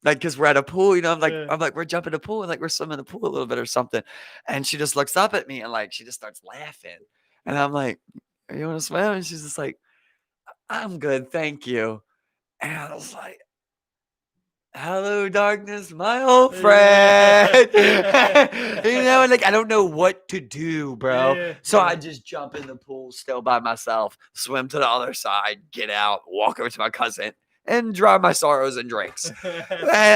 Speaker 1: Like, cause we're at a pool, you know,
Speaker 2: Yeah.
Speaker 1: I'm like, we're jumping the pool and like we're swimming in the pool a little bit or something. And she just looks up at me and like she just starts laughing. And I'm like, you want to swim? And she's just like, I'm good, thank you. And I was like, hello, darkness, my old friend.
Speaker 2: Yeah.
Speaker 1: You know, and like I don't know what to do, bro.
Speaker 2: Yeah.
Speaker 1: So
Speaker 2: Yeah.
Speaker 1: I just jump in the pool still by myself, swim to the other side, get out, walk over to my cousin, and dry my sorrows in drinks. And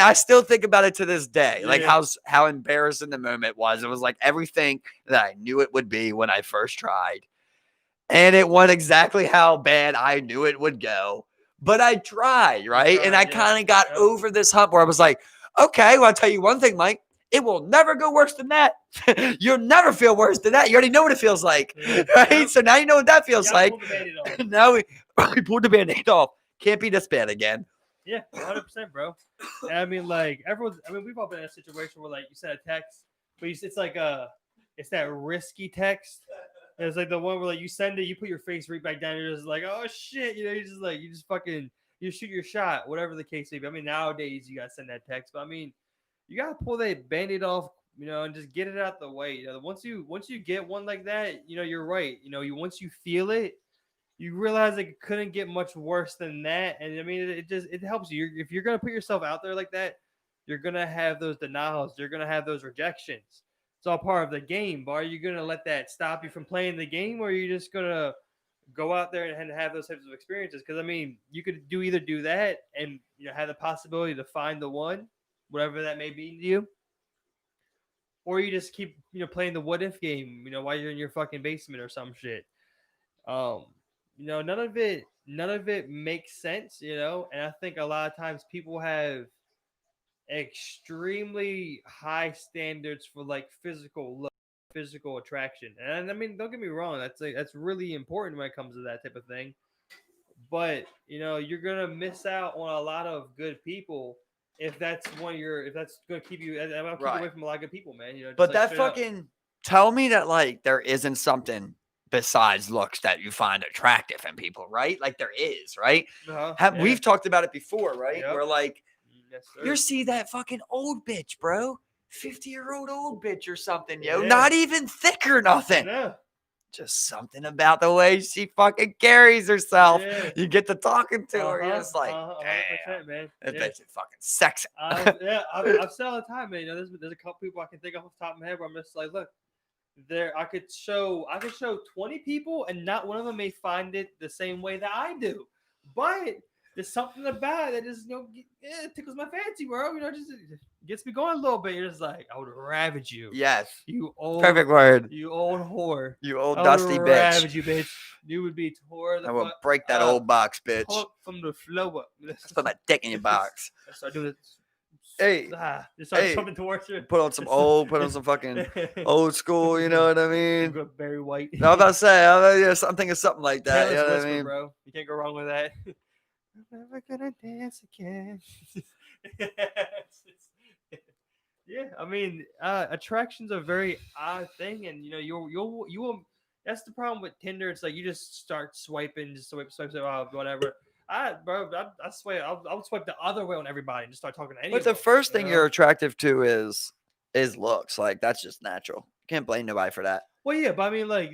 Speaker 1: I still think about it to this day, like
Speaker 2: Yeah.
Speaker 1: how embarrassing the moment was. It was like everything that I knew it would be when I first tried. And it went exactly how bad I knew it would go. But I tried, right? And I
Speaker 2: Tried, yeah.
Speaker 1: kind of got
Speaker 2: Yep.
Speaker 1: over this hump where I was like, okay, well, I'll tell you one thing, Mike. It will never go worse than that. You'll never feel worse than that. You already know what it feels like,
Speaker 2: Yeah.
Speaker 1: right?
Speaker 2: Yep.
Speaker 1: So now you know what that
Speaker 2: You
Speaker 1: feels
Speaker 2: gotta
Speaker 1: like.
Speaker 2: pull the Band-Aid off.
Speaker 1: Now we pulled the band-aid off. Can't be this bad again.
Speaker 2: Yeah, 100%, bro. And I mean, like everyone's. I mean, we've all been in a situation where, like, you send a text, but it's like it's that risky text. And it's like the one where like you send it, you put your face right back down, you're just like, oh shit, you know, you just fucking you shoot your shot, whatever the case may be. I mean, nowadays you gotta send that text, but I mean, you gotta pull that band-aid off, you know, and just get it out the way. You know, once you get one like that, you know, you're right. You know, once you feel it, you realize it couldn't get much worse than that. And I mean, it helps you. If you're gonna put yourself out there like that, you're gonna have those denials. You're gonna have those rejections. It's all part of the game. But are you gonna let that stop you from playing the game, or are you just gonna go out there and have those types of experiences? Because I mean, you could either do that and have the possibility to find the one, whatever that may be to you, or you just keep playing the what if game, while you're in your fucking basement or some shit. Um, none of it makes sense, and I think a lot of times people have extremely high standards for like physical look, physical attraction. And I mean, don't get me wrong, that's really important when it comes to that type of thing. But you're gonna miss out on a lot of good people if that's gonna keep you. I'll keep you away
Speaker 1: Right.
Speaker 2: from a lot of good people, man. Just
Speaker 1: But
Speaker 2: like
Speaker 1: that
Speaker 2: straight up.
Speaker 1: fucking tell me that like there isn't something besides looks that you find attractive in people, right? Like there is, right?
Speaker 2: Yeah.
Speaker 1: We've talked about it before, right?
Speaker 2: Yep.
Speaker 1: Where like
Speaker 2: Yes,
Speaker 1: you
Speaker 2: sir.
Speaker 1: see that fucking old bitch, bro. 50-year-old old bitch or something, yo.
Speaker 2: Yeah.
Speaker 1: Not even thick or nothing.
Speaker 2: No.
Speaker 1: Just something about the way she fucking carries herself.
Speaker 2: Yeah.
Speaker 1: You get to talking to her, you're
Speaker 2: Uh-huh.
Speaker 1: just like, damn,
Speaker 2: 100%, man.
Speaker 1: that
Speaker 2: Yeah.
Speaker 1: bitch is fucking sexy.
Speaker 2: I've said all the time, man. There's a couple people I can think of off the top of my head where I'm just like, look, I could show 20 people and not one of them may find it the same way that I do. But there's something about it that just it tickles my fancy, bro. Just it gets me going a little bit. You're just like, I would ravage you.
Speaker 1: Yes.
Speaker 2: You old
Speaker 1: Perfect word.
Speaker 2: You old whore.
Speaker 1: You old
Speaker 2: I would
Speaker 1: dusty bitch.
Speaker 2: ravage you, bitch. You would be tore the
Speaker 1: I will
Speaker 2: fuck
Speaker 1: break that
Speaker 2: up.
Speaker 1: old box, bitch.
Speaker 2: Pump from the floor up.
Speaker 1: Let's put my dick in your box.
Speaker 2: I start doing it.
Speaker 1: Hey,
Speaker 2: Just start
Speaker 1: hey,
Speaker 2: jumping towards you.
Speaker 1: put on some fucking old school, you know what I mean?
Speaker 2: Go Barry White.
Speaker 1: No, I'm about to say, I'm thinking something like that.
Speaker 2: Careless
Speaker 1: You know what I
Speaker 2: Whisper,
Speaker 1: mean?
Speaker 2: bro. You can't go wrong with that. I'm never gonna dance again. Yeah, I mean, attraction's a very odd thing, and you will. That's the problem with Tinder. It's like you just start swiping, just swipe, whatever. I swear, I'll swipe the other way on everybody and just start talking to any
Speaker 1: But
Speaker 2: of
Speaker 1: the
Speaker 2: them.
Speaker 1: first
Speaker 2: You
Speaker 1: thing
Speaker 2: know?
Speaker 1: you're attractive to is looks. Like that's just natural. Can't blame nobody for that.
Speaker 2: Well, yeah, but I mean, like,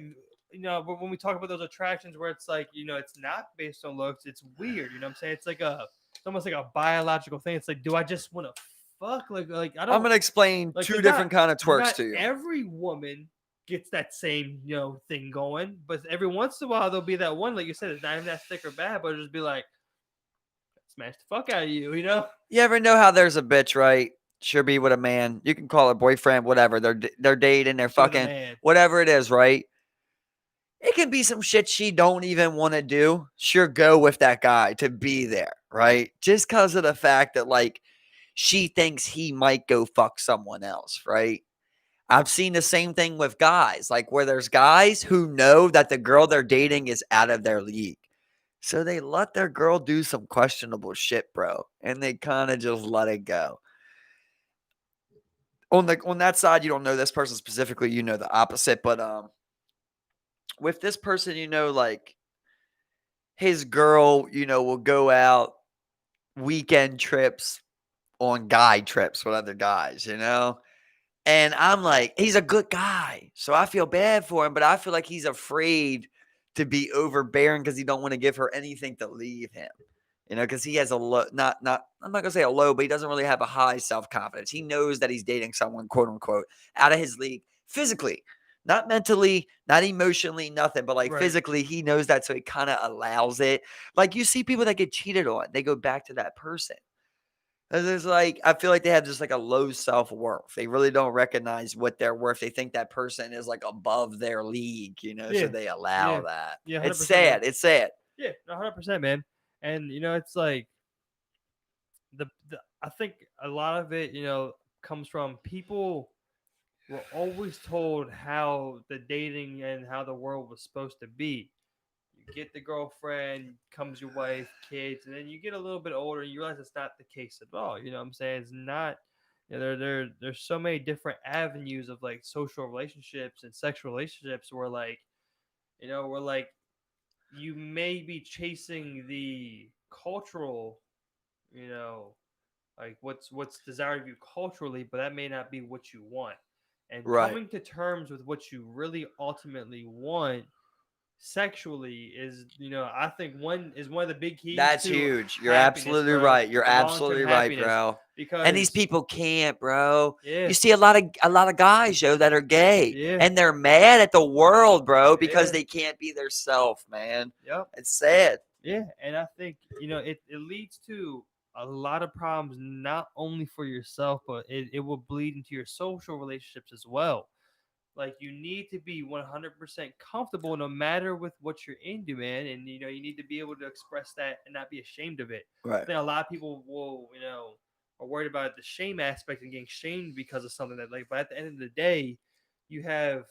Speaker 2: but when we talk about those attractions where it's like, it's not based on looks, it's weird. You know what I'm saying? It's almost like a biological thing. It's like, do I just want to fuck? Like I
Speaker 1: I'm
Speaker 2: don't
Speaker 1: gonna explain
Speaker 2: like.
Speaker 1: two
Speaker 2: Cause
Speaker 1: different kind of twerks
Speaker 2: not
Speaker 1: to you.
Speaker 2: every woman gets that same thing going, but every once in a while there'll be that one, like you said, it's not even that thick or bad, but it'll just be like, smash the fuck out of you, you know?
Speaker 1: You ever know how there's a bitch, right? She'll be with a man. You can call her boyfriend, whatever. They're dating, they're
Speaker 2: She was a
Speaker 1: fucking,
Speaker 2: man.
Speaker 1: whatever it is, right? It can be some shit she don't even want to do. She'll go with that guy to be there, right? Just because of the fact that like she thinks he might go fuck someone else, right? I've seen the same thing with guys, like where there's guys who know that the girl they're dating is out of their league. So they let their girl do some questionable shit, bro, and they kind of just let it go. On that side, you don't know this person specifically, you know the opposite, but with this person, like his girl, will go out weekend trips on guy trips with other guys. And I'm like, he's a good guy. So I feel bad for him, but I feel like he's afraid to be overbearing because he don't want to give her anything to leave him. Because he has a low, not, I'm not gonna say a low, but he doesn't really have a high self-confidence. He knows that he's dating someone, quote unquote, out of his league physically, not mentally, not emotionally, nothing, but like
Speaker 2: Right.
Speaker 1: physically, he knows that. So he kind of allows it. Like you see people that get cheated on, they go back to that person. There's like, I feel like they have just like a low self-worth. They really don't recognize what they're worth. They think that person is like above their league, so
Speaker 2: Yeah.
Speaker 1: they
Speaker 2: Yeah.
Speaker 1: allow that.
Speaker 2: Yeah,
Speaker 1: It's
Speaker 2: 100%, man.
Speaker 1: sad. It's sad.
Speaker 2: Yeah, 100%, man. And it's like the I think a lot of it, comes from people were always told how the dating and how the world was supposed to be. You get the girlfriend, comes your wife, kids, and then you get a little bit older and you realize it's not the case at all. You know what I'm saying? It's not. There's so many different avenues of like social relationships and sexual relationships where like where like you may be chasing the cultural, you know, like what's desired of you culturally, but that may not be what you want. And
Speaker 1: Right.
Speaker 2: coming to terms with what you really ultimately want sexually is, I think one of the big keys
Speaker 1: That's
Speaker 2: to
Speaker 1: huge. You're
Speaker 2: happiness,
Speaker 1: absolutely
Speaker 2: bro,
Speaker 1: right. You're
Speaker 2: and long-term
Speaker 1: absolutely right,
Speaker 2: happiness.
Speaker 1: bro. And these
Speaker 2: Because
Speaker 1: people can't, bro.
Speaker 2: yeah,
Speaker 1: You see a lot of guys, that are gay,
Speaker 2: yeah,
Speaker 1: and they're mad at the world, bro, because
Speaker 2: yeah,
Speaker 1: they can't be their self, man.
Speaker 2: yep.
Speaker 1: It's sad.
Speaker 2: Yeah, and I think it leads to a lot of problems, not only for yourself, but it will bleed into your social relationships as well. Like you need to be 100% comfortable no matter with what you're into, man, and you need to be able to express that and not be ashamed of it. I
Speaker 1: Right.
Speaker 2: think a lot of people will, are worried about the shame aspect and getting shamed because of something that like. But at the end of the day, you have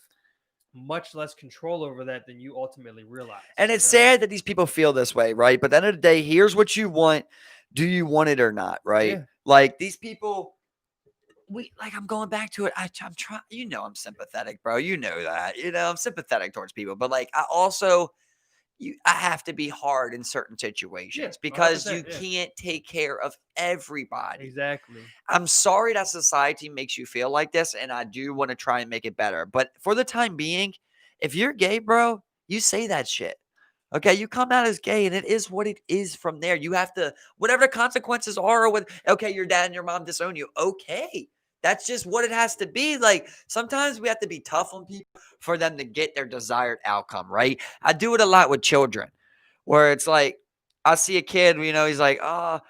Speaker 2: much less control over that than you ultimately realize.
Speaker 1: And
Speaker 2: You
Speaker 1: it's
Speaker 2: know?
Speaker 1: sad that these people feel this way, right? But at the end of the day, here's what you want. Do you want it or not, right?
Speaker 2: Yeah,
Speaker 1: Like these people, I'm going back to it. I'm trying, I'm sympathetic, bro. You know that. I'm sympathetic towards people, but like I also I have to be hard in certain
Speaker 2: yeah,
Speaker 1: situations because
Speaker 2: 100%.
Speaker 1: you
Speaker 2: Yeah,
Speaker 1: can't take care of everybody.
Speaker 2: exactly.
Speaker 1: I'm sorry that society makes you feel like this, and I do want to try and make it better. But for the time being, if you're gay, bro, you say that shit. Okay, you come out as gay, and it is what it is from there. You have to, whatever the consequences are, with okay, your dad and your mom disown you. Okay, that's just what it has to be. Like sometimes we have to be tough on people for them to get their desired outcome, right? I do it a lot with children, where it's like I see a kid, he's like, oh,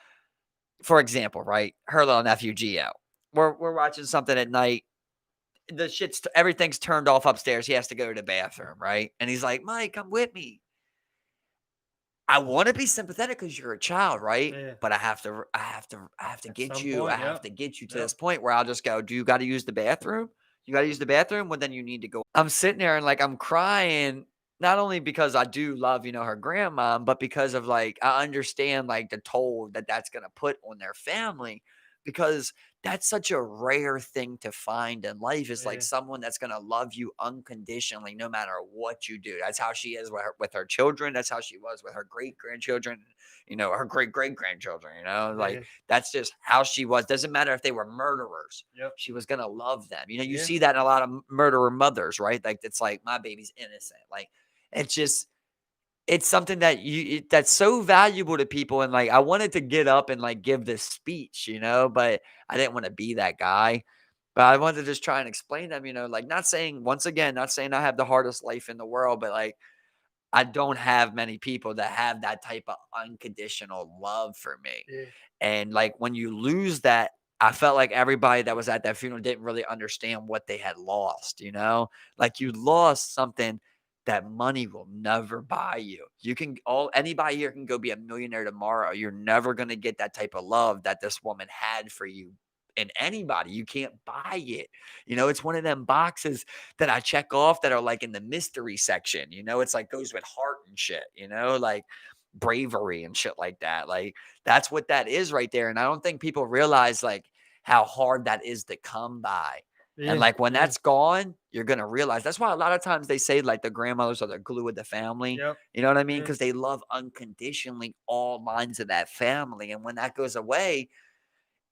Speaker 1: for example, right? Her little nephew Gio. We're watching something at night. Everything's turned off upstairs. He has to go to the bathroom, right? And he's like, Mike, come with me. I want to be sympathetic because you're a child, right?
Speaker 2: Yeah.
Speaker 1: But I have to
Speaker 2: At
Speaker 1: get
Speaker 2: some
Speaker 1: you. I
Speaker 2: point,
Speaker 1: have
Speaker 2: yep,
Speaker 1: to get you to
Speaker 2: yep,
Speaker 1: this point where I'll just go, do you got to use the bathroom? You got to use the bathroom? Well, then you need to go. I'm sitting there and like I'm crying, not only because I do love, her grandma, but because of like I understand like the toll that that's gonna put on their family. because that's such a rare thing to find in life is like
Speaker 2: Yeah.
Speaker 1: someone that's going to love you unconditionally no matter what you do. That's how she is with her children. That's how she was with her great grandchildren, her great great grandchildren, like
Speaker 2: Yeah.
Speaker 1: that's just how she was. Doesn't matter if they were murderers.
Speaker 2: Yep.
Speaker 1: She was going to love them. You
Speaker 2: Yeah.
Speaker 1: see that in a lot of murderer mothers, right? Like it's like my baby's innocent. Like it's just it's something that that's so valuable to people, and, like, I wanted to get up and, like, give this speech, but I didn't wanna be that guy. But I wanted to just try and explain them, like, not saying once again, not saying I have the hardest life in the world, but, like, I don't have many people that have that type of unconditional love for me.
Speaker 2: Yeah.
Speaker 1: And, like, when you lose that, I felt like everybody that was at that funeral didn't really understand what they had lost, you know? Like, you lost something that money will never buy you. You can all anybody here can go be a millionaire tomorrow. You're never gonna get that type of love that this woman had for you in anybody. You can't buy it. It's one of them boxes that I check off that are, like, in the mystery section, it's like goes with heart and shit, like bravery and shit like that. Like that's what that is right there. And I don't think people realize like how hard that is to come by. And
Speaker 2: Yeah.
Speaker 1: like when
Speaker 2: Yeah.
Speaker 1: that's gone, you're gonna realize that's why a lot of times they say like the grandmothers are the glue of the family.
Speaker 2: Yep.
Speaker 1: You know what I mean?
Speaker 2: Yeah.
Speaker 1: Because they love unconditionally all lines of that family. And when that goes away,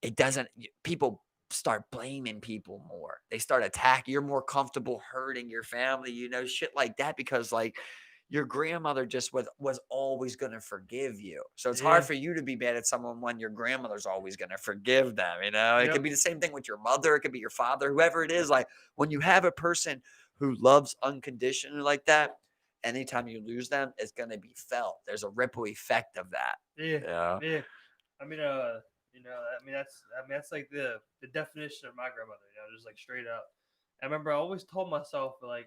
Speaker 1: it doesn't people start blaming people more. They start attacking. You're more comfortable hurting your family, shit like that because like your grandmother just was always going to forgive you. So it's hard
Speaker 2: Yeah.
Speaker 1: for you to be mad at someone when your grandmother's always going to forgive them. It
Speaker 2: Yep.
Speaker 1: could be the same thing with your mother, it could be your father, whoever it is. Like when you have a person who loves unconditionally like that, anytime you lose them, it's going to be felt. There's a ripple effect of that.
Speaker 2: Yeah.
Speaker 1: Yeah.
Speaker 2: Yeah. I mean, that's like the definition of my grandmother. Just like straight up. I remember I always told myself like,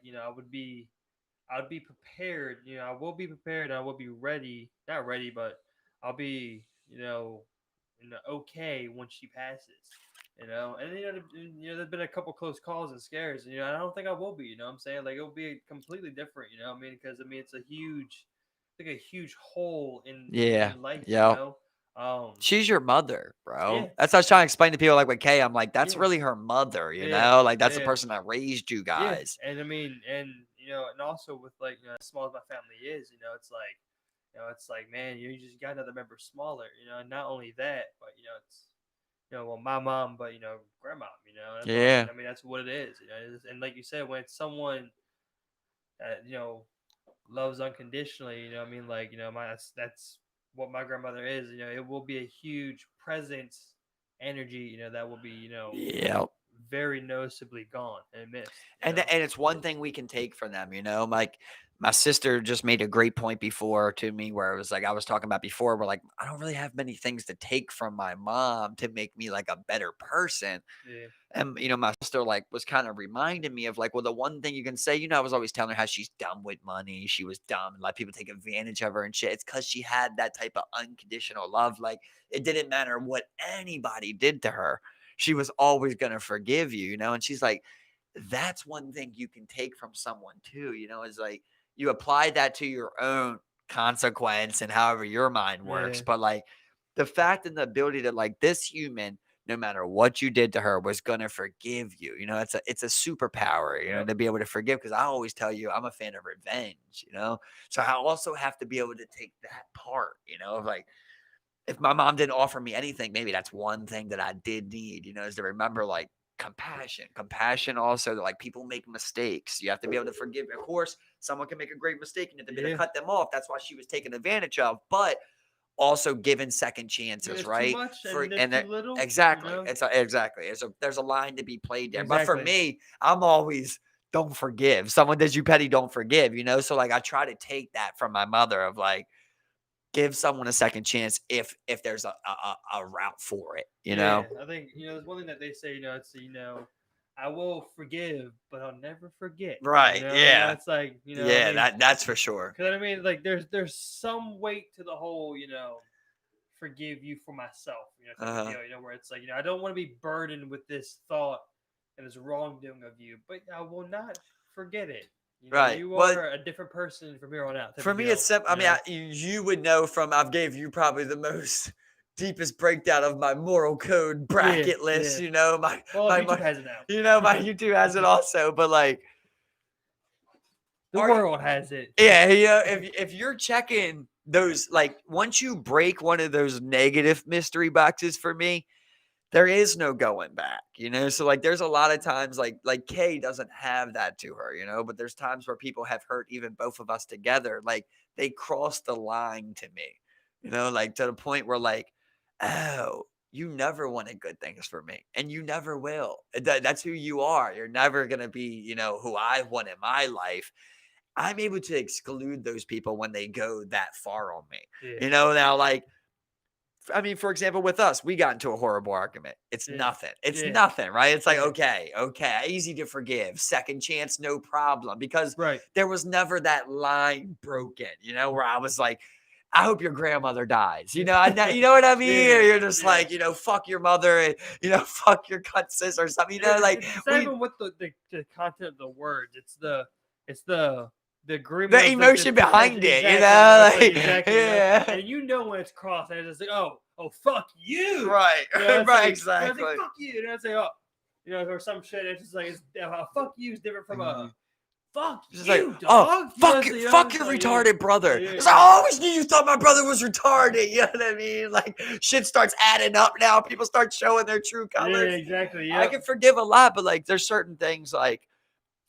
Speaker 2: I'd be prepared. I will be prepared. I will be ready. Not ready, but I'll be, okay when she passes. And there's been a couple close calls and scares. And, I don't think I will be. You know what I'm saying? Like it'll be completely different. You know what I mean? Because it's like a huge hole
Speaker 1: Yeah.
Speaker 2: in life.
Speaker 1: Yeah.
Speaker 2: Um,
Speaker 1: She's your mother,
Speaker 2: yeah,
Speaker 1: bro. That's what I was trying to explain to people like with Kay. I'm like, that's
Speaker 2: yeah,
Speaker 1: really her mother,
Speaker 2: yeah,
Speaker 1: Like that's the
Speaker 2: yeah.
Speaker 1: person that raised you
Speaker 2: Yeah,
Speaker 1: guys.
Speaker 2: and I mean, and also with like as small as my family is, it's like man, you just got another member smaller, and not only that, but it's well my mom, but grandma, that's all.
Speaker 1: Yeah.
Speaker 2: I mean, that's what it is, and like you said, when it's someone that loves unconditionally, I mean, like my that's what my grandmother is, it will be a huge presence, energy, that will be
Speaker 1: Yeah.
Speaker 2: very noticeably gone and missed,
Speaker 1: And it's one thing we can take from them. Like my sister just made a great point before to me where it was like I was talking about before, where like I don't really have many things to take from my mom to make me like a better person.
Speaker 2: Yeah.
Speaker 1: And my sister like was kind of reminding me of like, well, the one thing you can say, I was always telling her how she's dumb with money. She was dumb and like people take advantage of her and shit. It's because she had that type of unconditional love. Like it didn't matter what anybody did to her. She was always gonna forgive you. And she's like, that's one thing you can take from someone too, is like you apply that to your own consequence and however your mind works.
Speaker 2: Yeah.
Speaker 1: But like the fact and the ability to like this human, no matter what you did to her, was gonna forgive you. It's a superpower,
Speaker 2: Yep.
Speaker 1: to be able to forgive. Because I always tell you, I'm a fan of revenge. So I also have to be able to take that part, of like if my mom didn't offer me anything, maybe that's one thing that I did need, is to remember like compassion. Compassion also that like people make mistakes. You have to be able to forgive. Of course, someone can make a great mistake and you have to be able to
Speaker 2: Yeah.
Speaker 1: cut them off. That's why she was taken advantage of. But also given second
Speaker 2: I mean,
Speaker 1: chances,
Speaker 2: there's too
Speaker 1: right?
Speaker 2: much
Speaker 1: For
Speaker 2: and there's
Speaker 1: and
Speaker 2: too
Speaker 1: that
Speaker 2: little,
Speaker 1: exactly. Exactly. There's a line to be played there. But for
Speaker 2: Exactly.
Speaker 1: me, I'm always don't forgive. Someone does you petty, don't forgive. So like I try to take that from my mother of like give someone a second chance if there's a route for it.
Speaker 2: Yeah, I think there's one thing that they say. It's I will forgive, but I'll never forget.
Speaker 1: Right. Yeah.
Speaker 2: It's like I
Speaker 1: Yeah,
Speaker 2: mean,
Speaker 1: that's for sure.
Speaker 2: because I mean, like there's some weight to the whole forgive you for myself, type of
Speaker 1: Uh-huh.
Speaker 2: deal. Where it's like I don't want to be burdened with this thought and this wrongdoing of you, but I will not forget it.
Speaker 1: Right.
Speaker 2: You
Speaker 1: Well,
Speaker 2: are a different person from here on out, type
Speaker 1: for
Speaker 2: of
Speaker 1: me, it's
Speaker 2: deal.
Speaker 1: simple. I mean, you would know from I've gave you probably the most deepest breakdown of my moral code
Speaker 2: Yeah,
Speaker 1: bracket list,
Speaker 2: yeah.
Speaker 1: you know, my
Speaker 2: Well,
Speaker 1: my
Speaker 2: YouTube
Speaker 1: my
Speaker 2: has it now.
Speaker 1: you know, my YouTube has it also, but like
Speaker 2: The
Speaker 1: are you
Speaker 2: world has it.
Speaker 1: yeah, yeah, if you're checking those like once you break one of those negative mystery boxes for me, there is no going back, you know? So like there's a lot of times like Kay doesn't have that to her, you know, but there's times where people have hurt even both of us together. Like they cross the line to me, you know, like to the point where like, oh, you never wanted good things for me and you never will. That's who you are. You're never going to be, you know, who I want in my life. I'm able to exclude those people when they go that far on me.
Speaker 2: Yeah,
Speaker 1: You know, now like I mean, for example, with us, we got into a horrible argument. It's
Speaker 2: yeah,
Speaker 1: nothing. It's
Speaker 2: yeah,
Speaker 1: nothing, right? It's like,
Speaker 2: yeah.
Speaker 1: okay, okay, easy to forgive. Second chance, no problem. Because
Speaker 2: Right.
Speaker 1: there was never that line broken, you know, where I was like, I hope your grandmother dies. You know, you know what I mean? Or
Speaker 2: Yeah,
Speaker 1: you're just
Speaker 2: yeah.
Speaker 1: like, you know, fuck your mother and, you know, fuck your cunt sis or something. You know, like
Speaker 2: It's not
Speaker 1: we
Speaker 2: even what the content of the words. It's the agreement
Speaker 1: the
Speaker 2: of
Speaker 1: emotion
Speaker 2: the
Speaker 1: behind it, you
Speaker 2: exactly. You know,
Speaker 1: know?
Speaker 2: it's like
Speaker 1: Like,
Speaker 2: exactly. You know,
Speaker 1: yeah.
Speaker 2: and you know when it's crossed, and it's just like, oh, fuck you.
Speaker 1: Right.
Speaker 2: You know, it's
Speaker 1: Right,
Speaker 2: like, it's
Speaker 1: exactly.
Speaker 2: like fuck you. You know, it's like, oh, you know, or some shit. It's just like, fuck you is different from a
Speaker 1: Mhm.
Speaker 2: fuck
Speaker 1: Just like,
Speaker 2: you,
Speaker 1: oh,
Speaker 2: dog. You know, so,
Speaker 1: fuck
Speaker 2: it's
Speaker 1: your
Speaker 2: like, yeah,
Speaker 1: retarded brother.
Speaker 2: yeah,
Speaker 1: It's like, I
Speaker 2: yeah,
Speaker 1: always knew you thought my brother was retarded. You know what I mean? Like, shit starts adding up now. People start showing their true
Speaker 2: yeah,
Speaker 1: colors.
Speaker 2: exactly.
Speaker 1: I
Speaker 2: Yep.
Speaker 1: can forgive a lot, but like, there's certain things like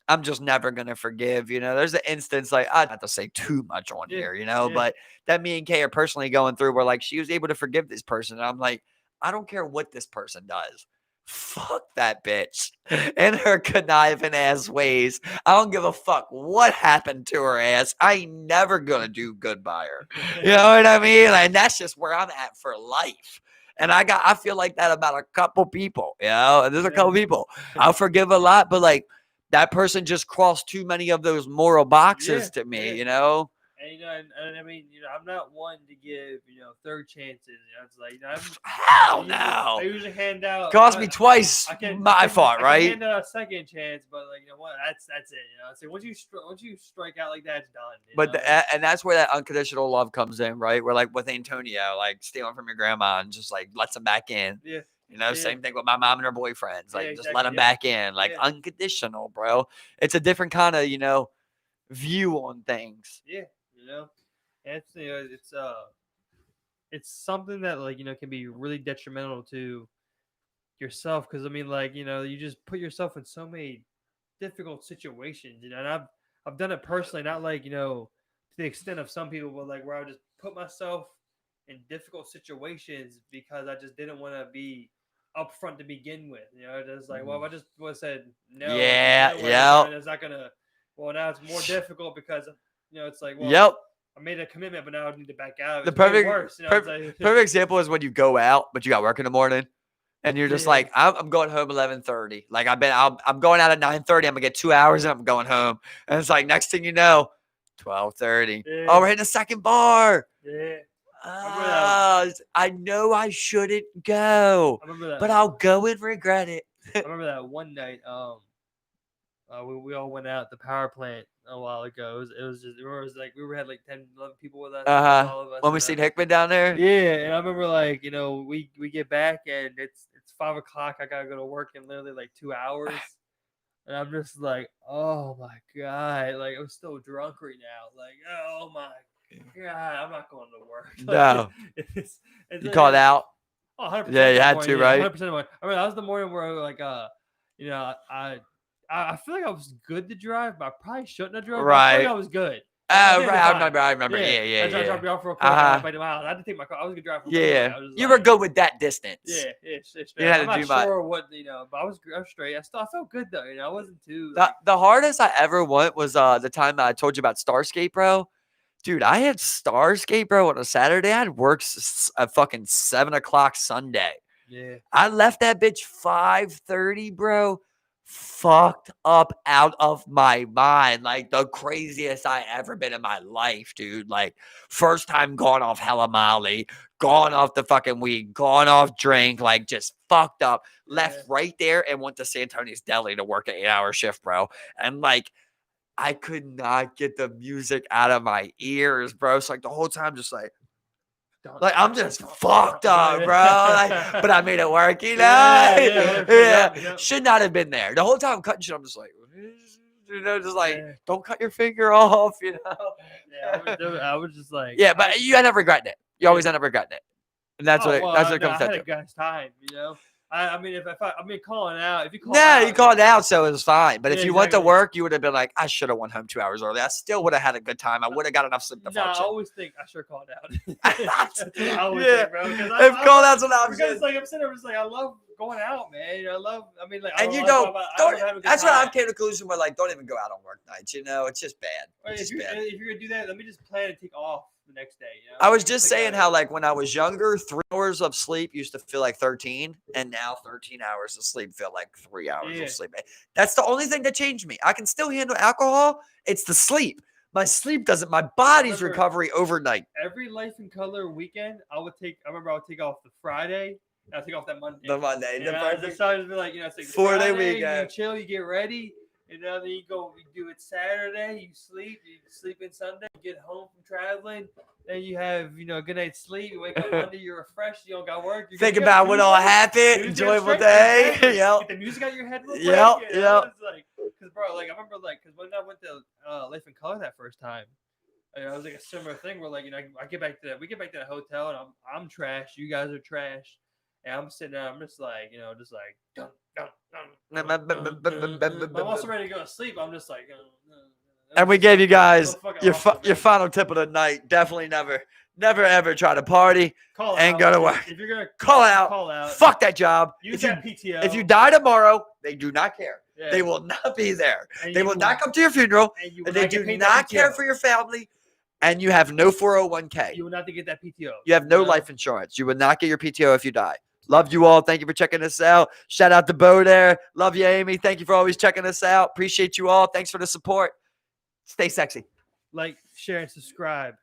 Speaker 1: I'm just never gonna forgive. You know, there's an instance like I don't have to say too much on
Speaker 2: Yeah,
Speaker 1: here, you know,
Speaker 2: yeah,
Speaker 1: but that me and Kay are personally going through where like she was able to forgive this person, and I'm like, I don't care what this person does. Fuck that bitch and her conniving ass ways. I don't give a fuck what happened to her ass. I ain't never gonna do good by her. You know what I mean? And that's just where I'm at for life. And I feel like that about a couple people, you know. And there's a
Speaker 2: yeah,
Speaker 1: couple people. I'll forgive a lot, but like that person just crossed too many of those moral
Speaker 2: yeah,
Speaker 1: boxes to me,
Speaker 2: yeah.
Speaker 1: you know?
Speaker 2: And you know, and I mean, you know, I'm not one to give third chances. You know, it's like
Speaker 1: Hell no.
Speaker 2: I usually hand out.
Speaker 1: Cost me twice my fault,
Speaker 2: I can
Speaker 1: right?
Speaker 2: hand out a second chance, but like you know what, that's it. You know, so once you strike out like that, it's done. You
Speaker 1: But
Speaker 2: know, like
Speaker 1: and that's where that unconditional love comes in, right? Where like with Antonio, like stealing from your grandma and just like lets him back in.
Speaker 2: yeah,
Speaker 1: You know,
Speaker 2: yeah,
Speaker 1: same thing with my mom and her boyfriends.
Speaker 2: yeah,
Speaker 1: Like just let
Speaker 2: exactly.
Speaker 1: them
Speaker 2: Yep,
Speaker 1: back in, like
Speaker 2: yeah,
Speaker 1: unconditional, bro. It's a different kind of, you know, view on things.
Speaker 2: yeah. You know, and it's something that like can be really detrimental to yourself because I mean like you just put yourself in so many difficult situations, and I've done it personally, not like to the extent of some people, but like where I just put myself in difficult situations because I just didn't want to be upfront to begin with. Just like, well, if I just would have said no to
Speaker 1: Yeah,
Speaker 2: begin with,
Speaker 1: yep.
Speaker 2: it's not gonna. Well, now it's more difficult because it's like, well,
Speaker 1: Yep.
Speaker 2: I made a commitment, but now I need to back out.
Speaker 1: The
Speaker 2: It's way
Speaker 1: perfect,
Speaker 2: worse. It's
Speaker 1: perfect,
Speaker 2: like,
Speaker 1: perfect example is when you go out, but you got work in the morning, and you're just
Speaker 2: yeah,
Speaker 1: like, I'm going home 11:30. Like I'm going out at 9:30. I'm gonna get 2 hours, and I'm going home. And it's like next thing you know, 12:30. Oh,
Speaker 2: yeah,
Speaker 1: we're hitting the second bar.
Speaker 2: yeah. I remember that.
Speaker 1: I know I shouldn't go,
Speaker 2: I remember that.
Speaker 1: but I'll go and regret it.
Speaker 2: I remember that one night. We all went out at the power plant a while ago. It was just it was like we had like 10, 11 people with us. It was all of us.
Speaker 1: When we seen Hickman down there.
Speaker 2: Yeah, and I remember like we get back and it's 5 o'clock. I gotta go to work in literally like 2 hours, and I'm just like, oh my god, like I'm still drunk right now. Like oh my god, I'm not going to work. Like
Speaker 1: No,
Speaker 2: it's
Speaker 1: you called out.
Speaker 2: Oh, 100%
Speaker 1: Yeah, you
Speaker 2: that
Speaker 1: had
Speaker 2: morning.
Speaker 1: to,
Speaker 2: Yeah,
Speaker 1: right?
Speaker 2: 100% morning. I mean, that was the morning where like I feel like I was good to drive, but I probably shouldn't have drove. But I feel like
Speaker 1: Right.
Speaker 2: I was good. I
Speaker 1: Oh,
Speaker 2: did
Speaker 1: right.
Speaker 2: it
Speaker 1: I
Speaker 2: fine.
Speaker 1: remember. I remember.
Speaker 2: Yeah,
Speaker 1: Yeah, yeah,
Speaker 2: I dropped
Speaker 1: yeah.
Speaker 2: you off real quick. I
Speaker 1: Uh
Speaker 2: got
Speaker 1: huh.
Speaker 2: back to my house. I had to take my car. I was gonna drive from anyway.
Speaker 1: Yeah.
Speaker 2: I was just
Speaker 1: You were
Speaker 2: like,
Speaker 1: good with that distance.
Speaker 2: yeah, it's
Speaker 1: You
Speaker 2: straight.
Speaker 1: had
Speaker 2: I'm
Speaker 1: to
Speaker 2: not
Speaker 1: do my.
Speaker 2: sure what but I was straight. I felt good though. I wasn't too
Speaker 1: The,
Speaker 2: like
Speaker 1: the hardest I ever went was the time that I told you about Starscape, bro. Dude, I had Starscape, bro, on a Saturday. I had work at fucking 7 o'clock Sunday.
Speaker 2: yeah,
Speaker 1: I left that bitch 5:30, bro. Fucked up out of my mind. Like the craziest I ever been in my life, dude. Like first time gone off hella Molly, gone off the fucking weed, gone off drink, like just fucked up.
Speaker 2: yeah,
Speaker 1: Left right there and went to Santoni's Deli to work an 8-hour shift, bro. And like I could not get the music out of my ears, bro. It's like the whole time just like Like, I'm just fucked up, bro. Like, but I made it work, you know?
Speaker 2: Yeah.
Speaker 1: Yeah. Should not have been there. The whole time I'm cutting shit, I'm just like, you know, just like, don't cut your finger off, you know?
Speaker 2: Yeah, I was just like,
Speaker 1: Yeah, but you end up regretting it. You always end up regretting it. And that's what it comes
Speaker 2: I
Speaker 1: down
Speaker 2: had
Speaker 1: to.
Speaker 2: a guy's time, you know. I mean, calling out. If you call
Speaker 1: No,
Speaker 2: out,
Speaker 1: you called out, so it was fine. But
Speaker 2: Yeah,
Speaker 1: if you went to
Speaker 2: exactly.
Speaker 1: work, you would have been like, I should have went home 2 hours early. I still would have had a good time. I would have got enough sleep to
Speaker 2: No, I
Speaker 1: function.
Speaker 2: always think I should have called out. That's what I always
Speaker 1: Yeah.
Speaker 2: think, bro.
Speaker 1: If call out's an option.
Speaker 2: Because like I'm sitting there, just like I love going out, man. I mean, like,
Speaker 1: And you
Speaker 2: don't.
Speaker 1: don't. That's what I've came to the conclusion where, like, don't even go out on work nights. You know, it's just bad. It's
Speaker 2: If
Speaker 1: just bad.
Speaker 2: you're gonna do that, let me just plan to take off the next day. You know?
Speaker 1: I was just saying how, like, when I was younger, 3 hours of sleep used to feel like 13, and now 13 hours of sleep feel like 3 hours of sleep. That's the only thing that changed me. I can still handle alcohol. It's the sleep. My sleep doesn't. My body's recovery overnight.
Speaker 2: Every Life in Color weekend, I remember I would take off the Friday. And I'd take off that Monday.
Speaker 1: The Monday.
Speaker 2: You know, the so I'd be like, it's like
Speaker 1: 4-day
Speaker 2: Friday,
Speaker 1: weekend.
Speaker 2: You chill, you get ready. Then you do it Saturday, you sleep in Sunday, you get home from traveling, then you have, a good night's sleep, you wake up Monday, you're refreshed, you don't got work.
Speaker 1: Think about what all happened, enjoyable day.
Speaker 2: Get the music out of your head real quick.
Speaker 1: Yep.
Speaker 2: It's like, because bro, like I remember, like, because when I went to Life in Color that first time, it was like a similar thing where, like, we get back to the hotel and I'm trash, you guys are trash. And I'm sitting there, I'm just like, dun, dun, dun. I'm also ready to go to sleep. I'm just like,
Speaker 1: and we gave you guys your final tip of the night. Definitely never ever try to party and go to work.
Speaker 2: If you're gonna
Speaker 1: call out. Fuck that job.
Speaker 2: Use that PTO.
Speaker 1: If you die tomorrow, they do not care.
Speaker 2: Yeah.
Speaker 1: They will not be there. They will not come to your funeral. And they do not care for your family. And you have no 401k.
Speaker 2: You will not get that PTO.
Speaker 1: You have no life insurance. You will not get your PTO if you die. Love you all. Thank you for checking us out. Shout out to Bo there. Love you, Amy. Thank you for always checking us out. Appreciate you all. Thanks for the support. Stay sexy.
Speaker 2: Like, share, and subscribe.